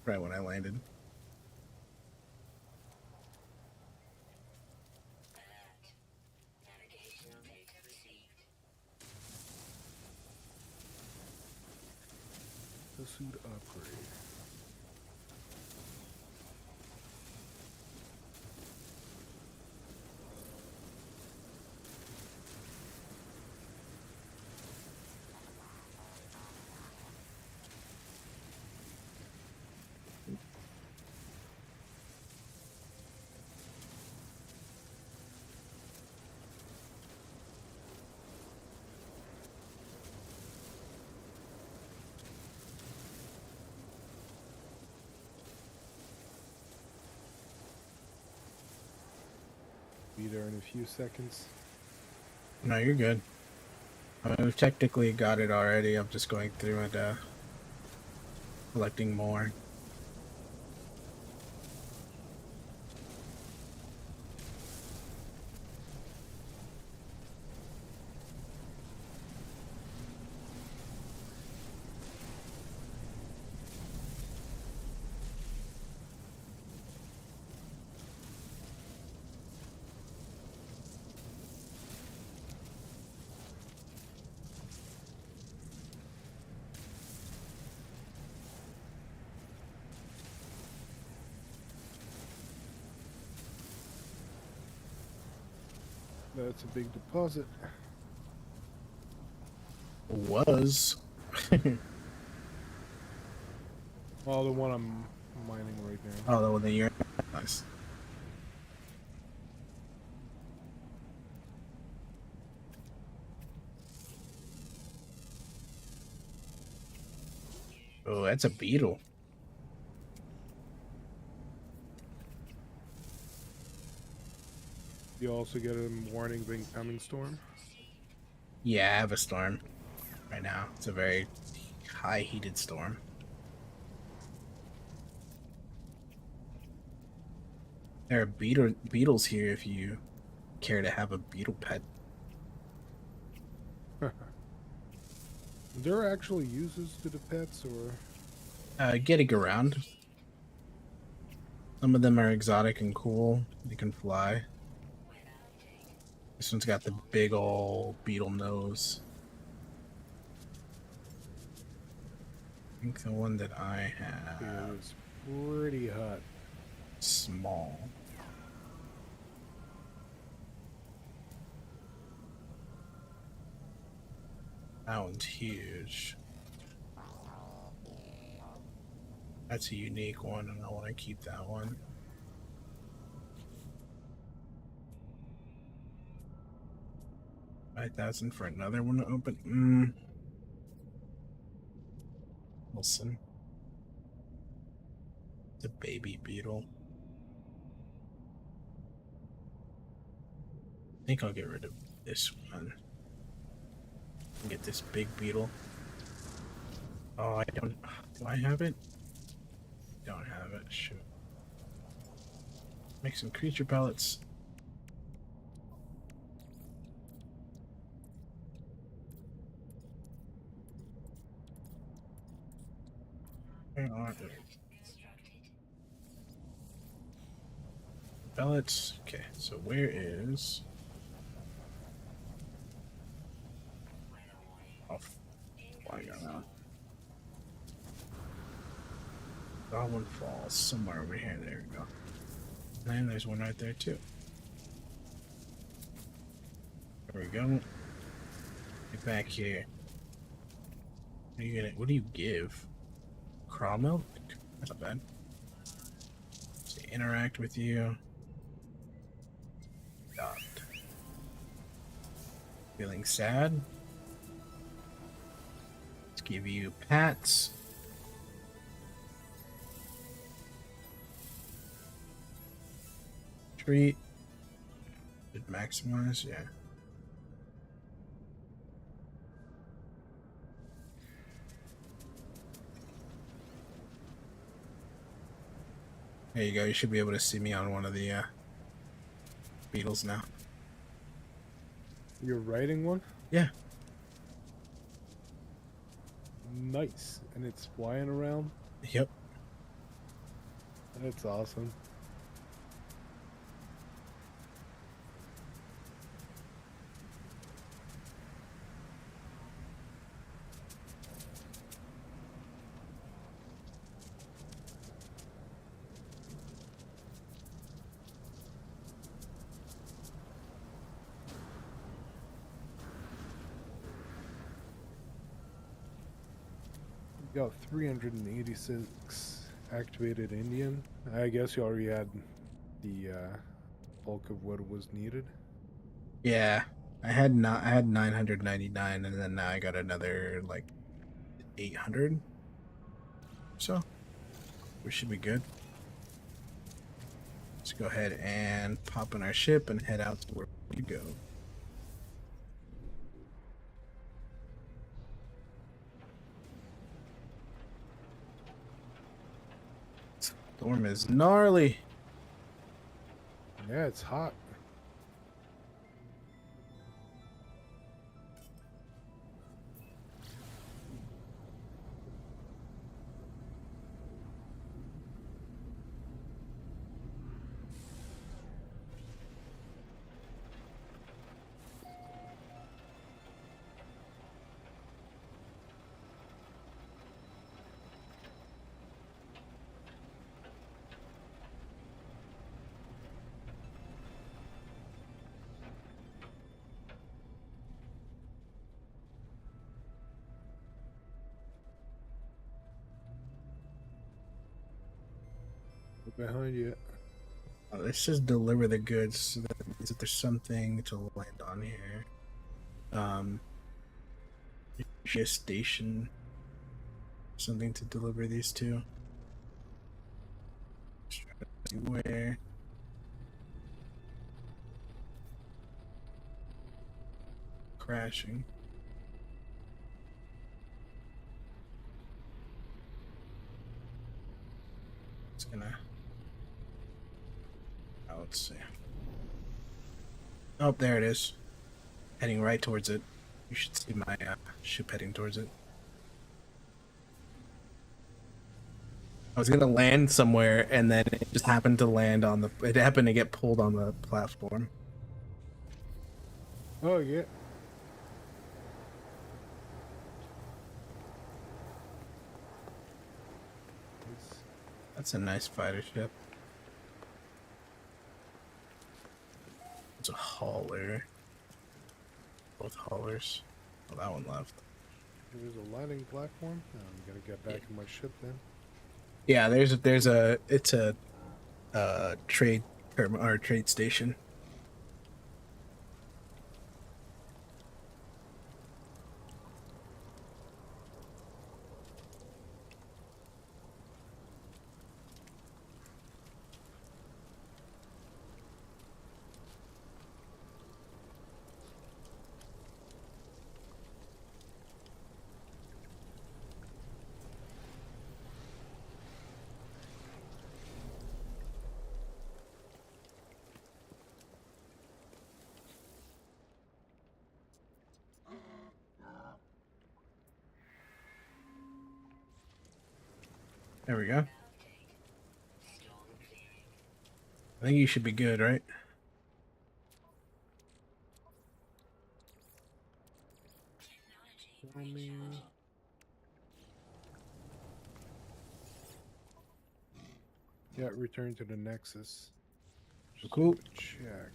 right when I landed. Exosuit Upgrade. Be there in a few seconds. No, you're good. I've technically got it already. I'm just going through and collecting more. That's a big deposit. Was. Oh, the one I'm mining right now. Oh, the one that you're nice. Oh, that's a beetle. You also get a warning of incoming storm. Yeah, I have a storm right now. It's a very high heated storm. There are beetles here if you care to have a beetle pet. There are actually uses to the pets, or Getting around. Some of them are exotic and cool. They can fly. This one's got the big old beetle nose. I think the one that I have is pretty hot. small. That one's huge. That's a unique one, and I want to keep that one. $5,000 for another one to open. Listen, it's a baby beetle. I think I'll get rid of this one. And get this big beetle. Oh, I don't. Do I have it? Don't have it. Shoot. Make some creature pellets. Where are they? Pellets. Okay, so where is? Oh, flying around. Goblin Falls, somewhere over here. There we go. And there's one right there too. There we go. Get back here. What do you give? Craw milk? That's not bad. So interact with you. Feeling sad? Let's give you pats. Treat. Did maximize? Yeah. There you go. You should be able to see me on one of the beetles now. You're riding one? Yeah. Nice. And it's flying around? Yep. That's awesome. You got 386 activated Indian. I guess you already had the bulk of what was needed. Yeah. I had 999 and then now I got another like 800. So we should be good. Let's go ahead and pop in our ship and head out to where we go. Storm is gnarly. Yeah, it's hot. Behind you. Let's just deliver the goods. So that means that there's something to land on here. A station. Something to deliver these to. Just try to see where. Crashing. It's gonna. Oh, let's see. Oh, there it is. Heading right towards it. You should see my ship heading towards it. I was gonna land somewhere, and then it just happened to land on the. It happened to get pulled on the platform. Oh, yeah. That's a nice fighter ship. It's a hauler. Both haulers. Oh, that one left. There's a landing platform. Oh, I'm gonna get back in my ship then. Yeah, it's a trade or trade station. There we go. I think you should be good, right? Yeah, return to the Nexus. Just Cool. check.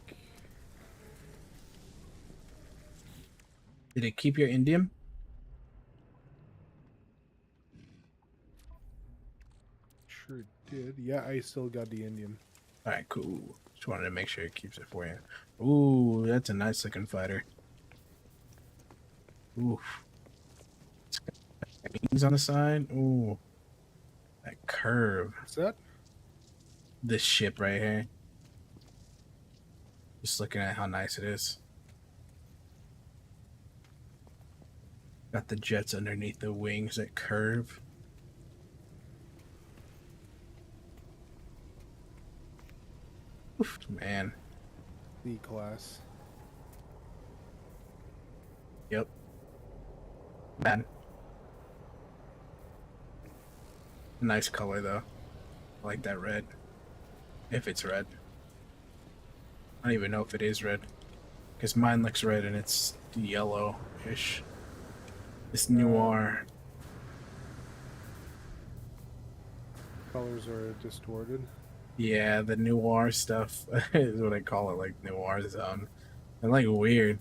Did it keep your indium? Sure did. Yeah, I still got the Indian. All right, cool. Just wanted to make sure it keeps it for you. Ooh, that's a nice looking fighter. Oof. Wings on the side. Ooh. That curve. What's that? This ship right here. Just looking at how nice it is. Got the jets underneath the wings that curve. Oof, man. The class. Yep. Man. Nice color though. I like that red. If it's red. I don't even know if it is red. Because mine looks red and it's yellow-ish. This noir. Colors are distorted. Yeah, the noir stuff is what I call it, like noir zone. And like weird.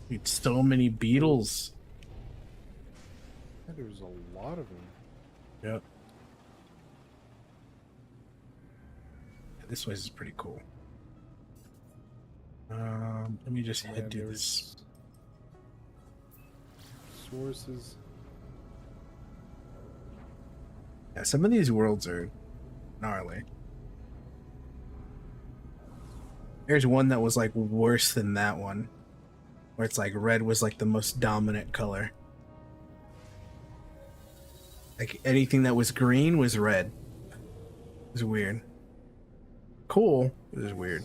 Dude, so many beetles. Yeah, there's a lot of them. Yep. This place is pretty cool. Let me just head to this. Sources. Yeah, some of these worlds are gnarly. There's one that was like worse than that one, where it's like red was like the most dominant color. Like anything that was green was red. It was weird. Cool. It was weird.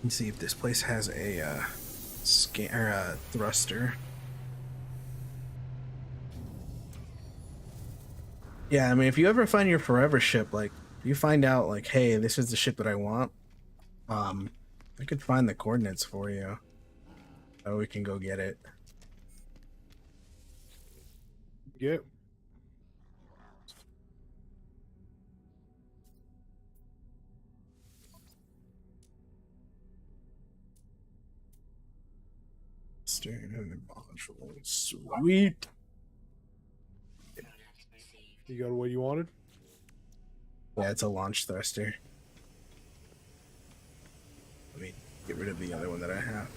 Let's see if this place has a thruster. Yeah, I mean, if you ever find your forever ship, like you find out, like, hey, this is the ship that I want. I could find the coordinates for you. Oh, we can go get it. Yep. Sweet. You got what you wanted? Yeah, it's a launch thruster. Let me get rid of the other one that I have.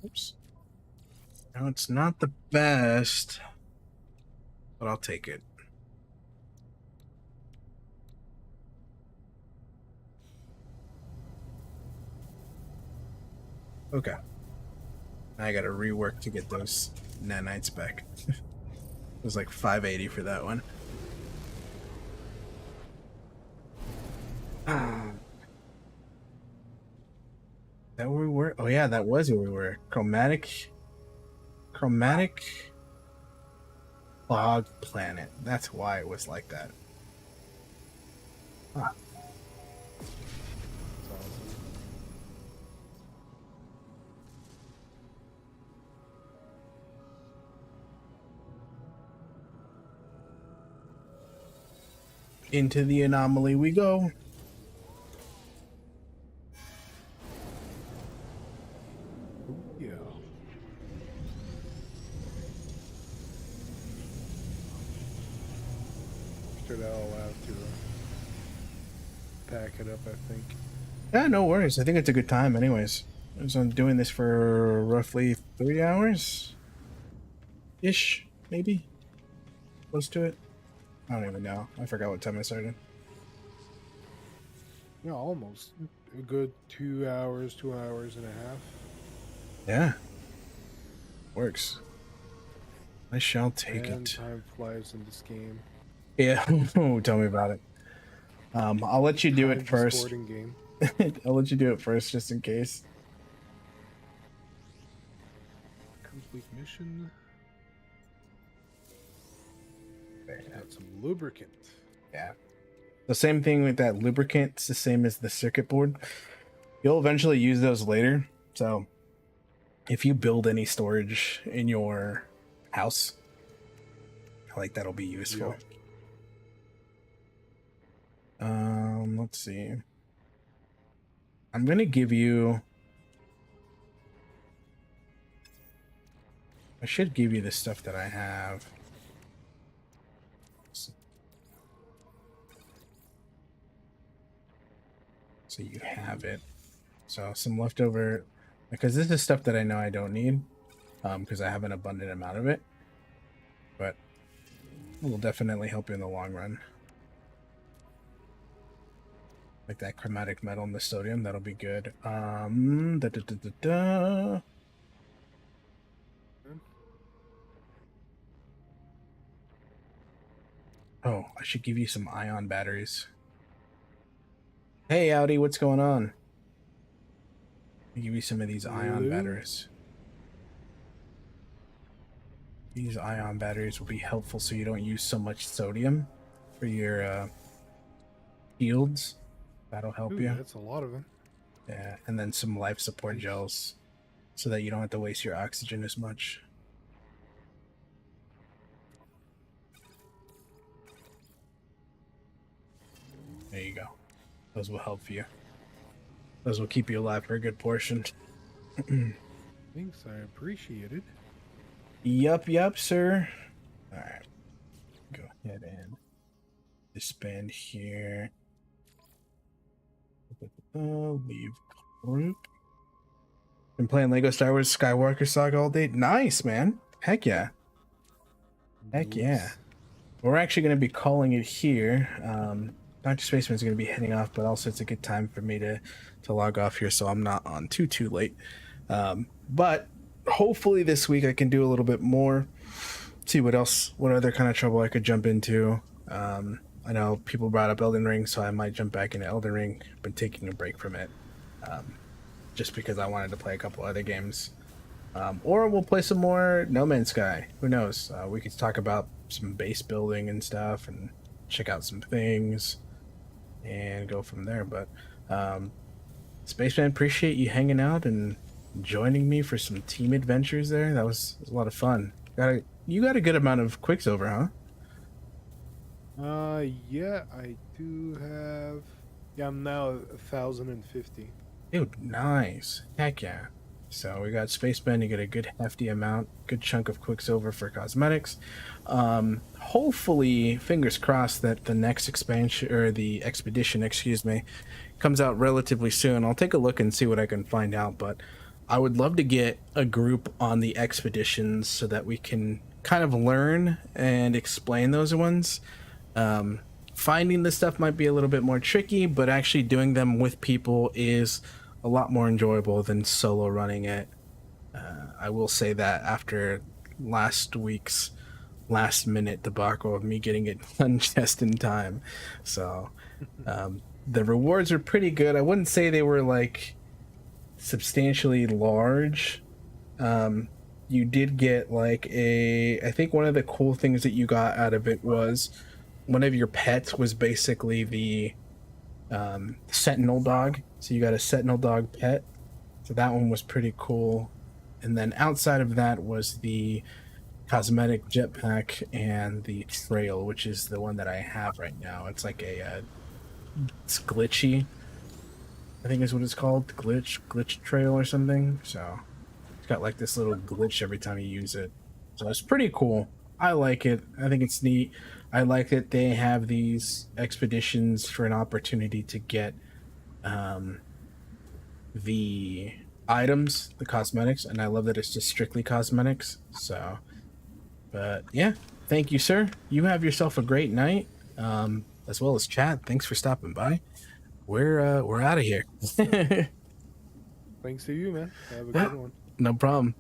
Oops. Now it's not the best, but I'll take it. Okay. I gotta rework to get those nanites back. It was like 580 for that one. That where we were? Oh yeah, that was where we were. Chromatic fog planet. That's why it was like that. Huh. That's awesome. Into the anomaly we go. Yeah. Sure that I'll have to pack it up, I think. Yeah, no worries. I think it's a good time anyways. I was doing this for roughly 3 hours ish, maybe. Close to it. I don't even know. I forgot what time I started. Yeah, almost. A good 2 hours, 2.5 hours. Yeah. Works. I shall take And it. time flies in this game. Yeah. Tell me about it. I'll let you do it first. Distorting game. I'll let you do it first just in case. Complete mission. Got some lubricant. Yeah. The same thing with that lubricant. It's the same as the circuit board. You'll eventually use those later. So if you build any storage in your house, I like that'll be useful. Let's see. I'm gonna give you. I should give you the stuff that I have. So you have it. So some leftover, because this is stuff that I know I don't need, because I have an abundant amount of it. But it will definitely help you in the long run. Like that chromatic metal and the sodium, that'll be good. Oh, I should give you some ion batteries. Hey, Audi, what's going on? I'll give you some of these ion batteries. These ion batteries will be helpful so you don't use so much sodium for your shields. That'll help you. That's a lot of them. Yeah, and then some life support gels so that you don't have to waste your oxygen as much. There you go. Those will help you. Those will keep you alive for a good portion. Thanks, I appreciate it. Yup, sir. Alright. Go ahead and disband here. Leave group. Been playing Lego Star Wars Skywalker Saga all day. Nice, man. Heck yeah. Heck yeah. We're actually going to be calling it here. Dr. Spaceman's going to be heading off, but also it's a good time for me to log off here, so I'm not on too late. But hopefully this week I can do a little bit more. See what other kind of trouble I could jump into. I know people brought up Elden Ring, so I might jump back into Elden Ring. I've been taking a break from it, just because I wanted to play a couple other games. Or we'll play some more No Man's Sky. Who knows? We could talk about some base building and stuff and check out some things and go from there. But Spaceman, appreciate you hanging out and joining me for some team adventures there. That was a lot of fun. You got a good amount of Quicksilver, huh? Yeah, I do have. Yeah, I'm now 1,050. Dude, nice. Heck yeah. So we got Spaceman, you get a good hefty amount, good chunk of Quicksilver for cosmetics. Hopefully, fingers crossed that the next expansion, or the expedition, excuse me, comes out relatively soon. I'll take a look and see what I can find out, but I would love to get a group on the expeditions so that we can kind of learn and explain those ones. Finding this stuff might be a little bit more tricky, but actually doing them with people is a lot more enjoyable than solo running it. I will say that after last week's last minute debacle of me getting it done just in time. So the rewards are pretty good. I wouldn't say they were like substantially large. You did get like I think one of the cool things that you got out of it was one of your pets was basically the sentinel dog. So you got a sentinel dog pet. So that one was pretty cool. And then outside of that was the cosmetic jetpack and the trail, which is the one that I have right now. It's like it's glitchy, I think is what it's called. Glitch trail or something. So it's got like this little glitch every time you use it. So it's pretty cool. I like it. I think it's neat. I like that they have these expeditions for an opportunity to get the items, the cosmetics, and I love that it's just strictly cosmetics. So, but yeah, thank you, sir. You have yourself a great night, as well as chat. Thanks for stopping by. We're out of here. Thanks to you, man. Have a good one. No problem.